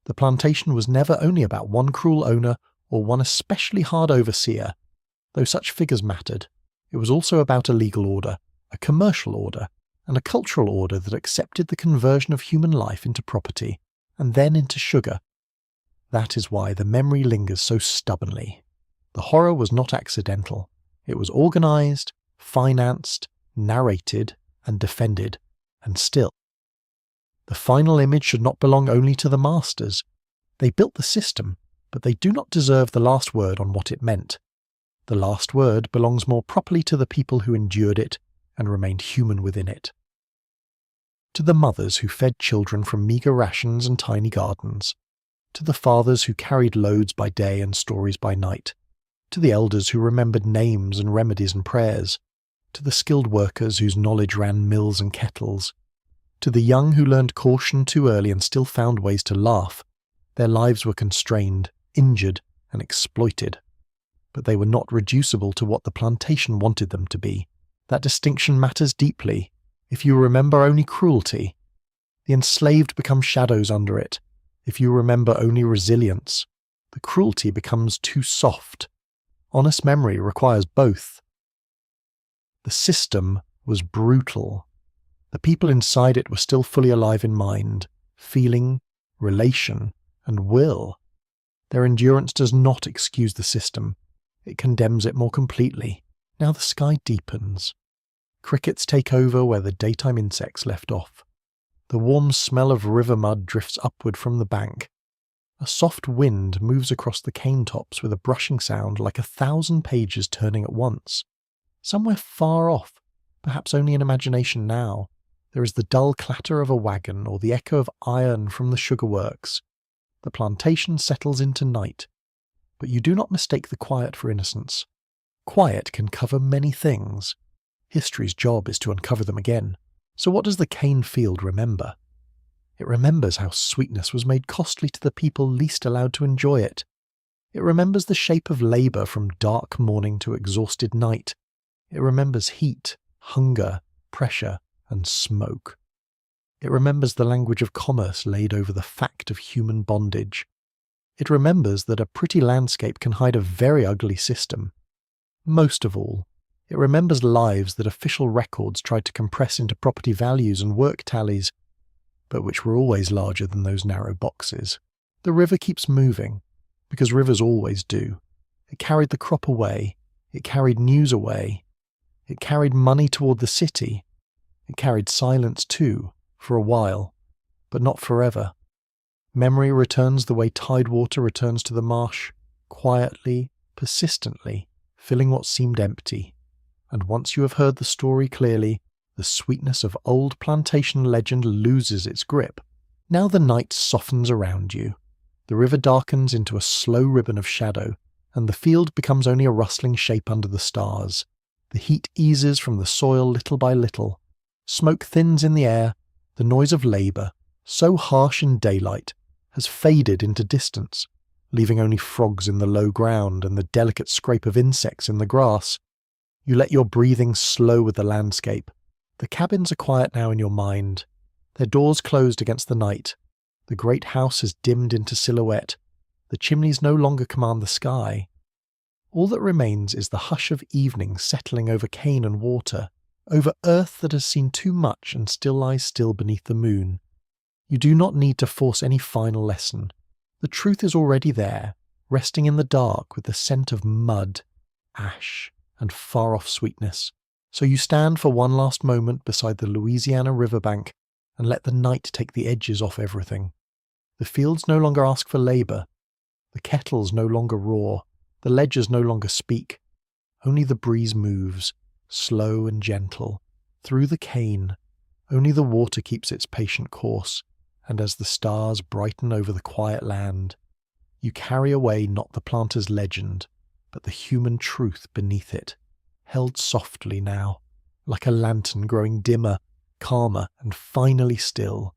The plantation was never only about one cruel owner or one especially hard overseer. Though such figures mattered, it was also about a legal order, a commercial order, and a cultural order that accepted the conversion of human life into property, and then into sugar. That is why the memory lingers so stubbornly. The horror was not accidental. It was organized, financed, narrated, and defended. And still, the final image should not belong only to the masters. They built the system, but they do not deserve the last word on what it meant. The last word belongs more properly to the people who endured it and remained human within it. To the mothers who fed children from meagre rations and tiny gardens, to the fathers who carried loads by day and stories by night, to the elders who remembered names and remedies and prayers, to the skilled workers whose knowledge ran mills and kettles, to the young who learned caution too early and still found ways to laugh. Their lives were constrained, injured, and exploited. But they were not reducible to what the plantation wanted them to be. That distinction matters deeply. If you remember only cruelty, the enslaved become shadows under it. If you remember only resilience, the cruelty becomes too soft. Honest memory requires both. The system was brutal. The people inside it were still fully alive in mind, feeling, relation, and will. Their endurance does not excuse the system. It condemns it more completely. Now the sky deepens. Crickets take over where the daytime insects left off. The warm smell of river mud drifts upward from the bank. A soft wind moves across the cane tops with a brushing sound like 1,000 pages turning at once. Somewhere far off, perhaps only in imagination now, there is the dull clatter of a wagon or the echo of iron from the sugar works. The plantation settles into night, but you do not mistake the quiet for innocence. Quiet can cover many things. History's job is to uncover them again. So what does the cane field remember? It remembers how sweetness was made costly to the people least allowed to enjoy it. It remembers the shape of labour from dark morning to exhausted night. It remembers heat, hunger, pressure, and smoke. It remembers the language of commerce laid over the fact of human bondage. It remembers that a pretty landscape can hide a very ugly system. Most of all, it remembers lives that official records tried to compress into property values and work tallies, but which were always larger than those narrow boxes. The river keeps moving, because rivers always do. It carried the crop away. It carried news away. It carried money toward the city. It carried silence too, for a while, but not forever. Memory returns the way tidewater returns to the marsh, quietly, persistently, filling what seemed empty. And once you have heard the story clearly, the sweetness of old plantation legend loses its grip. Now the night softens around you. The river darkens into a slow ribbon of shadow, and the field becomes only a rustling shape under the stars. The heat eases from the soil little by little. Smoke thins in the air. The noise of labour, so harsh in daylight, has faded into distance, leaving only frogs in the low ground and the delicate scrape of insects in the grass. You let your breathing slow with the landscape. The cabins are quiet now in your mind. Their doors closed against the night. The great house has dimmed into silhouette. The chimneys no longer command the sky. All that remains is the hush of evening settling over cane and water, over earth that has seen too much and still lies still beneath the moon. You do not need to force any final lesson. The truth is already there, resting in the dark with the scent of mud, ash, and far-off sweetness. So you stand for one last moment beside the Louisiana riverbank and let the night take the edges off everything. The fields no longer ask for labour. The kettles no longer roar. The ledgers no longer speak. Only the breeze moves, slow and gentle, through the cane. Only the water keeps its patient course, and as the stars brighten over the quiet land, you carry away not the planter's legend, but the human truth beneath it, held softly now, like a lantern growing dimmer, calmer, and finally still.